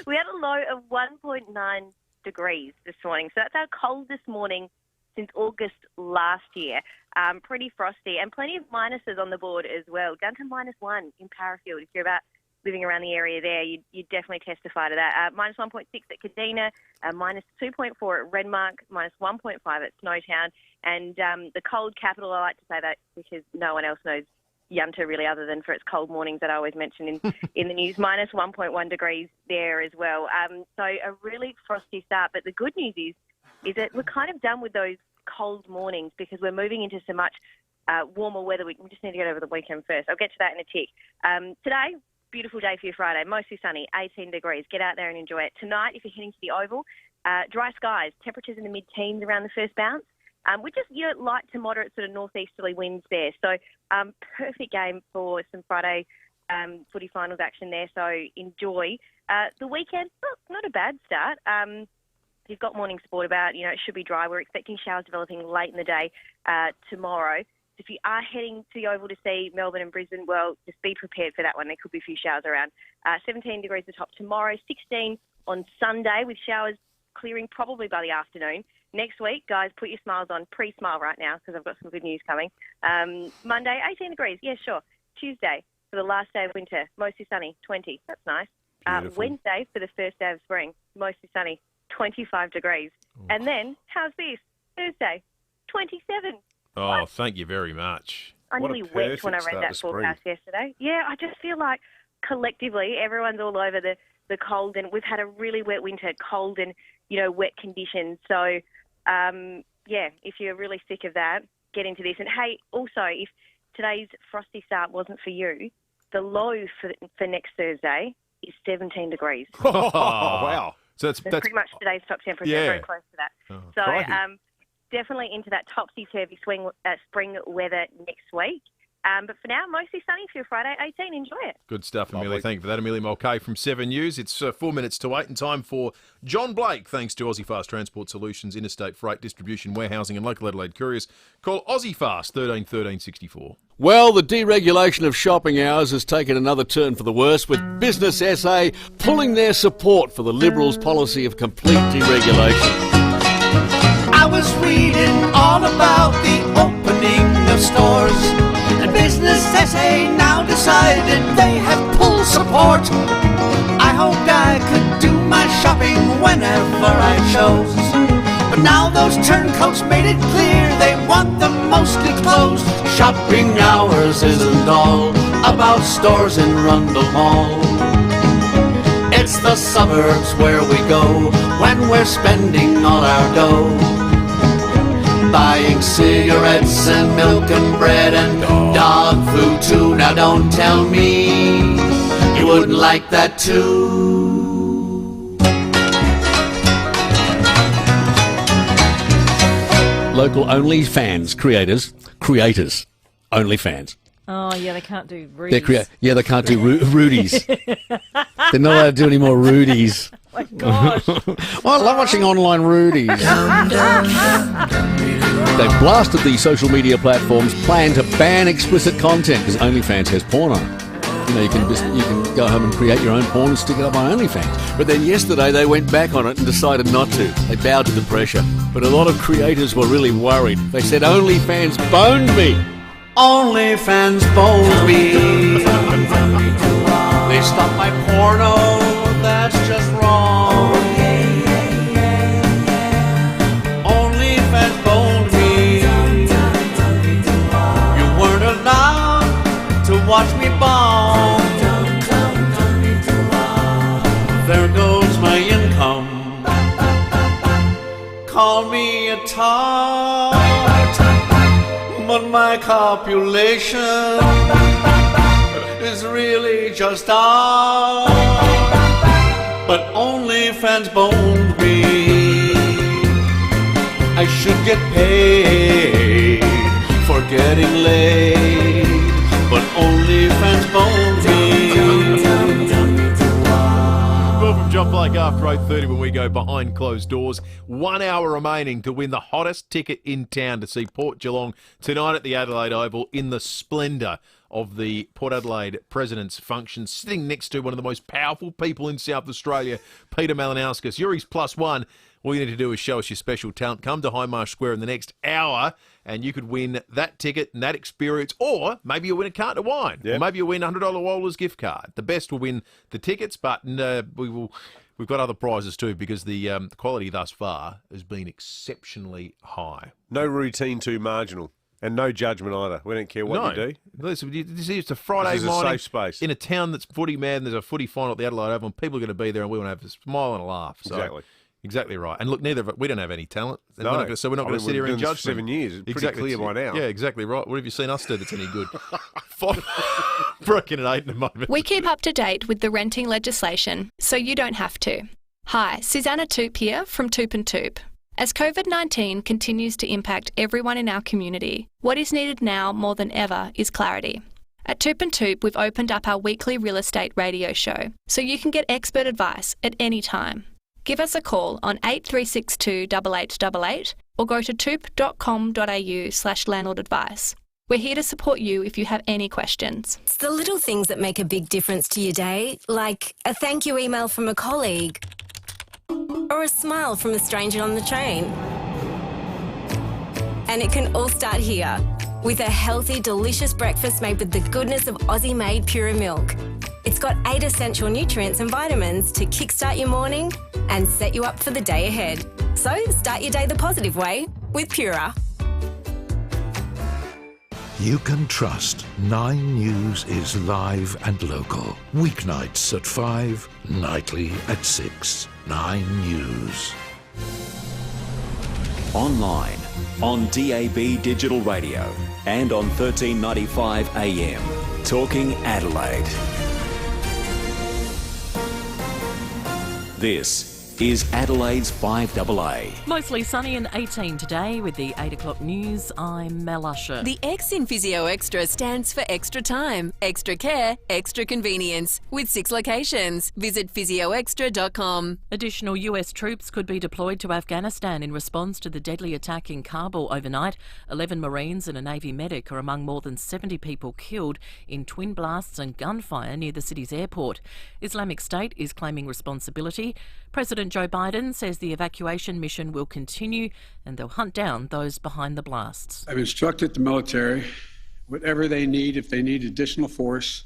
We had a low of 1.9 degrees this morning, so that's our coldest morning since August last year. Pretty frosty and plenty of minuses on the board as well, down to -1 in Parafield. If you're about living around the area there, you'd definitely testify to that. -1.6 at Kadina, -2.4 at Redmark, -1.5 at Snowtown, and the cold capital, I like to say that because no one else knows Yunta, really, other than for its cold mornings that I always mention in the news. Minus 1.1 degrees there as well. So a really frosty start. But the good news is that we're kind of done with those cold mornings because we're moving into so much warmer weather. We just need to get over the weekend first. I'll get to that in a tick. Today, beautiful day for your Friday. Mostly sunny, 18 degrees. Get out there and enjoy it. Tonight, if you're heading to the Oval, dry skies, temperatures in the mid-teens around the first bounce. With just light to moderate sort of northeasterly winds there. So perfect game for some Friday footy finals action there. So enjoy. The weekend, not a bad start. You've got morning sport about, it should be dry. We're expecting showers developing late in the day tomorrow. So if you are heading to the Oval to see Melbourne and Brisbane, well, just be prepared for that one. There could be a few showers around. 17 degrees the top tomorrow, 16 on Sunday with showers clearing probably by the afternoon. Next week, guys, put your smiles on. Pre-smile right now because I've got some good news coming. Monday, 18 degrees. Yeah, sure. Tuesday, for the last day of winter, mostly sunny, 20. That's nice. Wednesday, for the first day of spring, mostly sunny, 25 degrees. And then, how's this? Thursday, 27. Oh, What? thank you very much. I nearly wept when I read that forecast yesterday. Yeah, I just feel like collectively everyone's all over the cold, and we've had a really wet winter, cold and, wet conditions. So, if you're really sick of that, get into this. And, hey, also, if today's frosty start wasn't for you, the low for next Thursday is 17 degrees. Oh, wow. So that's pretty much today's top temperature, very close to that. Oh, so crikey. definitely into that topsy-turvy spring weather next week. But for now, mostly sunny for your Friday 18. Enjoy it. Good stuff, Amelia. Thank you for that. Amelia Mulcahy from 7 News. It's 4 minutes to 8 and time for John Blake, thanks to Aussie Fast Transport Solutions, Interstate Freight Distribution, Warehousing and Local Adelaide Couriers. Call Aussie Fast 13 13 64. Well, the deregulation of shopping hours has taken another turn for the worse, with Business SA pulling their support for the Liberals' policy of complete deregulation. I was reading all about the opening of stores, and Business SA now decided they have full support. I hoped I could do my shopping whenever I chose, but now those turncoats made it clear they want them mostly closed. Shopping hours isn't all about stores in Rundle Mall. It's the suburbs where we go when we're spending all our dough, buying cigarettes and milk and bread and dog food too. Now don't tell me you wouldn't like that too. Local OnlyFans creators, OnlyFans. Oh, yeah, they can't do Rudies. They can't do Rudies. They're not allowed to do any more Rudies. Oh my gosh. Well, I love watching online Rudies. They've blasted the social media platforms, plan to ban explicit content because OnlyFans has porn on it. You can go home and create your own porn and stick it up on OnlyFans. But then yesterday they went back on it and decided not to. They bowed to the pressure. But a lot of creators were really worried. They said OnlyFans boned me. OnlyFans boned me. They stopped my porno, that's just wrong. OnlyFans boned me. You weren't allowed to watch me bomb. There goes my income. Call me a tart, but my copulation is really just art. But OnlyFans boned me. I should get paid for getting laid, but OnlyFans boned me. Well, from John Blake after 8:30 when we go behind closed doors. 1 hour remaining to win the hottest ticket in town to see Port Geelong tonight at the Adelaide Oval in the splendour of the Port Adelaide President's Function, sitting next to one of the most powerful people in South Australia, Peter Malinauskas. You're his +1. All you need to do is show us your special talent. Come to Highmarsh Square in the next hour and you could win that ticket and that experience, or maybe you'll win a carton of wine. Or maybe you'll win a $100 Waller's gift card. The best will win the tickets, but we've got other prizes too, because the quality thus far has been exceptionally high. No routine too marginal. And no judgment either. We don't care what you do. Listen, it's a Friday This is a morning safe space. in a town that's footy mad, and there's a footy final at the Adelaide Oval, and people are going to be there, and we want to have a smile and a laugh. So, exactly right. And look, we don't have any talent, and so we're not going to sit here and judge 7 years. It's pretty clear by now. Yeah, exactly right. What have you seen us do that's any good? Broken at 8 in the moment. We keep up to date with the renting legislation, so you don't have to. Hi, Susanna Toop here from Toop and Toop. As COVID-19 continues to impact everyone in our community, what is needed now more than ever is clarity. At Toop and Toop, we've opened up our weekly real estate radio show, so you can get expert advice at any time. Give us a call on 8362 8888 or go to toop.com.au/landlord advice. We're here to support you if you have any questions. It's the little things that make a big difference to your day, like a thank you email from a colleague or a smile from a stranger on the train. And it can all start here with a healthy, delicious breakfast made with the goodness of Aussie-made Pura milk. It's got 8 essential nutrients and vitamins to kickstart your morning and set you up for the day ahead. So start your day the positive way with Pura. You can trust 9 News is live and local. Weeknights at 5, nightly at 6. 9 News. Online, on DAB digital radio, and on 1395 AM. Talking Adelaide. This is Adelaide's 5AA. Mostly sunny and 18 today with the 8 o'clock news. I'm Mel Usher. The X in Physio Extra stands for extra time, extra care, extra convenience, with 6 locations. Visit physioextra.com. Additional US troops could be deployed to Afghanistan in response to the deadly attack in Kabul overnight. 11 Marines and a Navy medic are among more than 70 people killed in twin blasts and gunfire near the city's airport. Islamic State is claiming responsibility. President Joe Biden says the evacuation mission will continue and they'll hunt down those behind the blasts. I've instructed the military, whatever they need, if they need additional force,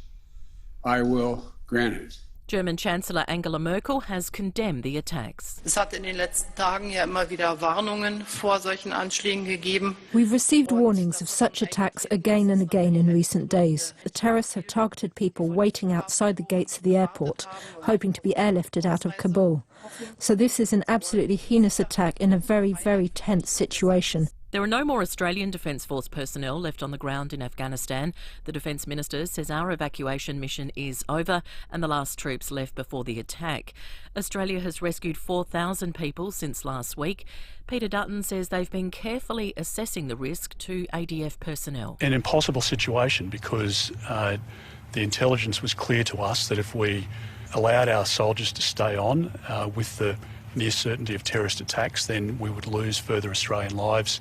I will grant it. German Chancellor Angela Merkel has condemned the attacks. Es hat in den letzten Tagen ja immer wieder Warnungen vor solchen Anschlägen gegeben. We've received warnings of such attacks again and again in recent days. The terrorists have targeted people waiting outside the gates of the airport, hoping to be airlifted out of Kabul. So this is an absolutely heinous attack in a very, very tense situation. There are no more Australian Defence Force personnel left on the ground in Afghanistan. The Defence Minister says our evacuation mission is over and the last troops left before the attack. Australia has rescued 4,000 people since last week. Peter Dutton says they've been carefully assessing the risk to ADF personnel. An impossible situation because the intelligence was clear to us that if we allowed our soldiers to stay on with the near certainty of terrorist attacks, then we would lose further Australian lives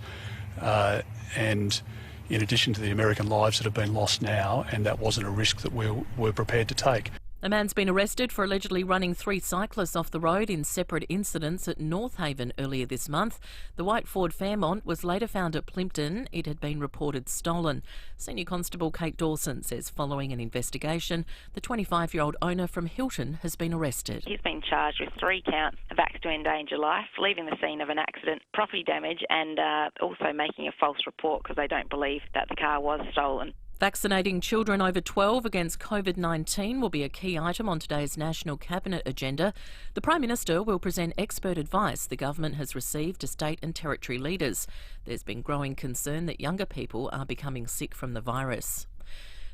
and in addition to the American lives that have been lost now, and that wasn't a risk that we were prepared to take. A man's been arrested for allegedly running 3 cyclists off the road in separate incidents at North Haven earlier this month. The white Ford Fairmont was later found at Plympton. It had been reported stolen. Senior Constable Kate Dawson says following an investigation, the 25-year-old owner from Hilton has been arrested. He's been charged with 3 counts of acts to endanger life, leaving the scene of an accident, property damage and also making a false report because they don't believe that the car was stolen. Vaccinating children over 12 against COVID-19 will be a key item on today's National Cabinet agenda. The Prime Minister will present expert advice the government has received to state and territory leaders. There's been growing concern that younger people are becoming sick from the virus.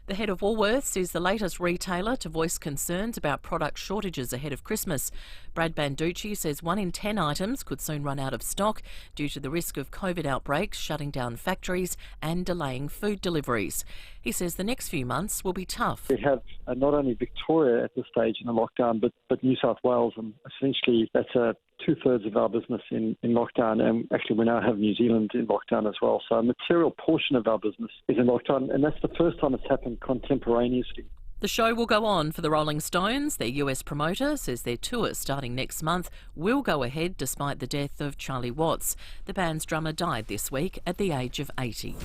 The head of Woolworths is the latest retailer to voice concerns about product shortages ahead of Christmas. Brad Banducci says 1 in 10 items could soon run out of stock due to the risk of COVID outbreaks, shutting down factories and delaying food deliveries. He says the next few months will be tough. We have not only Victoria at this stage in a lockdown, but New South Wales, and essentially that's 2/3 of our business in lockdown, and actually we now have New Zealand in lockdown as well. So a material portion of our business is in lockdown, and that's the first time it's happened contemporaneously. The show will go on for the Rolling Stones. Their US promoter says their tour starting next month will go ahead despite the death of Charlie Watts. The band's drummer died this week at the age of 80.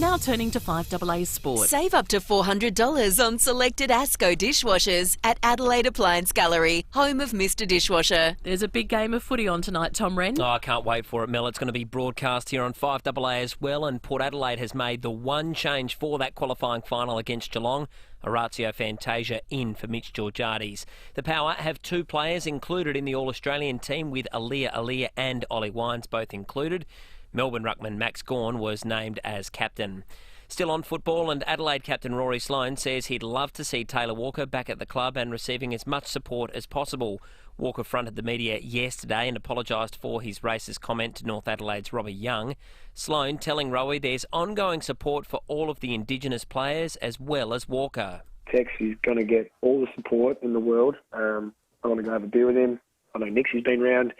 Now turning to 5AA Sport. Save up to $400 on selected Asco dishwashers at Adelaide Appliance Gallery, home of Mr. Dishwasher. There's a big game of footy on tonight, Tom Wren. Oh, I can't wait for it, Mel. It's going to be broadcast here on 5AA as well, and Port Adelaide has made the one change for that qualifying final against Geelong. Orazio Fantasia in for Mitch Georgiades. The Power have two players included in the All-Australian team, with Aaliyah and Ollie Wines both included. Melbourne ruckman Max Gawn was named as captain. Still on football, and Adelaide captain Rory Sloane says he'd love to see Taylor Walker back at the club and receiving as much support as possible. Walker fronted the media yesterday and apologised for his racist comment to North Adelaide's Robbie Young. Sloane telling Rowie there's ongoing support for all of the Indigenous players as well as Walker. Tex is going to get all the support in the world. I want to go have a beer with him. I know Nixie's been round.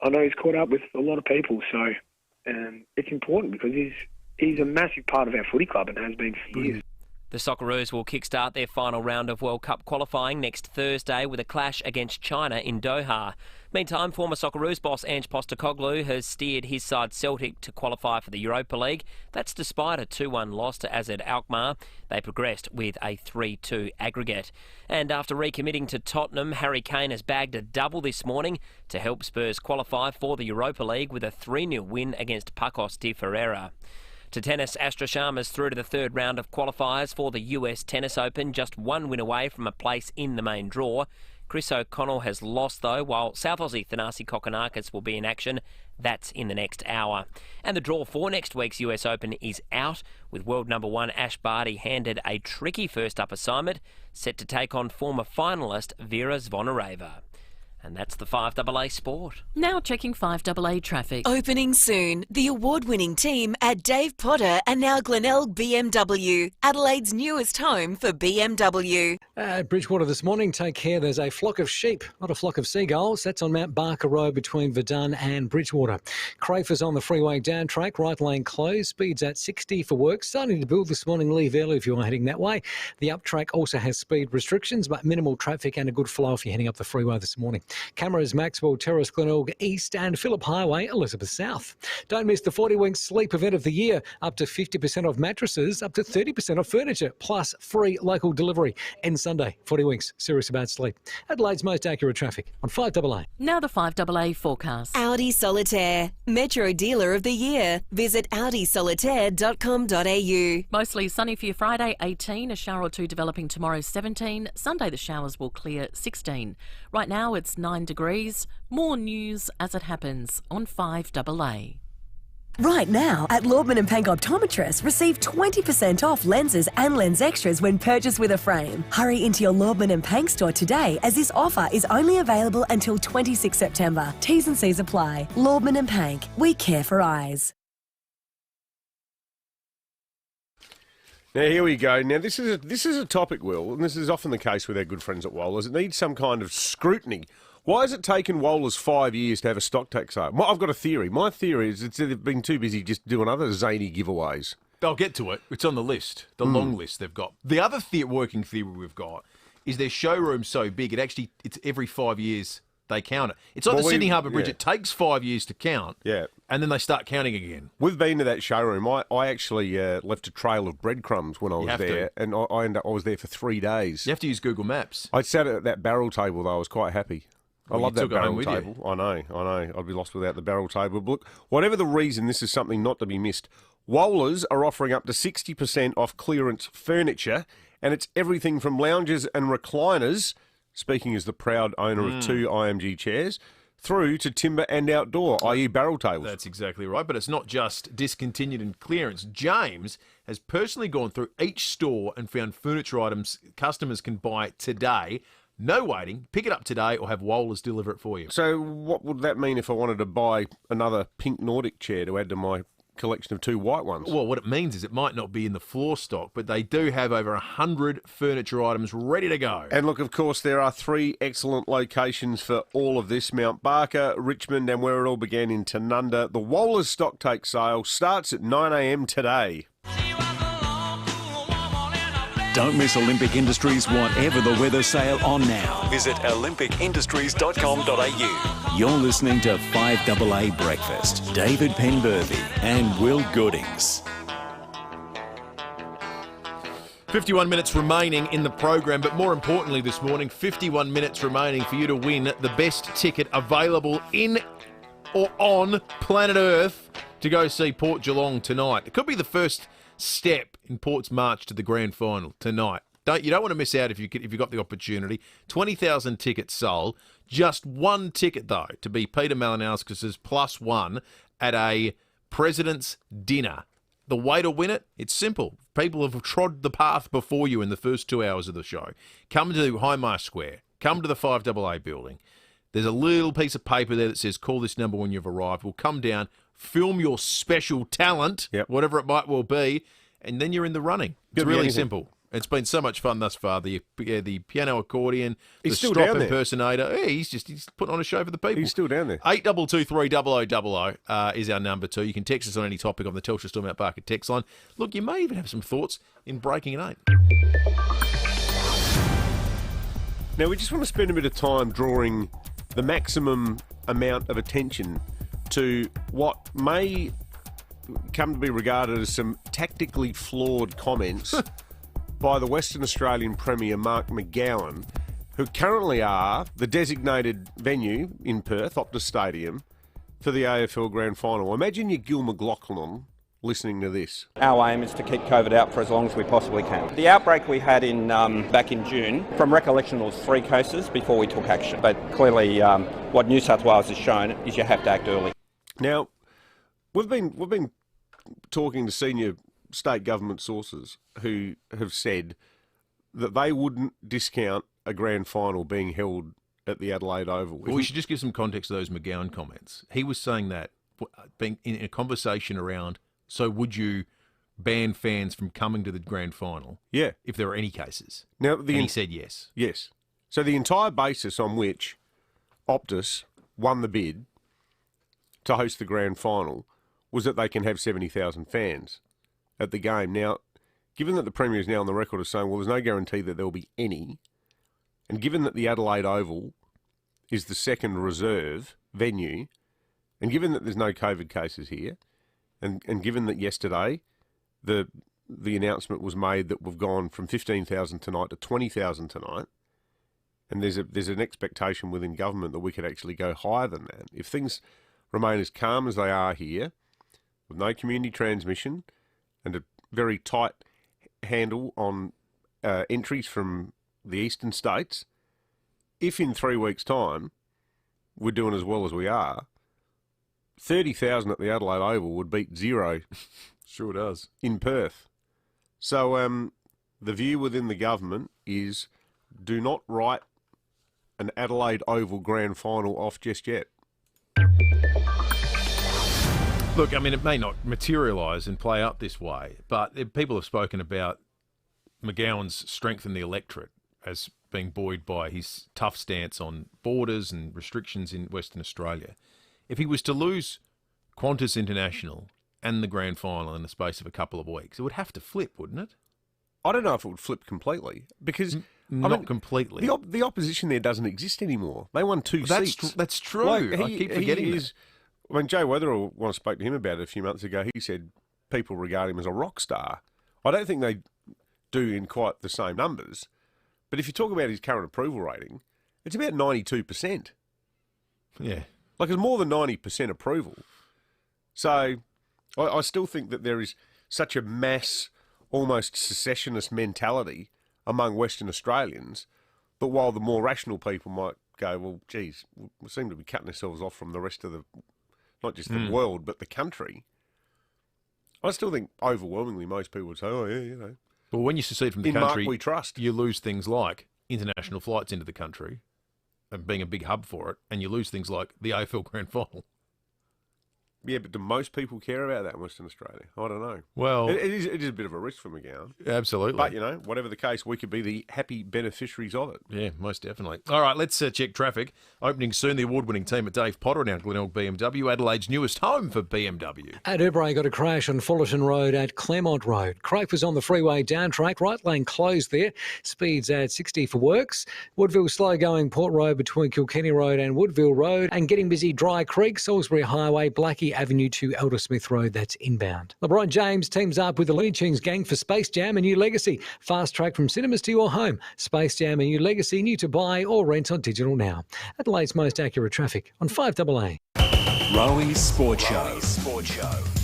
I know he's caught up with a lot of people, so it's important because he's a massive part of our footy club and has been for years. The Socceroos will kickstart their final round of World Cup qualifying next Thursday with a clash against China in Doha. Meantime, former Socceroos boss Ange Postecoglou has steered his side Celtic to qualify for the Europa League. That's despite a 2-1 loss to AZ Alkmaar. They progressed with a 3-2 aggregate. And after recommitting to Tottenham, Harry Kane has bagged a double this morning to help Spurs qualify for the Europa League with a 3-0 win against Pacos de Ferreira. To tennis, Astra Sharma's through to the third round of qualifiers for the US Tennis Open, just one win away from a place in the main draw. Chris O'Connell has lost, though, while South Aussie Thanasi Kokonakis will be in action. That's in the next hour. And the draw for next week's US Open is out, with world number one Ash Barty handed a tricky first-up assignment, set to take on former finalist Vera Zvonareva. And that's the 5AA Sport. Now checking 5AA traffic. Opening soon, the award-winning team at Dave Potter and now Glenelg BMW, Adelaide's newest home for BMW. At Bridgewater this morning, take care, there's a flock of sheep, not a flock of seagulls. That's on Mount Barker Road between Verdun and Bridgewater. Crayford is on the freeway down track, right lane closed, speeds at 60 for work. Starting to build this morning, leave early if you're heading that way. The up track also has speed restrictions, but minimal traffic and a good flow if you're heading up the freeway this morning. Cameras Maxwell Terrace, Glenelg East and Phillip Highway, Elizabeth South. Don't miss the 40-week sleep event of the year. Up to 50% off mattresses, up to 30% off furniture, plus free local delivery. End Sunday, 40 weeks, serious about sleep. Adelaide's most accurate traffic on 5AA. Now the 5AA forecast. Audi Solitaire, Metro Dealer of the Year. Visit audisolitaire.com.au. Mostly sunny for your Friday, 18. A shower or two developing tomorrow, 17. Sunday the showers will clear, 16. Right now it's 9 degrees. More news as it happens on 5AA. Right now, at Lordman & Pank Optometrists, receive 20% off lenses and lens extras when purchased with a frame. Hurry into your Lordman & Pank store today, as this offer is only available until 26 September. T's and C's apply. Lordman & Pank, we care for eyes. Now, here we go. Now, this is a topic, Will, and this is often the case with our good friends at Wohlers. It needs some kind of scrutiny. Why has it taken Wohlers 5 years to have a stock tax sale? I've got a theory. My theory is they've been too busy just doing other zany giveaways. They'll get to it. It's on the list, the long list they've got. The other working theory we've got is their showroom's so big, it's every 5 years they count it. It's like the Sydney Harbour Bridge. Yeah. It takes 5 years to count, and then they start counting again. We've been to that showroom. I actually left a trail of breadcrumbs when I was there, and I was there for 3 days. You have to use Google Maps. I sat at that barrel table, though. I was quite happy. I love that barrel table. I know. I'd be lost without the barrel table. But look, whatever the reason, this is something not to be missed. Wohlers are offering up to 60% off clearance furniture, and it's everything from lounges and recliners, speaking as the proud owner of 2 IMG chairs, through to timber and outdoor, i.e. barrel tables. That's exactly right. But it's not just discontinued and clearance. James has personally gone through each store and found furniture items customers can buy today. No waiting. Pick it up today or have Wohlers deliver it for you. So what would that mean if I wanted to buy another pink Nordic chair to add to my collection of 2 white ones? Well, what it means is it might not be in the floor stock, but they do have over 100 furniture items ready to go. And look, of course, there are 3 excellent locations for all of this: Mount Barker, Richmond, and where it all began in Tanunda. The Wohlers stock take sale starts at 9 a.m. today. Don't miss Olympic Industries Whatever the Weather sale on now. Visit olympicindustries.com.au. You're listening to 5AA Breakfast. David Penberthy and Will Goodings. 51 minutes remaining in the program, but more importantly this morning, 51 minutes remaining for you to win the best ticket available in or on planet Earth to go see Port Geelong tonight. It could be the first step in Port's march to the grand final tonight. You don't want to miss out if you got the opportunity. 20,000 tickets sold. Just one ticket, though, to be Peter Malinowskis's +1 at a President's Dinner. The way to win it, it's simple. People have trod the path before you in the first 2 hours of the show. Come to Highmarsh Square. Come to the FIVEaa building. There's a little piece of paper there that says, call this number when you've arrived. We'll come down, film your special talent, whatever it might well be, and then you're in the running. It's really simple. It's been so much fun thus far. The piano accordion, the strop impersonator. Yeah, he's putting on a show for the people. He's still down there. 8223 is our number too. You can text us on any topic on the Telstra Storm Out Barker text line. Look, you may even have some thoughts in breaking an 8. Now, we just want to spend a bit of time drawing the maximum amount of attention to what may come to be regarded as some tactically flawed comments by the Western Australian Premier Mark McGowan, who currently are the designated venue in Perth, Optus Stadium, for the AFL Grand Final. Imagine you're Gil McLachlan listening to this. Our aim is to keep COVID out for as long as we possibly can. The outbreak we had back in June, from recollection, was 3 cases before we took action. But clearly, what New South Wales has shown is you have to act early. Now, we've been talking to senior state government sources who have said that they wouldn't discount a grand final being held at the Adelaide Oval. Well, we should just give some context to those McGowan comments. He was saying that, being in a conversation around, so would you ban fans from coming to the grand final? Yeah. If there are any cases. Now, and he said yes. Yes. So the entire basis on which Optus won the bid to host the grand final was that they can have 70,000 fans at the game. Now, given that the Premier is now on the record as saying, well, there's no guarantee that there will be any, and given that the Adelaide Oval is the second reserve venue, and given that there's no COVID cases here, and given that yesterday the announcement was made that we've gone from 15,000 tonight to 20,000 tonight, and there's an expectation within government that we could actually go higher than that. If things remain as calm as they are here, with no community transmission, and a very tight handle on entries from the eastern states, if in 3 weeks' time we're doing as well as we are, 30,000 at the Adelaide Oval would beat 0. Sure does. In Perth. So the view within the government is do not write an Adelaide Oval grand final off just yet. Look, I mean, it may not materialise and play out this way, but people have spoken about McGowan's strength in the electorate as being buoyed by his tough stance on borders and restrictions in Western Australia. If he was to lose Qantas International and the grand final in the space of a couple of weeks, it would have to flip, wouldn't it? I don't know if it would flip completely, because completely. The opposition there doesn't exist anymore. They won 2 seats. That's true. I keep forgetting that. When Jay Weatherall, when I spoke to him about it a few months ago, he said people regard him as a rock star. I don't think they do in quite the same numbers, but if you talk about his current approval rating, it's about 92%. Yeah. Like, it's more than 90% approval. So I still think that there is such a mass, almost secessionist mentality among Western Australians, but while the more rational people might go, well, geez, we seem to be cutting ourselves off from the rest of the, not just the world, but the country. I still think overwhelmingly most people would say, oh, yeah, you know. Well, when you secede from the country, Mark we trust. You lose things like international flights into the country and being a big hub for it, and you lose things like the AFL Grand Final. Yeah, but do most people care about that in Western Australia? I don't know. Well, it is a bit of a risk for McGowan. Absolutely. But, you know, whatever the case, we could be the happy beneficiaries of it. Yeah, most definitely. All right, let's check traffic. Opening soon, the award-winning team at Dave Potter and our Glenelg BMW, Adelaide's newest home for BMW. At Ubray, got a crash on Fullerton Road at Claremont Road. Craig was on the freeway down track, right lane closed there. Speeds at 60 for works. Woodville slow going Port Road between Kilkenny Road and Woodville Road. And getting busy Dry Creek, Salisbury Highway, Blackie Penberthy Avenue to Elder Smith Road. That's inbound. LeBron James teams up with the Looney Tunes gang for Space Jam: A New Legacy. Fast track from cinemas to your home. Space Jam: A New Legacy, new to buy or rent on digital now. Adelaide's most accurate traffic on 5AA. Rowie Sport Show.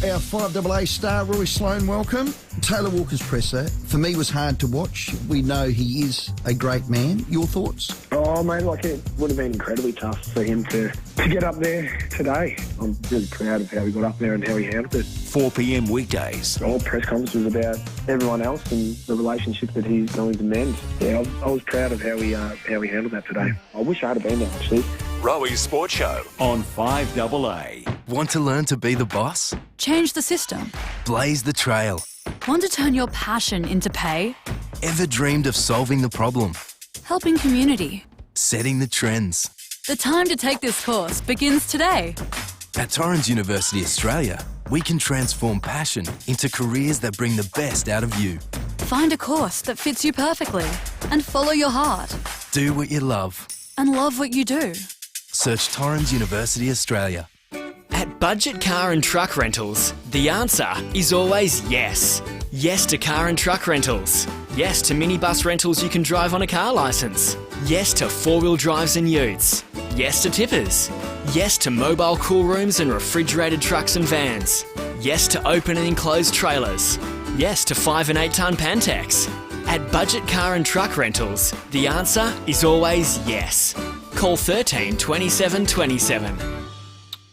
Our 5AA star, Rory Sloane, welcome. Taylor Walker's presser, for me, was hard to watch. We know he is a great man. Your thoughts? Oh, mate, it would have been incredibly tough for him to get up there today. I'm really proud of how he got up there and how he handled it. 4 p.m. weekdays. The whole press conference was about everyone else and the relationship that he's going to mend. Yeah, I was proud of how he handled that today. I wish I had been there, actually. Rowie Sport Show on 5AA. Want to learn to be the boss? Change the system. Blaze the trail. Want to turn your passion into pay? Ever dreamed of solving the problem? Helping community. Setting the trends. The time to take this course begins today. At Torrens University Australia, we can transform passion into careers that bring the best out of you. Find a course that fits you perfectly and follow your heart. Do what you love. And love what you do. Search Torrens University Australia. At Budget Car and Truck Rentals, the answer is always yes. Yes to car and truck rentals. Yes to minibus rentals you can drive on a car licence. Yes to four-wheel drives and utes. Yes to tippers. Yes to mobile cool rooms and refrigerated trucks and vans. Yes to open and enclosed trailers. Yes to 5 and 8 tonne Pantex. At Budget Car and Truck Rentals, the answer is always yes. Call 13 27 27.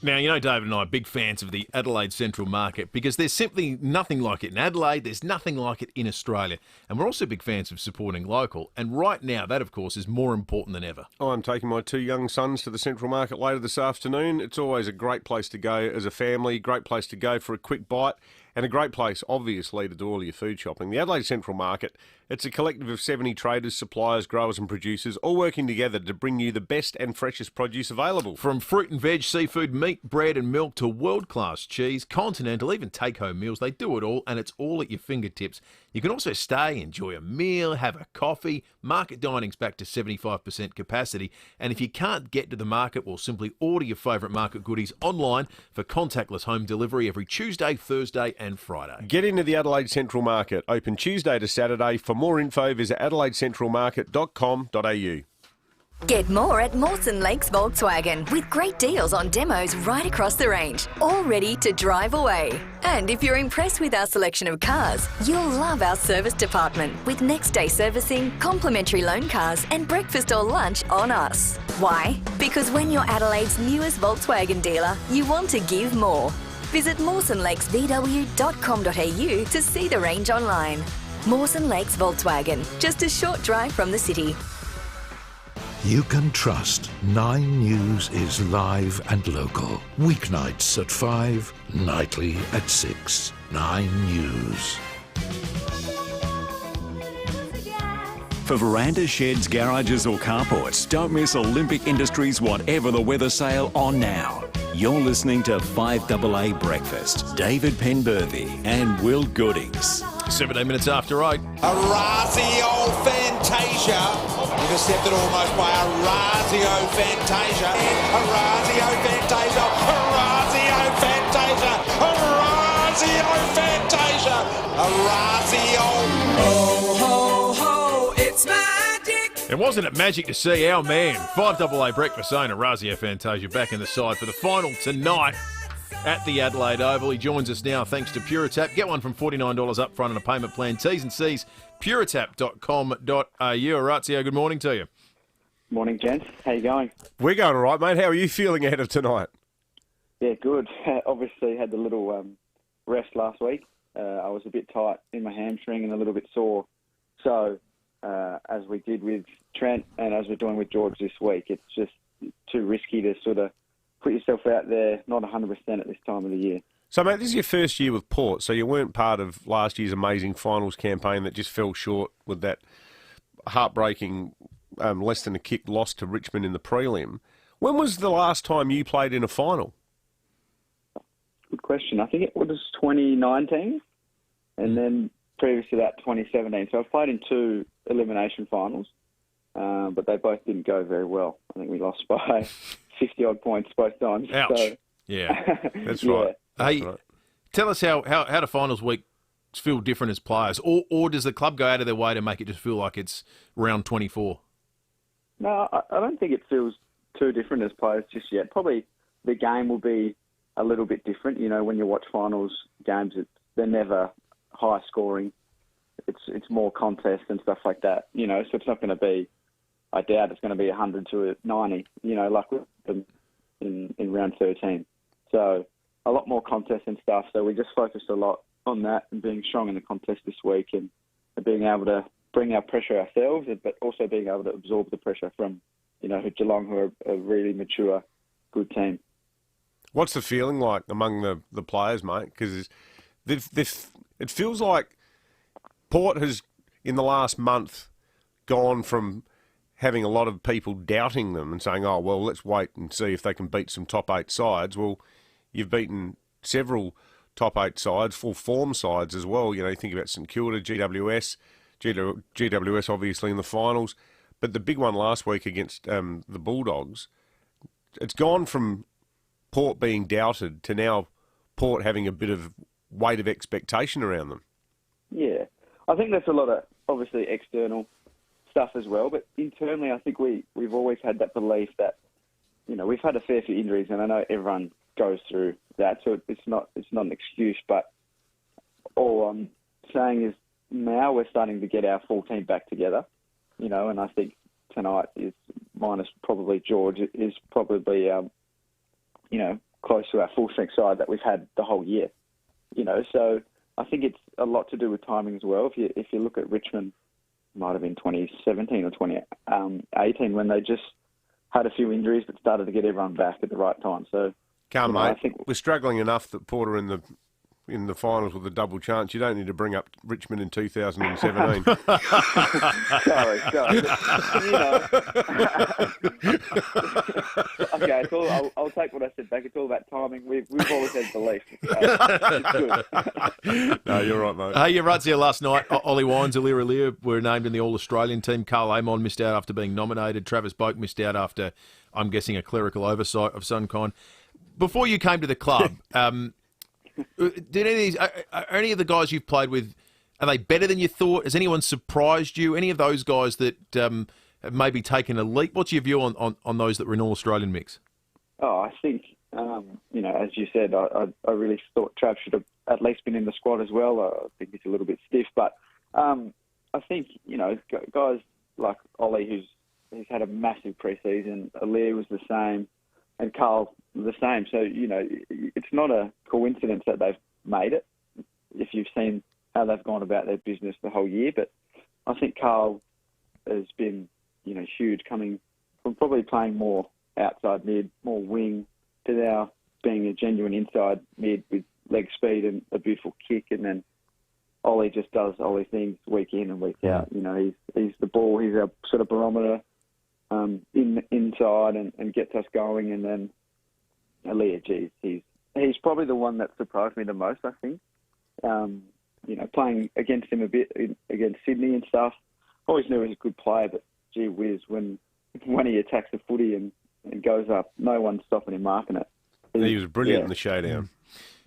Now, you know, David and I are big fans of the Adelaide Central Market because there's simply nothing like it in Adelaide. There's nothing like it in Australia. And we're also big fans of supporting local. And right now, that, of course, is more important than ever. I'm taking my 2 young sons to the Central Market later this afternoon. It's always a great place to go as a family, great place to go for a quick bite, and a great place, obviously, to do all your food shopping. The Adelaide Central Market, it's a collective of 70 traders, suppliers, growers and producers, all working together to bring you the best and freshest produce available. From fruit and veg, seafood, meat, bread and milk to world-class cheese, continental, even take-home meals, they do it all, and it's all at your fingertips. You can also stay, enjoy a meal, have a coffee. Market dining's back to 75% capacity. And if you can't get to the market, well, simply order your favourite market goodies online for contactless home delivery every Tuesday, Thursday and Friday. Get into the Adelaide Central Market, open Tuesday to Saturday. For more info, visit adelaidecentralmarket.com.au. Get more at Mawson Lakes Volkswagen with great deals on demos right across the range, all ready to drive away. And if you're impressed with our selection of cars, you'll love our service department with next day servicing, complimentary loan cars and breakfast or lunch on us. Why? Because when you're Adelaide's newest Volkswagen dealer, you want to give more. Visit mawsonlakesvw.com.au to see the range online. Mawson Lakes Volkswagen, just a short drive from the city. You can trust 9 News is live and local. Weeknights at 5, nightly at 6. 9 News. For verandas, sheds, garages or carports, don't miss Olympic Industries Whatever the Weather sale on now. You're listening to 5AA Breakfast. David Penberthy and Will Goodings. 17 minutes after 8. Orazio Fantasia. Intercepted almost by Orazio Fantasia. Orazio Fantasia. Orazio Fantasia. Orazio Fantasia. Orazio. Ho, ho, ho, it's magic. And wasn't it magic to see our man, 5AA Breakfast owner, Orazio Fantasia, back in the side for the final tonight at the Adelaide Oval. He joins us now thanks to PuraTap. Get one from $49 up front on a payment plan. T's and C's, puratap.com.au. Orazio, good morning to you. Morning, gents. How you going? We're going all right, mate. How are you feeling ahead of tonight? Yeah, good. Obviously had the little rest last week. I was a bit tight in my hamstring and a little bit sore. So, as we did with Trent and as we're doing with George this week, it's just too risky to sort of put yourself out there, not 100% at this time of the year. So, mate, this is your first year with Port, so you weren't part of last year's amazing finals campaign that just fell short with that heartbreaking less than a kick loss to Richmond in the prelim. When was the last time you played in a final? Good question. I think it was 2019 and then previous to that 2017. So I've played in 2 elimination finals, but they both didn't go very well. I think we lost by 50-odd points both times. Ouch. So, Yeah, that's right. Hey, That's right. tell us how do finals week feel different as players, or does the club go out of their way to make it just feel like it's round 24? No, I don't think it feels too different as players just yet. Probably the game will be a little bit different. You know, when you watch finals games, they're never high scoring. It's more contest and stuff like that. You know, so it's not going to be. I doubt it's going to be 100 to 90. You know, like in round 13. So a lot more contest and stuff. So we just focused a lot on that and being strong in the contest this week and being able to bring our pressure ourselves, but also being able to absorb the pressure from, you know, Geelong, who are a really mature, good team. What's the feeling like among the players, mate? Because it feels like Port has, in the last month, gone from having a lot of people doubting them and saying, oh, well, let's wait and see if they can beat some top 8 sides. Well, you've beaten several top 8 sides, full form sides as well. You know, you think about St Kilda, GWS obviously in the finals, but the big one last week against the Bulldogs, it's gone from Port being doubted to now Port having a bit of weight of expectation around them. Yeah, I think there's a lot of, obviously, external stuff as well, but internally I think we've always had that belief that, you know, we've had a fair few injuries, and I know everyone goes through that, so it's not an excuse, but all I'm saying is now we're starting to get our full team back together, you know, and I think tonight is, minus probably George, is probably, you know, close to our full-strength side that we've had the whole year, you know, so I think it's a lot to do with timing as well. If you look at Richmond, might have been 2017 or 2018 when they just had a few injuries but started to get everyone back at the right time. So, come, mate. I think we're struggling enough that Port are in the finals with a double chance. You don't need to bring up Richmond in 2017. sorry. You know. Okay, it's all, I'll take what I said back. It's all about timing. We've always had belief. It's good. No, you're right, mate. Hey, you're right here last night. Ollie Wines, Aliir were named in the All-Australian team. Carl Amon missed out after being nominated. Travis Boak missed out after, I'm guessing, a clerical oversight of some kind. Before you came to the club, did any of the guys you've played with, are they better than you thought? Has anyone surprised you? Any of those guys that have maybe taken a leap? What's your view on those that were in All-Australian mix? Oh, I think, you know, as you said, I really thought Trav should have at least been in the squad as well. I think he's a little bit stiff, but I think, you know, guys like Ollie, who's had a massive pre-season, Aliir was the same, and Carl the same. So, you know, it's not a coincidence that they've made it, if you've seen how they've gone about their business the whole year. But I think Carl has been, you know, huge, coming from probably playing more outside mid, more wing, to now being a genuine inside mid with leg speed and a beautiful kick. And then Ollie just does Ollie things week in and week out. You know, he's the ball, he's our sort of barometer inside and gets us going. And then Aliir, geez, he's probably the one that surprised me the most, I think. You know, playing against him a bit against Sydney and stuff, always knew he was a good player, but gee whiz, when he attacks the footy and goes up, no one's stopping him marking it. He was brilliant in the showdown.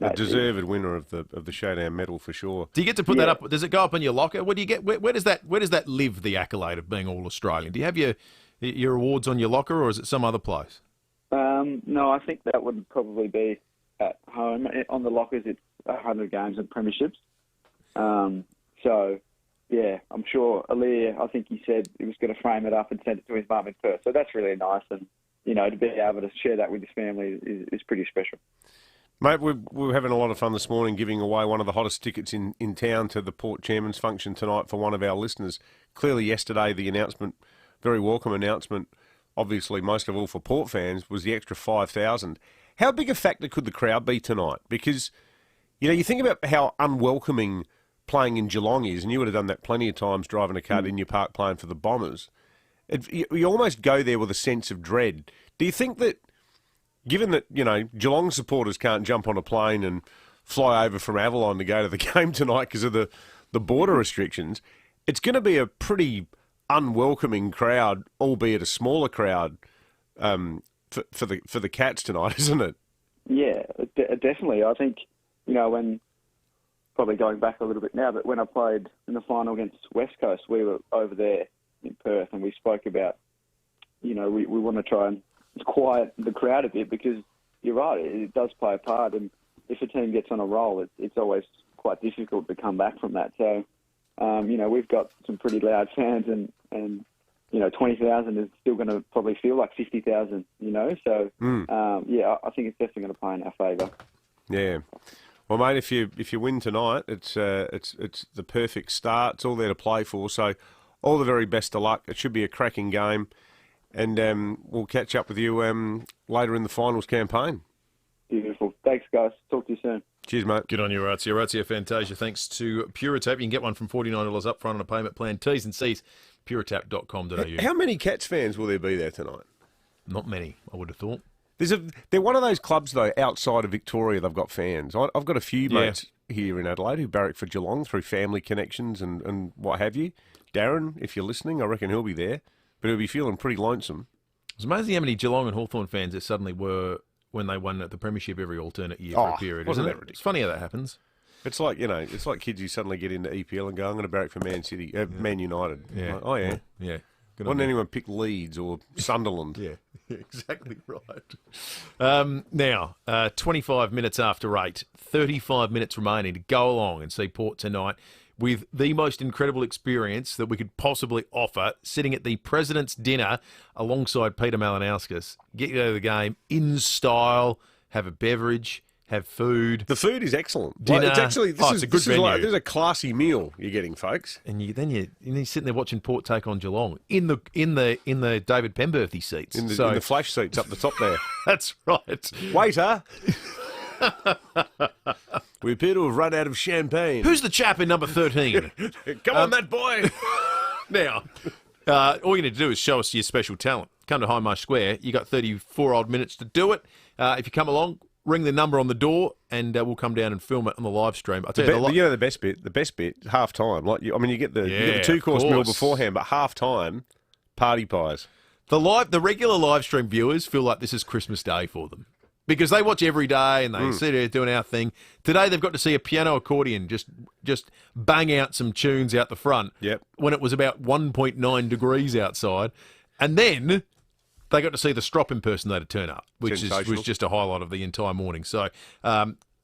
A deserved winner of the showdown medal for sure. Do you get to put that up? Does it go up in your locker? What do you get? Where does that live? The accolade of being all Australian. Do you have your awards on your locker, or is it some other place? No, I think that would probably be at home. On the lockers, it's 100 games and premierships. So, yeah, I'm sure Aliir, I think he said he was going to frame it up and send it to his mum in Perth. So that's really nice. And, you know, to be able to share that with his family is pretty special. Mate, we're having a lot of fun this morning giving away one of the hottest tickets in town to the Port Chairman's function tonight for one of our listeners. Clearly yesterday the announcement, very welcome announcement, obviously most of all for Port fans, was the extra 5,000. How big a factor could the crowd be tonight? Because, you know, you think about how unwelcoming playing in Geelong is, and you would have done that plenty of times driving a car in your park playing for the Bombers. You almost go there with a sense of dread. Do you think that, given that, you know, Geelong supporters can't jump on a plane and fly over from Avalon to go to the game tonight because of the border restrictions, it's going to be a pretty unwelcoming crowd, albeit a smaller crowd, for the Cats tonight, isn't it? Yeah, definitely. I think, when probably going back a little bit now, but when I played in the final against West Coast, we were over there in Perth and we spoke about, we want to try and quiet the crowd a bit because you're right, it does play a part. And if a team gets on a roll, it's always quite difficult to come back from that. So, we've got some pretty loud fans and 20,000 is still going to probably feel like 50,000, So, I think it's definitely going to play in our favour. Yeah. Well, mate, if you win tonight, it's the perfect start. It's all there to play for. So, all the very best of luck. It should be a cracking game, and we'll catch up with you later in the finals campaign. Beautiful. Thanks, guys. Talk to you soon. Cheers, mate. Good on you, Aratzia. Aratzia Fantasia, thanks to Puritap. You can get one from $49 up front on a payment plan. T's and C's, puritap.com.au. How many Cats fans will there be there tonight? Not many, I would have thought. They're one of those clubs, though, outside of Victoria, they've got fans. I've got a few mates here in Adelaide who barrack for Geelong through family connections and what have you. Darren, if you're listening, I reckon he'll be there, but he'll be feeling pretty lonesome. It's amazing how many Geelong and Hawthorn fans there suddenly were when they won at the Premiership every alternate year for a period, isn't it? Ridiculous? It's funny how that happens. It's like, it's like kids who suddenly get into EPL and go, I'm going to barrack for Man United. Yeah. Like, oh, yeah. Yeah. Good Why on didn't you. anyone pick Leeds or Sunderland? Yeah, exactly right. Now, 25 minutes after 8, 35 minutes remaining to go along and see Port tonight with the most incredible experience that we could possibly offer, sitting at the President's Dinner alongside Peter Malinauskas. Get you out of the game in style, have a beverage, have food. The food is excellent. Dinner. Well, it's actually It's a good venue. This is a classy meal you're getting, folks. And you're sitting there watching Port take on Geelong in the David Penberthy seats. In the flash seats up the top there. That's right. Waiter. We appear to have run out of champagne. Who's the chap in number 13? Come on, that boy. Now, all you need to do is show us your special talent. Come to High Marsh Square. You got 34 odd minutes to do it. If you come along, ring the number on the door, and we'll come down and film it on the live stream. I'll tell you, the best bit, half time. You get the 2-course meal beforehand, but half time, party pies. The regular live stream viewers feel like this is Christmas Day for them because they watch every day and they sit there doing our thing. Today they've got to see a piano accordion just bang out some tunes out the front. Yep. When it was about 1.9 degrees outside, and then they got to see the Strop impersonator turn up, which was just a highlight of the entire morning. So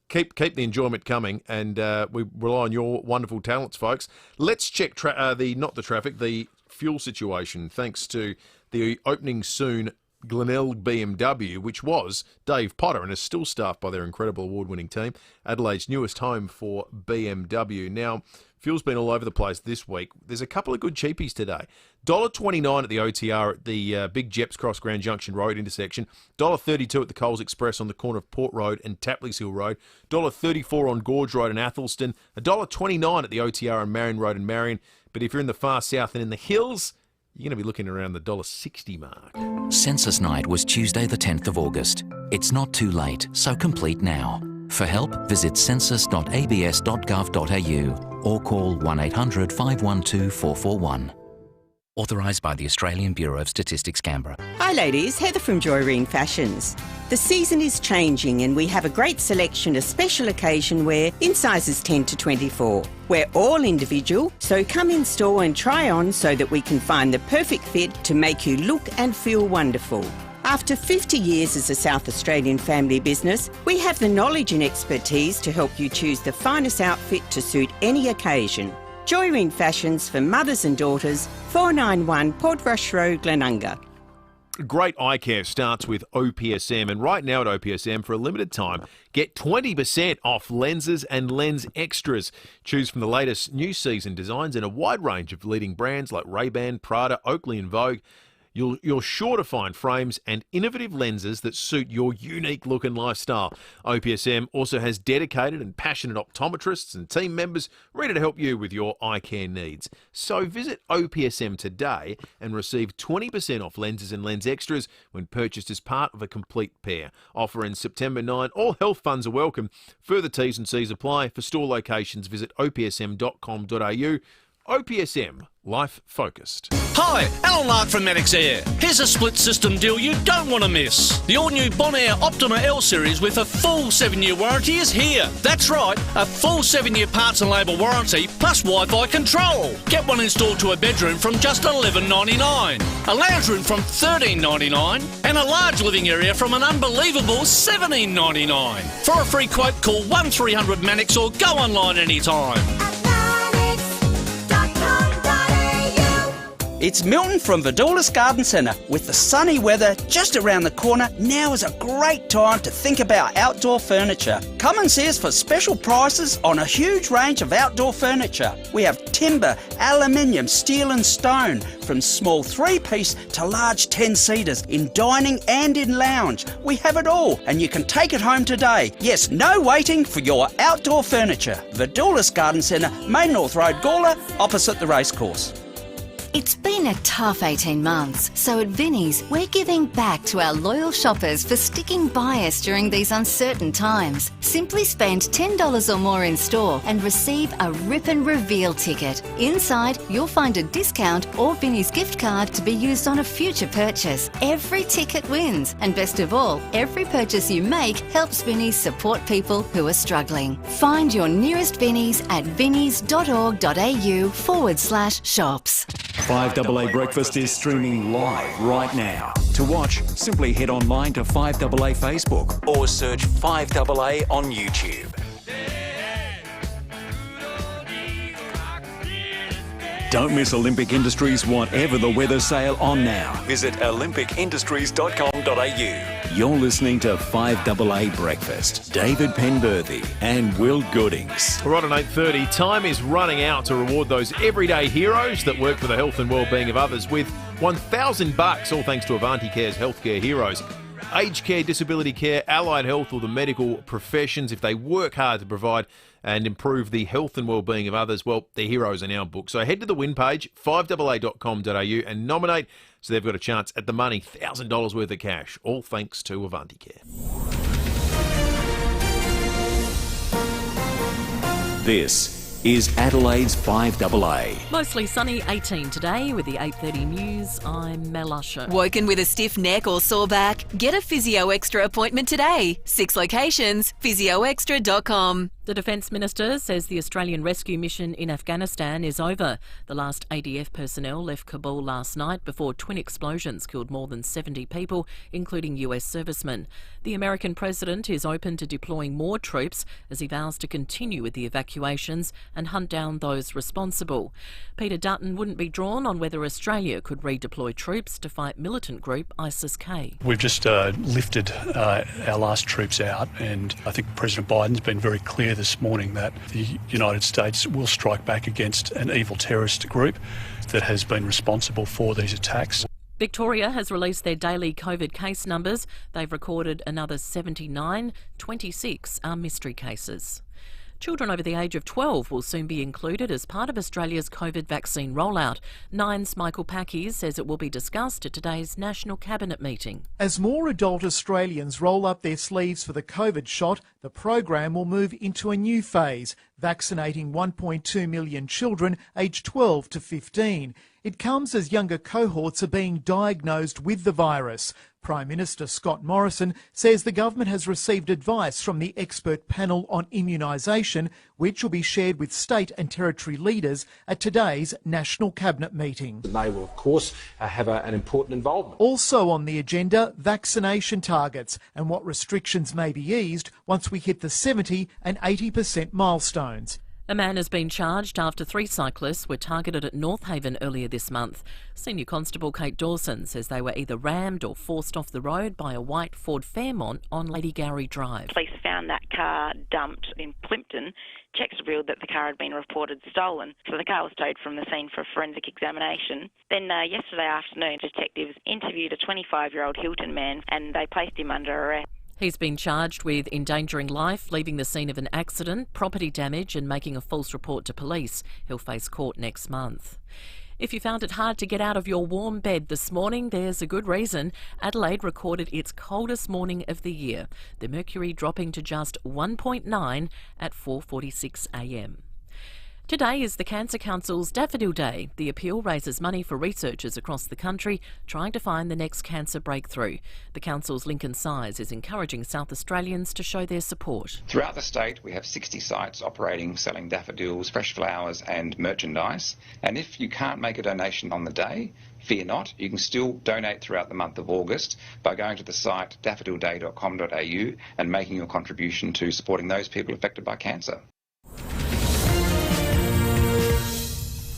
keep the enjoyment coming, and we rely on your wonderful talents, folks. Let's check the fuel situation, thanks to the opening soon Glenelg BMW, which was Dave Potter and is still staffed by their incredible award-winning team, Adelaide's newest home for BMW. Now, fuel's been all over the place this week. There's a couple of good cheapies today. $1.29 at the OTR at the Big Jeps Cross Grand Junction Road intersection. $1.32 at the Coles Express on the corner of Port Road and Tapleys Hill Road. $1.34 on Gorge Road in Athelston. $1.29 at the OTR on Marion Road in Marion. But if you're in the far south and in the hills, you're going to be looking around the $1.60 mark. Census night was Tuesday the 10th of August. It's not too late, so complete now. For help, visit census.abs.gov.au or call 1800 512 441. Authorised by the Australian Bureau of Statistics, Canberra. Hi ladies, Heather from Joyreen Fashions. The season is changing and we have a great selection of special occasion wear in sizes 10 to 24. We're all individual, so come in store and try on so that we can find the perfect fit to make you look and feel wonderful. After 50 years as a South Australian family business, we have the knowledge and expertise to help you choose the finest outfit to suit any occasion. Joyreen Fashions for mothers and daughters, 491 Port Rush Road, Glenunga. Great eye care starts with OPSM, and right now at OPSM, for a limited time, get 20% off lenses and lens extras. Choose from the latest new season designs and a wide range of leading brands like Ray-Ban, Prada, Oakley and Vogue. You're sure to find frames and innovative lenses that suit your unique look and lifestyle. OPSM also has dedicated and passionate optometrists and team members ready to help you with your eye care needs. So visit OPSM today and receive 20% off lenses and lens extras when purchased as part of a complete pair. Offer ends September 9. All health funds are welcome. Further T's and C's apply. For store locations, visit opsm.com.au. OPSM, Life Focused. Hi, Alan Lark from Maddox Air. Here's a split system deal you don't want to miss. The all-new Bonaire Optima L Series with a full 7-year warranty is here. That's right, a full 7-year parts and labour warranty plus Wi-Fi control. Get one installed to a bedroom from just $11.99, a lounge room from $13.99 and a large living area from an unbelievable $17.99. For a free quote, call 1300 Mannix or go online anytime. It's Milton from Vidoulis Garden Centre. With the sunny weather just around the corner, now is a great time to think about outdoor furniture. Come and see us for special prices on a huge range of outdoor furniture. We have timber, aluminium, steel and stone, from small 3-piece to large 10-seaters, in dining and in lounge. We have it all, and you can take it home today. Yes, no waiting for your outdoor furniture. Vidoulis Garden Centre, Main North Road, Gawler, opposite the racecourse. It's been a tough 18 months, so at Vinnie's, we're giving back to our loyal shoppers for sticking by us during these uncertain times. Simply spend $10 or more in store and receive a Rip and Reveal ticket. Inside, you'll find a discount or Vinnie's gift card to be used on a future purchase. Every ticket wins, and best of all, every purchase you make helps Vinnie's support people who are struggling. Find your nearest Vinnie's at vinnies.org.au/shops. 5AA Breakfast is streaming live right now. To watch, simply head online to 5AA Facebook or search 5AA on YouTube. Don't miss Olympic Industries Whatever the Weather sale on now. Visit olympicindustries.com.au. You're listening to 5AA Breakfast. David Penberthy and Will Goodings. Right on 8:30, time is running out to reward those everyday heroes that work for the health and well-being of others with $1,000, all thanks to Avanti Care's Healthcare Heroes. Aged care, disability care, allied health or the medical professions, if they work hard to provide and improve the health and well-being of others, well, their heroes are now booked. So head to the win page, 5AA.com.au, and nominate so they've got a chance at the money, $1,000 worth of cash, all thanks to Avanti Care. This is Adelaide's 5AA. Mostly sunny, 18 today. With the 8:30 news, I'm Mel Usher. Woken with a stiff neck or sore back? Get a Physio Extra appointment today. 6 locations, physioextra.com. The Defence Minister says the Australian rescue mission in Afghanistan is over. The last ADF personnel left Kabul last night before twin explosions killed more than 70 people, including US servicemen. The American president is open to deploying more troops as he vows to continue with the evacuations and hunt down those responsible. Peter Dutton wouldn't be drawn on whether Australia could redeploy troops to fight militant group ISIS-K. We've just lifted our last troops out, and I think President Biden's been very clear this morning that the United States will strike back against an evil terrorist group that has been responsible for these attacks. Victoria has released their daily COVID case numbers. They've recorded another 79, 26 are mystery cases. Children over the age of 12 will soon be included as part of Australia's COVID vaccine rollout. Nine's Michael Packies says it will be discussed at today's National Cabinet meeting. As more adult Australians roll up their sleeves for the COVID shot, the program will move into a new phase, vaccinating 1.2 million children aged 12 to 15. It comes as younger cohorts are being diagnosed with the virus. Prime Minister Scott Morrison says the government has received advice from the expert panel on immunisation, which will be shared with state and territory leaders at today's National Cabinet meeting. They will, of course, have an important involvement. Also on the agenda, vaccination targets and what restrictions may be eased once we hit the 70% and 80% milestones. A man has been charged after 3 cyclists were targeted at North Haven earlier this month. Senior Constable Kate Dawson says they were either rammed or forced off the road by a white Ford Fairmont on Lady Gowrie Drive. Police found that car dumped in Plympton. Checks revealed that the car had been reported stolen, so the car was towed from the scene for forensic examination. Then yesterday afternoon, detectives interviewed a 25-year-old Hilton man and they placed him under arrest. He's been charged with endangering life, leaving the scene of an accident, property damage and making a false report to police. He'll face court next month. If you found it hard to get out of your warm bed this morning, there's a good reason. Adelaide recorded its coldest morning of the year, the mercury dropping to just 1.9 at 4:46 a.m. Today is the Cancer Council's Daffodil Day. The appeal raises money for researchers across the country trying to find the next cancer breakthrough. The council's Lincoln Size is encouraging South Australians to show their support. Throughout the state, we have 60 sites operating, selling daffodils, fresh flowers and merchandise. And if you can't make a donation on the day, fear not, you can still donate throughout the month of August by going to the site daffodilday.com.au and making your contribution to supporting those people affected by cancer.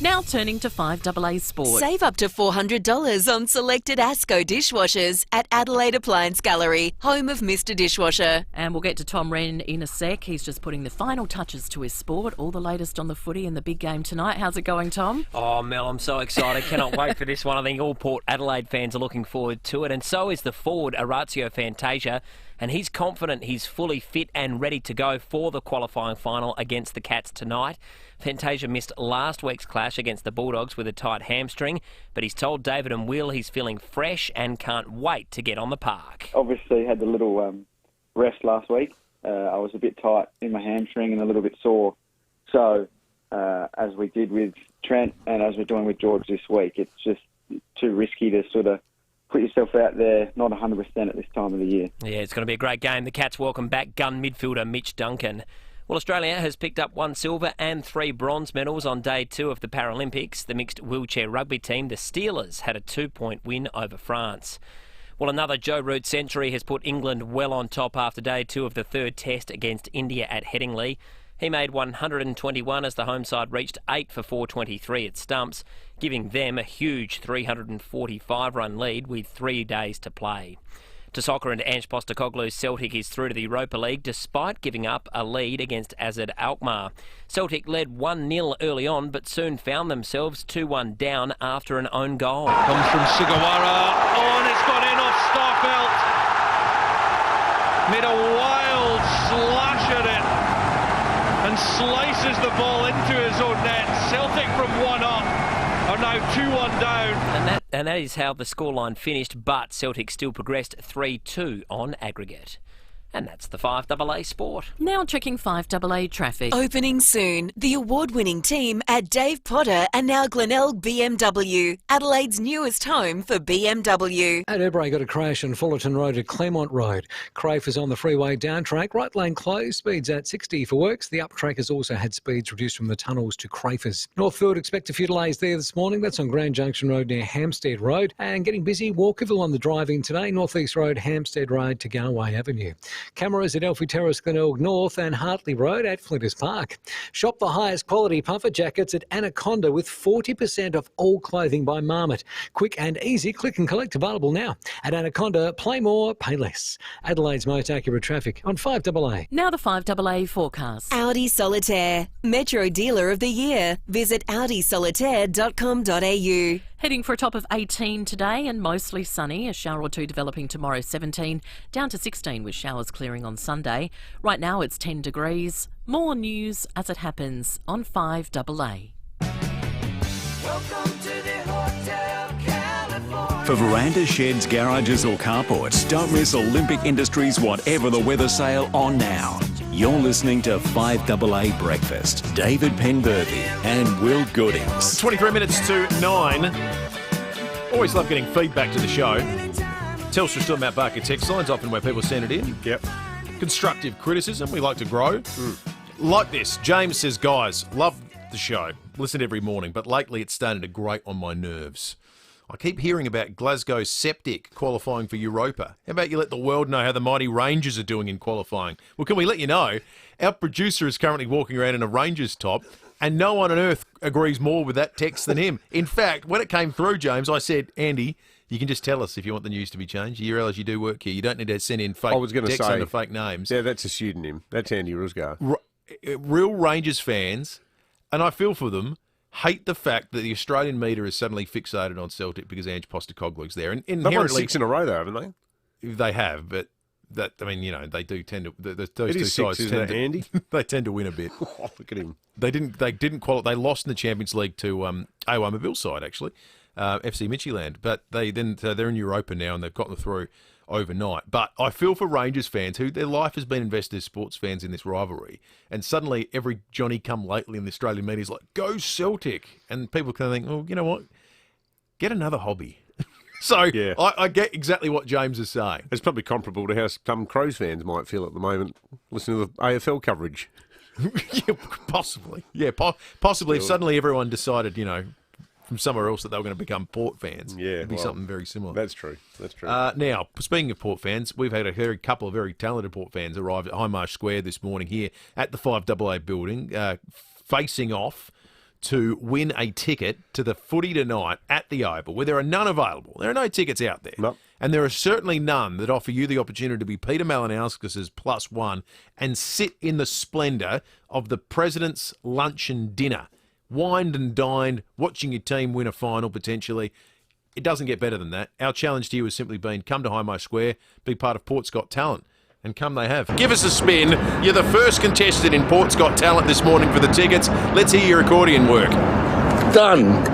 Now turning to 5AA Sport. Save up to $400 on selected ASCO dishwashers at Adelaide Appliance Gallery, home of Mr Dishwasher. And we'll get to Tom Wren in a sec. He's just putting the final touches to his sport. All the latest on the footy and the big game tonight. How's it going, Tom? Oh, Mel, I'm so excited. Cannot wait for this one. I think all Port Adelaide fans are looking forward to it. And so is the forward, Orazio Fantasia. And he's confident he's fully fit and ready to go for the qualifying final against the Cats tonight. Fantasia missed last week's clash against the Bulldogs with a tight hamstring, but he's told David and Will he's feeling fresh and can't wait to get on the park. Obviously had a little rest last week. I was a bit tight in my hamstring and a little bit sore. So as we did with Trent and as we're doing with George this week, it's just too risky to sort of put yourself out there, not 100% at this time of the year. Yeah, it's going to be a great game. The Cats welcome back gun midfielder Mitch Duncan. Well, Australia has picked up 1 silver and 3 bronze medals on day 2 of the Paralympics. The mixed wheelchair rugby team, the Steelers, had a 2-point win over France. Well, another Joe Root century has put England well on top after day 2 of the third test against India at Headingley. He made 121 as the home side reached 8 for 423 at stumps, giving them a huge 345-run lead with 3 days to play. To soccer, and Ange Postecoglou's Celtic is through to the Europa League despite giving up a lead against Azad Alkmaar. Celtic led 1-0 early on but soon found themselves 2-1 down after an own goal. Comes from Sugawara. Oh, and it's gone in off Starfelt. Made a wild slash at it and slices the ball into his own net. Celtic from 1 up are now 2-1 down. And that is how the scoreline finished, but Celtic still progressed 3-2 on aggregate. And that's the 5AA Sport. Now checking 5AA traffic. Opening soon, the award-winning team at Dave Potter and now Glenelg BMW, Adelaide's newest home for BMW. At Ebre, got a crash on Fullerton Road at Claremont Road. Crayf is on the freeway down track, right lane closed, speeds at 60 for works. The up track has also had speeds reduced from the tunnels to Crayfers. Northfield, expect a few delays there this morning. That's on Grand Junction Road near Hampstead Road. And getting busy, Walkerville on the drive-in today, North East Road, Hampstead Road to Galway Avenue. Cameras at Elfie Terrace, Glenelg North and Hartley Road at Flinders Park. Shop the highest quality puffer jackets at Anaconda with 40% off all clothing by Marmot. Quick and easy click and collect available now. At Anaconda, play more, pay less. Adelaide's most accurate traffic on 5AA. Now the 5AA forecast. Audi Solitaire, Metro Dealer of the Year. Visit audisolitaire.com.au. Heading for a top of 18 today and mostly sunny. A shower or two developing tomorrow, 17. Down to 16 with showers clearing on Sunday. Right now it's 10 degrees. More news as it happens on 5AA. Welcome to the Hotel California. For verandas, sheds, garages or carports, don't miss Olympic Industries Whatever the Weather sale on now. You're listening to 5AA Breakfast. David Penberthy and Will Goodings. 23 minutes to 9. Always love getting feedback to the show. Telstra still Mount Barker text lines, often where people send it in. Yep. Constructive criticism, we like to grow. Like this, James says, guys, love the show. Listen every morning, but lately it's starting to grate on my nerves. I keep hearing about Glasgow Septic qualifying for Europa. How about you let the world know how the mighty Rangers are doing in qualifying? Well, can we let you know? Our producer is currently walking around in a Rangers top, and no one on earth agrees more with that text than him. In fact, when it came through, James, I said, Andy, you can just tell us if you want the news to be changed. You realise you do work here. You don't need to send in fake texts under fake names. Yeah, that's a pseudonym. That's Andy Rusgar. Real Rangers fans, and I feel for them, hate the fact that the Australian media is suddenly fixated on Celtic because Ange Postecoglou's there. And They've won 6 in a row, though, haven't they? They have, but that, I mean, you know, they do tend to. Those two sides tend to, Andy. They tend to win a bit. Oh, look at him. They didn't qualify. They lost in the Champions League to Awamaville side actually, FC Midtjylland. But they're in Europa now and they've gotten through overnight. But I feel for Rangers fans who their life has been invested as sports fans in this rivalry, and suddenly every Johnny-come-lately in the Australian media is like, go Celtic! And people kind of think, well, you know what? Get another hobby. So yeah. I get exactly what James is saying. It's probably comparable to how some Crows fans might feel at the moment listening to the AFL coverage. Yeah, possibly. Yeah, possibly. If suddenly everyone decided, from somewhere else that they were going to become Port fans, it'd be something very similar. That's true. That's true. Now, speaking of Port fans, we've had a couple of very talented Port fans arrive at Highmarsh Square this morning here at the FIVEaa building, facing off to win a ticket to the footy tonight at the Oval, where there are none available. There are no tickets out there. Nope. And there are certainly none that offer you the opportunity to be Peter Malinowskis's +1 and sit in the splendour of the President's Luncheon Dinner. Wined and dined, watching your team win a final potentially. It doesn't get better than that. Our challenge to you has simply been, come to Highmarsh Square, be part of Port's Got Talent. And come they have. Give us a spin. You're the first contestant in Port's Got Talent this morning for the tickets. Let's hear your accordion work. Done.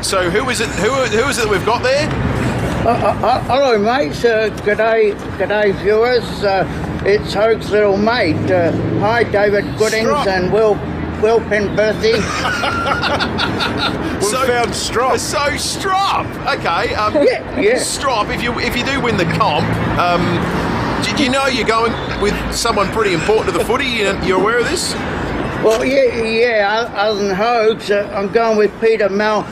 So who is it that we've got there? Hello, mates. G'day, viewers. It's Hoke's little mate. Hi, David Goodings and Will Penberthy. We found Strop. So Strop. Okay. Yeah. Strop. If you do win the comp, did you know you're going with someone pretty important to the footy? You're aware of this? Well, yeah. Other than Hoke's, I'm going with Peter Mal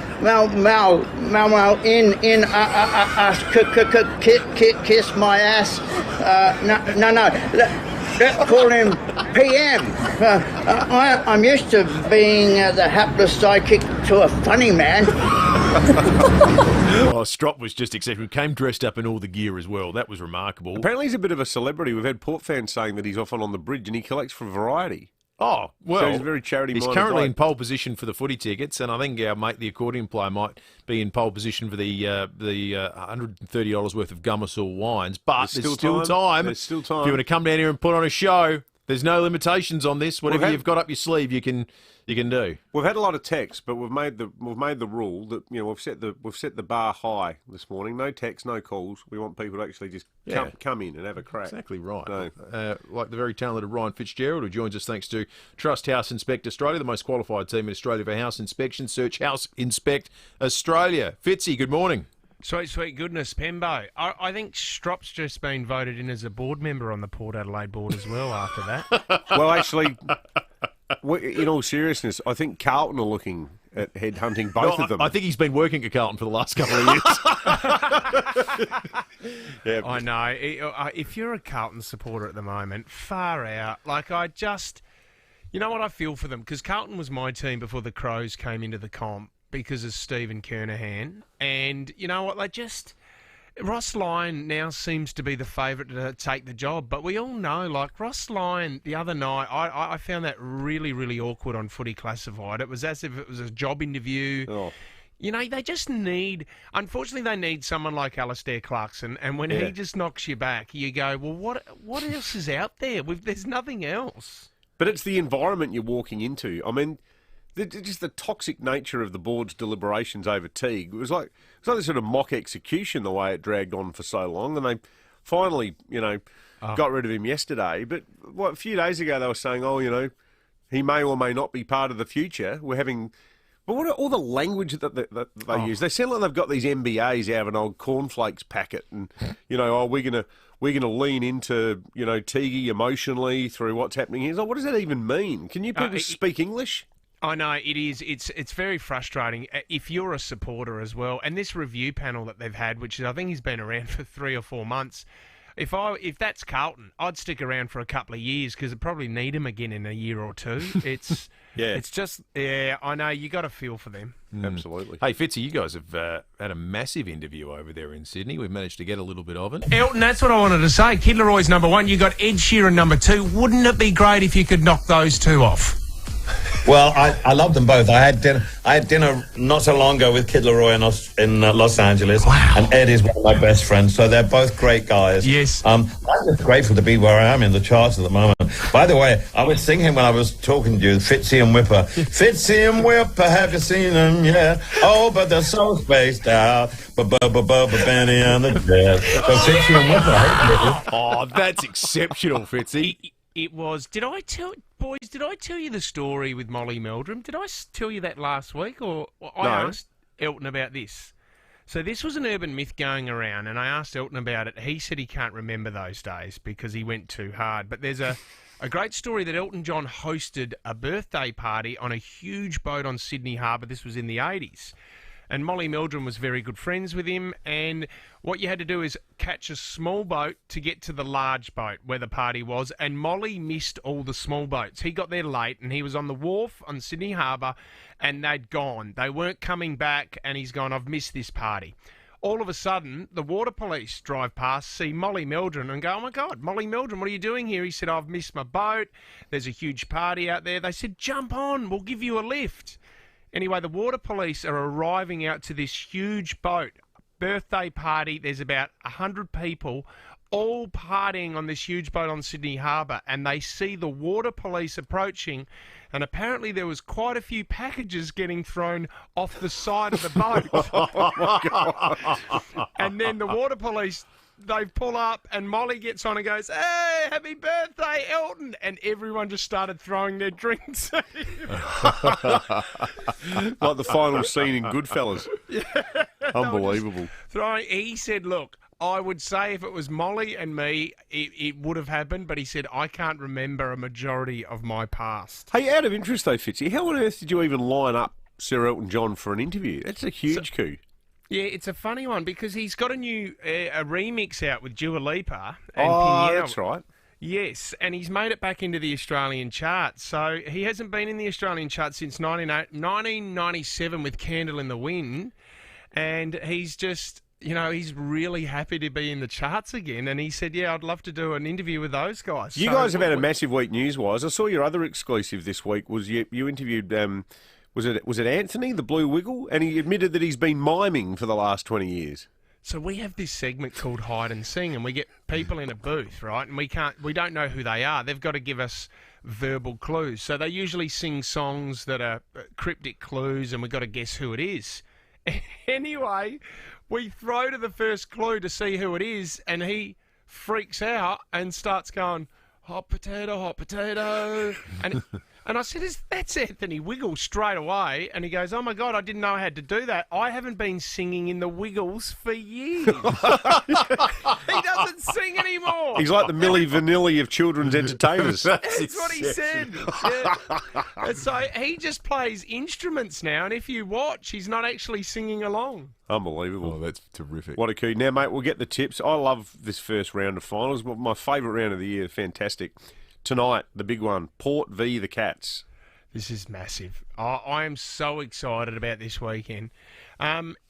kiss my ass. No. Let's call him PM. I'm used to being the hapless sidekick to a funny man. Well, Strop was just exceptional. Came dressed up in all the gear as well. That was remarkable. Apparently he's a bit of a celebrity. We've had Port fans saying that he's often on the bridge and he collects for Variety. Oh, well, so he's very charity-minded. He's currently in pole position for the footy tickets, and I think our mate, the accordion player, might be in pole position for the $130 worth of Gummersaw wines. But there's still time. There's still time. If you want to come down here and put on a show, there's no limitations on this. Whatever you've got up your sleeve, you can do. We've had a lot of texts, but we've made the rule that we've set the bar high this morning. No texts, no calls. We want people to actually just come in and have a crack. Exactly right. No. Like the very talented Ryan Fitzgerald, who joins us thanks to Trust House Inspect Australia, the most qualified team in Australia for house inspection. Search House Inspect Australia. Fitzy, good morning. Sweet goodness, Pembo. I think Strop's just been voted in as a board member on the Port Adelaide board as well after that. Well, actually, in all seriousness, I think Carlton are looking at headhunting both of them. I think he's been working at Carlton for the last couple of years. Yeah. I know. If you're a Carlton supporter at the moment, far out. Like, you know what, I feel for them, because Carlton was my team before the Crows came into the comp, because of Stephen Kernahan. And you know what, Ross Lyon now seems to be the favourite to take the job, but we all know, like Ross Lyon the other night, I found that really, really awkward on Footy Classified. It was as if it was a job interview. Oh. They just unfortunately they need someone like Alistair Clarkson, and when he just knocks you back, you go, well, what else is out there? There's nothing else. But it's the environment you're walking into. I mean, just the toxic nature of the board's deliberations over Teague. It was like this sort of mock execution, the way it dragged on for so long, and they finally, got rid of him yesterday. But a few days ago they were saying, he may or may not be part of the future. But what are all the language that they use? They sound like they've got these MBAs out of an old cornflakes packet, and we're gonna lean into Teague emotionally through what's happening here. Like, what does that even mean? Can you people speak English? I know it is. It's very frustrating if you're a supporter as well. And this review panel that they've had, which I think has been around for 3 or 4 months. If that's Carlton, I'd stick around for a couple of years because I probably need him again in a year or two. It's It's just I know you got to feel for them. Absolutely. Hey Fitzy, you guys have had a massive interview over there in Sydney. We've managed to get a little bit of it. Elton, that's what I wanted to say. Kid Leroy's number 1. You got Ed Sheeran number 2. Wouldn't it be great if you could knock those two off? Well, I love them both. I had dinner not so long ago with Kid Laroi in Los Angeles. Wow. And Ed is one of my best friends, so they're both great guys. Yes. I'm just grateful to be where I am in the charts at the moment. By the way, I was singing when I was talking to you, Fitzy and Whipper. Fitzy and Whipper, have you seen them? Yeah. Oh, but they're so spaced out. Benny and the Jazz. So Fitzy and Whipper. Oh, that's exceptional, Fitzy. It was. Did I tell you the story with Molly Meldrum? Did I tell you that last week? Or I asked Elton about this. So this was an urban myth going around, and I asked Elton about it. He said he can't remember those days because he went too hard. But there's a great story that Elton John hosted a birthday party on a huge boat on Sydney Harbour. This was in the 80s. And Molly Meldrum was very good friends with him, and what you had to do is catch a small boat to get to the large boat where the party was, and Molly missed all the small boats. He got there late, and he was on the wharf on Sydney Harbour, and they'd gone. They weren't coming back, and he's gone, I've missed this party. All of a sudden, the water police drive past, see Molly Meldrum, and go, oh my God, Molly Meldrum, what are you doing here? He said, I've missed my boat. There's a huge party out there. They said, jump on, we'll give you a lift. Anyway, the water police are arriving out to this huge boat, birthday party. There's about 100 people all partying on this huge boat on Sydney Harbour, and they see the water police approaching, and apparently there was quite a few packages getting thrown off the side of the boat. Oh, my God. And then the water police, they pull up, and Molly gets on and goes, hey, happy birthday, Elton. And everyone just started throwing their drinks at him. Like the final scene in Goodfellas. Yeah, unbelievable. He said, look, I would say if it was Molly and me, it would have happened, but he said, I can't remember a majority of my past. Hey, out of interest though, Fitzy, how on earth did you even line up Sir Elton John for an interview? That's a huge coup. Yeah, it's a funny one because he's got a new a remix out with Dua Lipa. And Oh, Piniel. that's right. Yes, and he's made it back into the Australian charts. So he hasn't been in the Australian charts since 1997 with Candle in the Wind. And he's just, he's really happy to be in the charts again. And he said, yeah, I'd love to do an interview with those guys. You guys have had a massive week news-wise. I saw your other exclusive this week was you interviewed... Was it Anthony, the Blue Wiggle? And he admitted that he's been miming for the last 20 years. So we have this segment called Hide and Sing, and we get people in a booth, right? And we don't know who they are. They've got to give us verbal clues. So they usually sing songs that are cryptic clues, and we've got to guess who it is. Anyway, we throw to the first clue to see who it is, and he freaks out and starts going, hot potato, and I said, that's Anthony Wiggle straight away. And he goes, oh, my God, I didn't know I had to do that. I haven't been singing in the Wiggles for years. He doesn't sing anymore. He's like the Milli Vanilli of children's entertainers. That's what he said. Yeah. And so he just plays instruments now, and if you watch, he's not actually singing along. Unbelievable. Oh, that's terrific. What a coup. Now, mate, we'll get the tips. I love this first round of finals. My favourite round of the year. Fantastic. Tonight, the big one, Port v the Cats. This is massive. I am so excited about this weekend.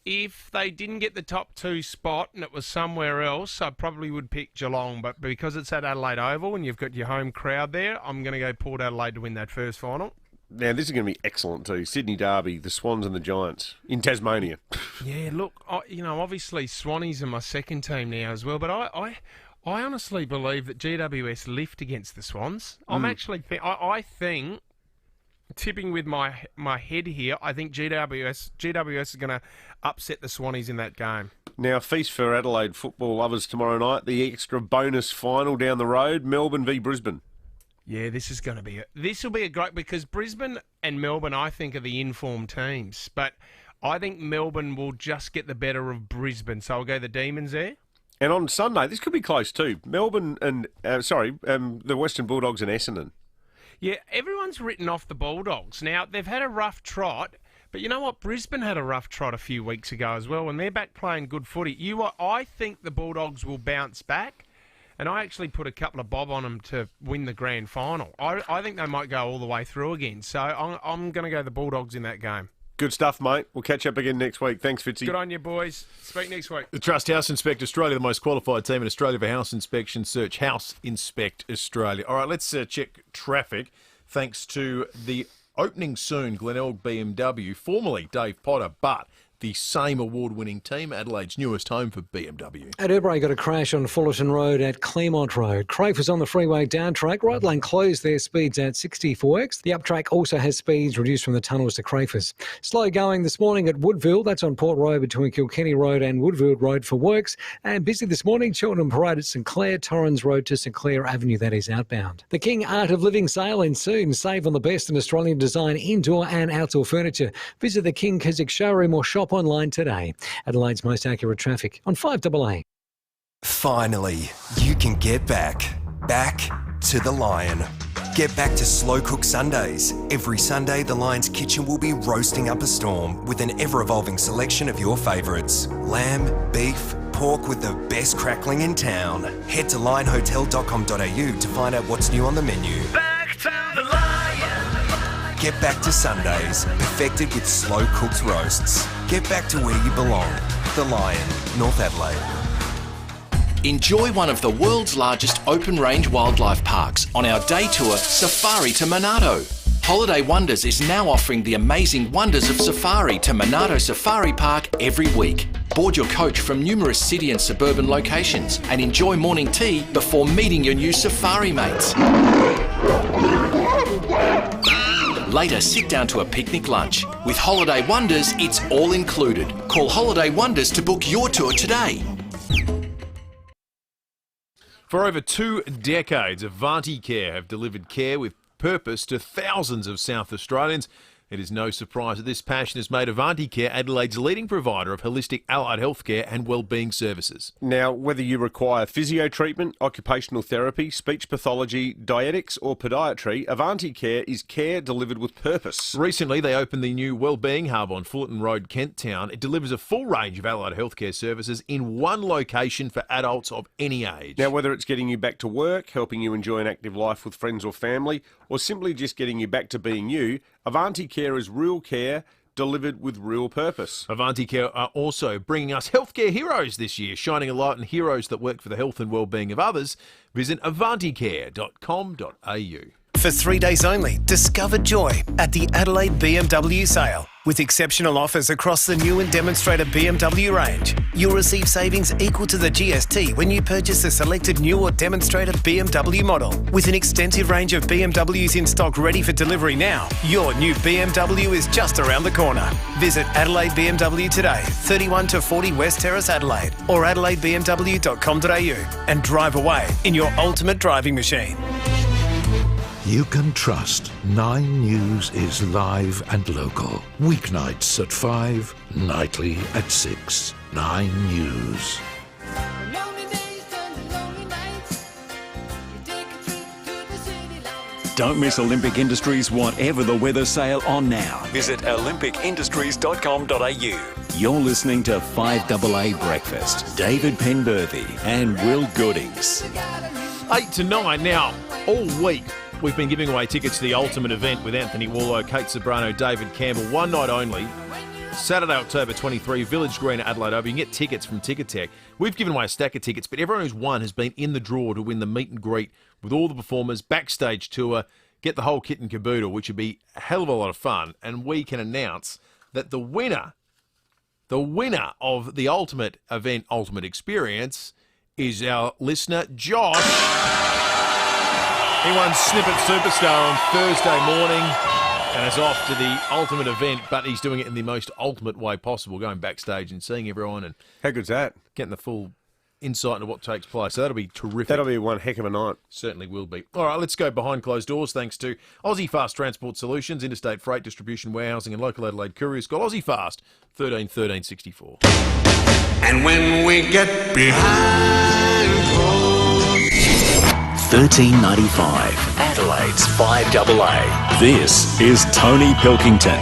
If they didn't get the top two spot and it was somewhere else, I probably would pick Geelong. But because it's at Adelaide Oval and you've got your home crowd there, I'm going to go Port Adelaide to win that first final. Now, this is going to be excellent too. Sydney Derby, the Swans and the Giants in Tasmania. Yeah, look, obviously Swannies are my second team now as well, but I honestly believe that GWS lift against the Swans. I think, tipping with my head here, I think GWS is going to upset the Swannies in that game. Now, feast for Adelaide football lovers tomorrow night. The extra bonus final down the road, Melbourne v Brisbane. Yeah, this will be a great, because Brisbane and Melbourne, I think, are the informed teams. But I think Melbourne will just get the better of Brisbane. So I'll go the Demons there. And on Sunday, this could be close too. Melbourne and, the Western Bulldogs and Essendon. Yeah, everyone's written off the Bulldogs. Now, they've had a rough trot, but you know what? Brisbane had a rough trot a few weeks ago as well, and they're back playing good footy. I think the Bulldogs will bounce back, and I actually put a couple of bob on them to win the grand final. I think they might go all the way through again, so I'm going to go the Bulldogs in that game. Good stuff, mate. We'll catch up again next week. Thanks, Fitzy. Good on you, boys. Speak next week. The Trust House Inspect Australia, the most qualified team in Australia for house inspection. Search House Inspect Australia. All right, let's check traffic. Thanks to the opening soon, Glenelg BMW, formerly Dave Potter, but the same award-winning team, Adelaide's newest home for BMW. At Ebre, got a crash on Fullerton Road at Claremont Road. Crave was on the freeway down track. Right lane closed there, speeds at 60 for works. The up track also has speeds reduced from the tunnels to Crafers. Slow going this morning at Woodville. That's on Port Road between Kilkenny Road and Woodville Road for works. And busy this morning, Cheltenham Parade at St Clair, Torrens Road to St Clair Avenue, that is outbound. The King Art of Living sale in soon. Save on the best in Australian design indoor and outdoor furniture. Visit the King Keswick showroom or shop online today. Adelaide's most accurate traffic on 5AA. Finally, you can get back to the Lion. Get back to Slow Cook Sundays. Every Sunday, the Lion's Kitchen will be roasting up a storm with an ever-evolving selection of your favourites. Lamb, beef, pork with the best crackling in town. Head to lionhotel.com.au to find out what's new on the menu. Back to the Lion. Get back to Sundays, perfected with slow cooked roasts. Get back to where you belong. The Lion, North Adelaide. Enjoy one of the world's largest open-range wildlife parks on our day tour Safari to Monado. Holiday Wonders is now offering the amazing wonders of safari to Monado Safari Park every week. Board your coach from numerous city and suburban locations and enjoy morning tea before meeting your new safari mates. Later, sit down to a picnic lunch. With Holiday Wonders, it's all included. Call Holiday Wonders to book your tour today. For over 2 decades, Avanti Care have delivered care with purpose to thousands of South Australians. It is no surprise that this passion has made Avanti Care Adelaide's leading provider of holistic allied healthcare and wellbeing services. Now, whether you require physio treatment, occupational therapy, speech pathology, dietetics or podiatry, Avanti Care is care delivered with purpose. Recently, they opened the new Wellbeing Hub on Fullerton Road, Kent Town. It delivers a full range of allied healthcare services in one location for adults of any age. Now, whether it's getting you back to work, helping you enjoy an active life with friends or family, or simply just getting you back to being you, Avanti Care is real care delivered with real purpose. Avanti Care are also bringing us healthcare heroes this year, shining a light on heroes that work for the health and wellbeing of others. Visit avanticare.com.au. For 3 days only, discover joy at the Adelaide BMW sale. With exceptional offers across the new and demonstrator BMW range, you'll receive savings equal to the GST when you purchase a selected new or demonstrator BMW model. With an extensive range of BMWs in stock ready for delivery now, your new BMW is just around the corner. Visit Adelaide BMW today, 31 to 40 West Terrace, Adelaide, or adelaidebmw.com.au and drive away in your ultimate driving machine. You can trust 9 News is live and local. Weeknights at 5, nightly at 6. 9 News. Don't miss Olympic Industries Whatever the Weather sale on now. Visit olympicindustries.com.au. You're listening to 5AA Breakfast. David Penberthy and Will Goodings. 8 to 9 now, all week. We've been giving away tickets to the Ultimate event with Anthony Warlow, Kate Sobrano, David Campbell. One night only. Saturday, October 23, Village Green at Adelaide Oval. You can get tickets from Ticketek. We've given away a stack of tickets, but everyone who's won has been in the draw to win the meet and greet with all the performers, backstage tour, get the whole kit and caboodle, which would be a hell of a lot of fun. And we can announce that the winner of the Ultimate event, Ultimate Experience, is our listener, Josh. He won Snippet Superstar on Thursday morning and is off to the Ultimate event, but he's doing it in the most ultimate way possible, going backstage and seeing everyone and how good's that? Getting the full insight into what takes place. So that'll be terrific. That'll be one heck of a night. Certainly will be. All right, let's go behind closed doors thanks to Aussie Fast Transport Solutions, Interstate Freight Distribution, Warehousing and Local Adelaide Couriers. Call Aussie Fast, 13 13 64. And when we get behind closed 1395, Adelaide's 5AA. This is Tony Pilkington.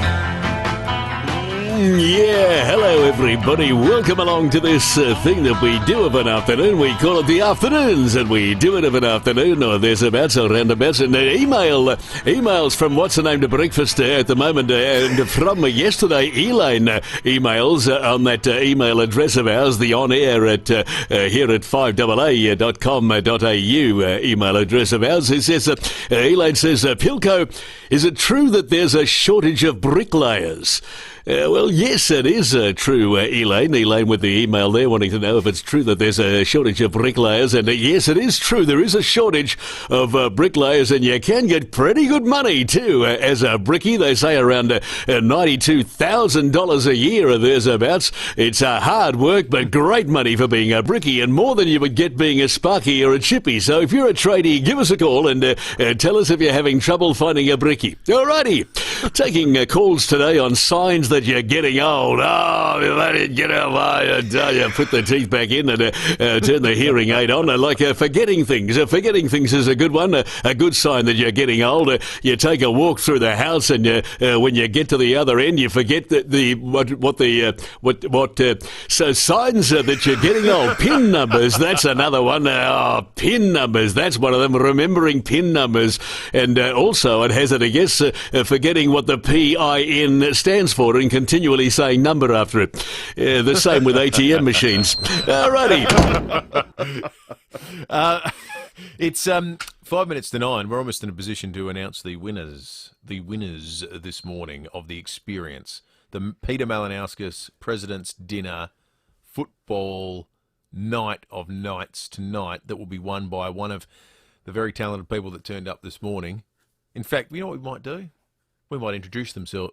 Yeah, hello everybody. Welcome along to this thing that we do of an afternoon. We call it the afternoons, and we do it of an afternoon, or there's abouts or roundabouts. And emails from What's the Name to Breakfast at the moment, and from yesterday, Elaine emails on that email address of ours, the on-air at here at 5AA.com.au email address of ours. It says, Elaine says, Pilco, is it true that there's a shortage of bricklayers? Well, yes, it is true, Elaine. Elaine with the email there wanting to know if it's true that there's a shortage of bricklayers. And yes, it is true. There is a shortage of bricklayers, and you can get pretty good money too as a brickie. They say around $92,000 a year thereabouts. It's hard work, but great money for being a brickie, and more than you would get being a sparky or a chippy. So if you're a tradie, give us a call and tell us if you're having trouble finding a brickie. Alrighty. Taking calls today on signs that you're getting old. Get out, you put the teeth back in and turn the hearing aid on. Like forgetting things. Forgetting things is a good one. A good sign that you're getting old. You take a walk through the house, and when you get to the other end, you forget that so signs that you're getting old. PIN numbers. That's another one. PIN numbers. That's one of them. Remembering PIN numbers, and also it has it. I guess forgetting what the PIN stands for and continually saying number after it. The same with ATM machines. Alrighty. It's 5 minutes to 9. We're almost in a position to announce the winners this morning of the experience. The Peter Malinowskis President's Dinner Football Night of Nights tonight, that will be won by one of the very talented people that turned up this morning. In fact, you know what we might do? We might introduce them to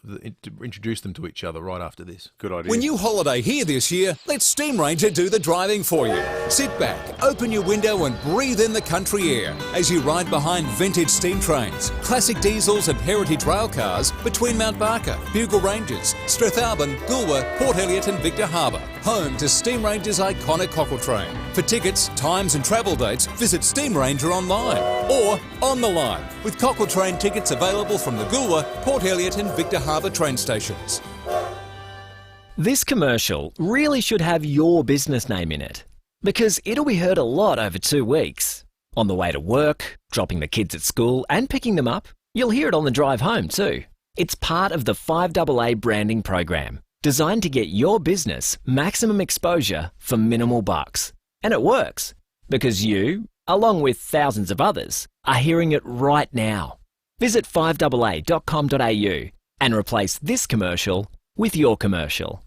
each other right after this. Good idea. When you holiday here this year, let Steam Ranger do the driving for you. Sit back, open your window and breathe in the country air as you ride behind vintage steam trains, classic diesels and heritage rail cars between Mount Barker, Bugle Ranges, Strathalbyn, Goolwa, Port Elliot and Victor Harbour. Home to Steam Ranger's iconic cockle train. For tickets, times and travel dates, visit Steam Ranger online or on the line, with cockle train tickets available from the Goolwa, Port Elliot and Victor Harbour train stations. This commercial really should have your business name in it, because it'll be heard a lot over 2 weeks. On the way to work, dropping the kids at school and picking them up. You'll hear it on the drive home too. It's part of the FIVEaa branding program, designed to get your business maximum exposure for minimal bucks. And it works, because you, along with thousands of others, are hearing it right now. Visit fiveaa.com.au and replace this commercial with your commercial.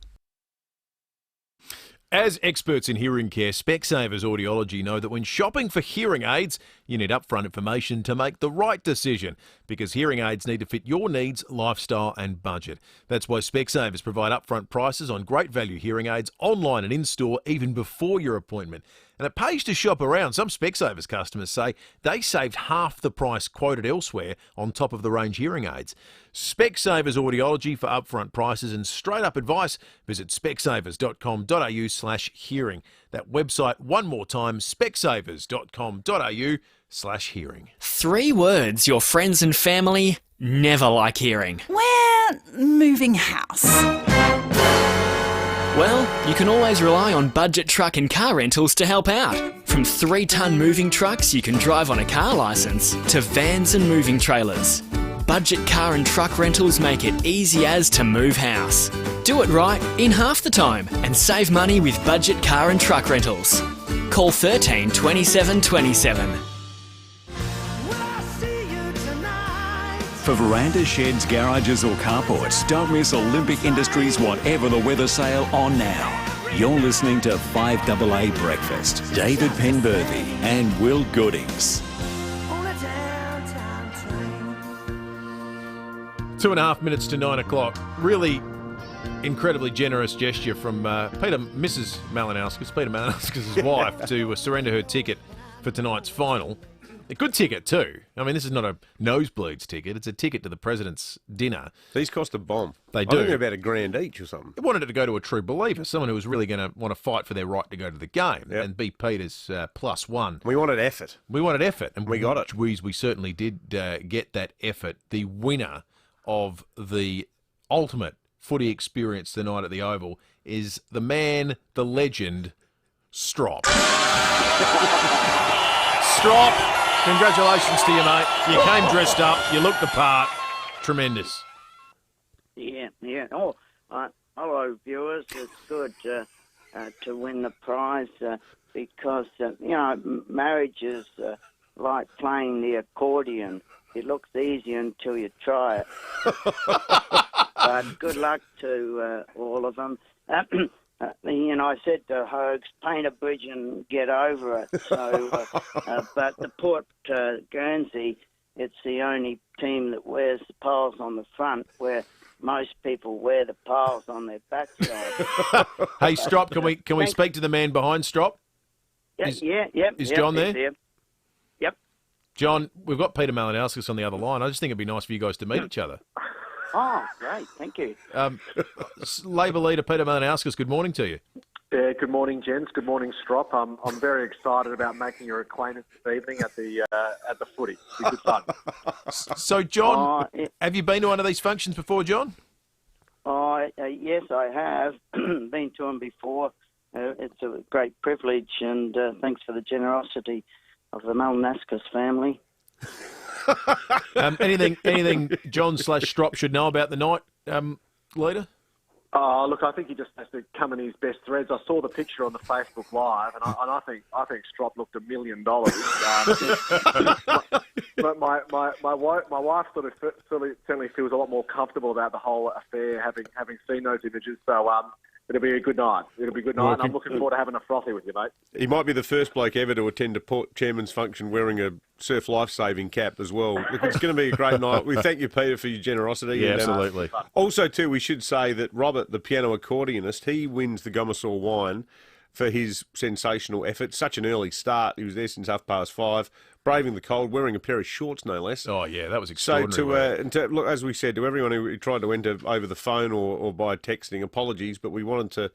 As experts in hearing care, Specsavers Audiology know that when shopping for hearing aids, you need upfront information to make the right decision, because hearing aids need to fit your needs, lifestyle and budget. That's why Specsavers provide upfront prices on great value hearing aids online and in-store even before your appointment. And it pays to shop around. Some Specsavers customers say they saved half the price quoted elsewhere on top of the range hearing aids. Specsavers Audiology for upfront prices and straight up advice. Visit specsavers.com.au/hearing. That website one more time, specsavers.com.au/hearing. 3 words your friends and family never like hearing. We're moving house. Well, you can always rely on budget truck and car rentals to help out. From 3-ton moving trucks you can drive on a car licence to vans and moving trailers. Budget car and truck rentals make it easy as to move house. Do it right in half the time and save money with budget car and truck rentals. Call 13 27 27. For verandas, sheds, garages or carports, don't miss Olympic Industries Whatever the Weather sale on now. You're listening to 5AA Breakfast. David Penberthy and Will Goodings. 2.5 minutes to 9 o'clock. Really incredibly generous gesture from Mrs. Malinowskis, Peter Malinowskis' wife, to surrender her ticket for tonight's final. A good ticket too. I mean, this is not a nosebleeds ticket. It's a ticket to the President's Dinner. These cost a bomb. They do. I think they're about $1,000 each or something. They wanted it to go to a true believer, someone who was really going to want to fight for their right to go to the game and be Peter's +1. We wanted effort. We wanted effort. And we got it. We certainly did get that effort. The winner of the ultimate footy experience tonight at the Oval is the man, the legend, Strop. Strop, congratulations to you, mate. You came dressed up, you looked the part. Tremendous. Yeah. Oh, hello, viewers. It's good to win the prize because, marriage is like playing the accordion. It looks easy until you try it. But good luck to all of them. I said to Hogs, paint a bridge and get over it. So, but the Port Guernsey, it's the only team that wears the piles on the front, where most people wear the piles on their backside. Hey, Strop, can we speak to the man behind Strop? Is John there? Yep. John, we've got Peter Malinauskas on the other line. I just think it'd be nice for you guys to meet each other. Oh, great. Thank you. Labor leader Peter Malinauskas, good morning to you. Yeah, good morning, gents. Good morning, Strop. I'm very excited about making your acquaintance this evening at the footy. It'll be good fun. So, John, have you been to one of these functions before, John? Yes, I have. Been to them before. It's a great privilege, and thanks for the generosity of the Malinauskas family. Anything John/Strop should know about the night, leader? Oh, look, I think he just has to come in his best threads. I saw the picture on the Facebook Live, and I think Strop looked $1 million. But my wife sort of certainly feels a lot more comfortable about the whole affair, having seen those images. So it'll be a good night. And I'm looking forward to having a frothy with you, mate. He might be the first bloke ever to attend a Port Chairman's function wearing a surf life-saving cap as well. Look, it's going to be a great night. We thank you, Peter, for your generosity. Yeah, absolutely. Also, too, we should say that Robert, the piano accordionist, he wins the Gomersaw wine for his sensational effort. Such an early start. He was there since 5:30, braving the cold, wearing a pair of shorts, no less. Oh, yeah, that was extraordinary. So, look, as we said, to everyone who tried to enter over the phone or by texting, apologies, but we wanted to,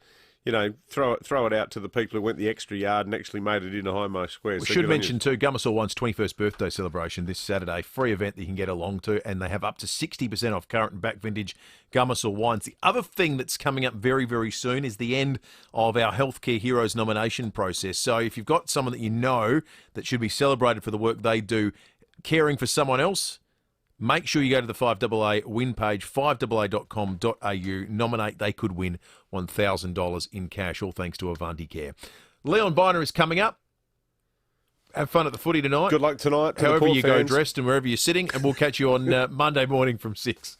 throw it out to the people who went the extra yard and actually made it into Homo Square. We should mention too, Gomersaw Wine's 21st birthday celebration this Saturday, free event that you can get along to, and they have up to 60% off current and back vintage Gomersaw wines. The other thing that's coming up very, very soon is the end of our Healthcare Heroes nomination process. So if you've got someone that you know that should be celebrated for the work they do caring for someone else, make sure you go to the FIVEaa win page, fiveaa.com.au, nominate. They could win $1,000 in cash, all thanks to Avanti Care. Leon Biner is coming up. Have fun at the footy tonight. Good luck tonight. However you go dressed and wherever you're sitting, and we'll catch you on Monday morning from 6.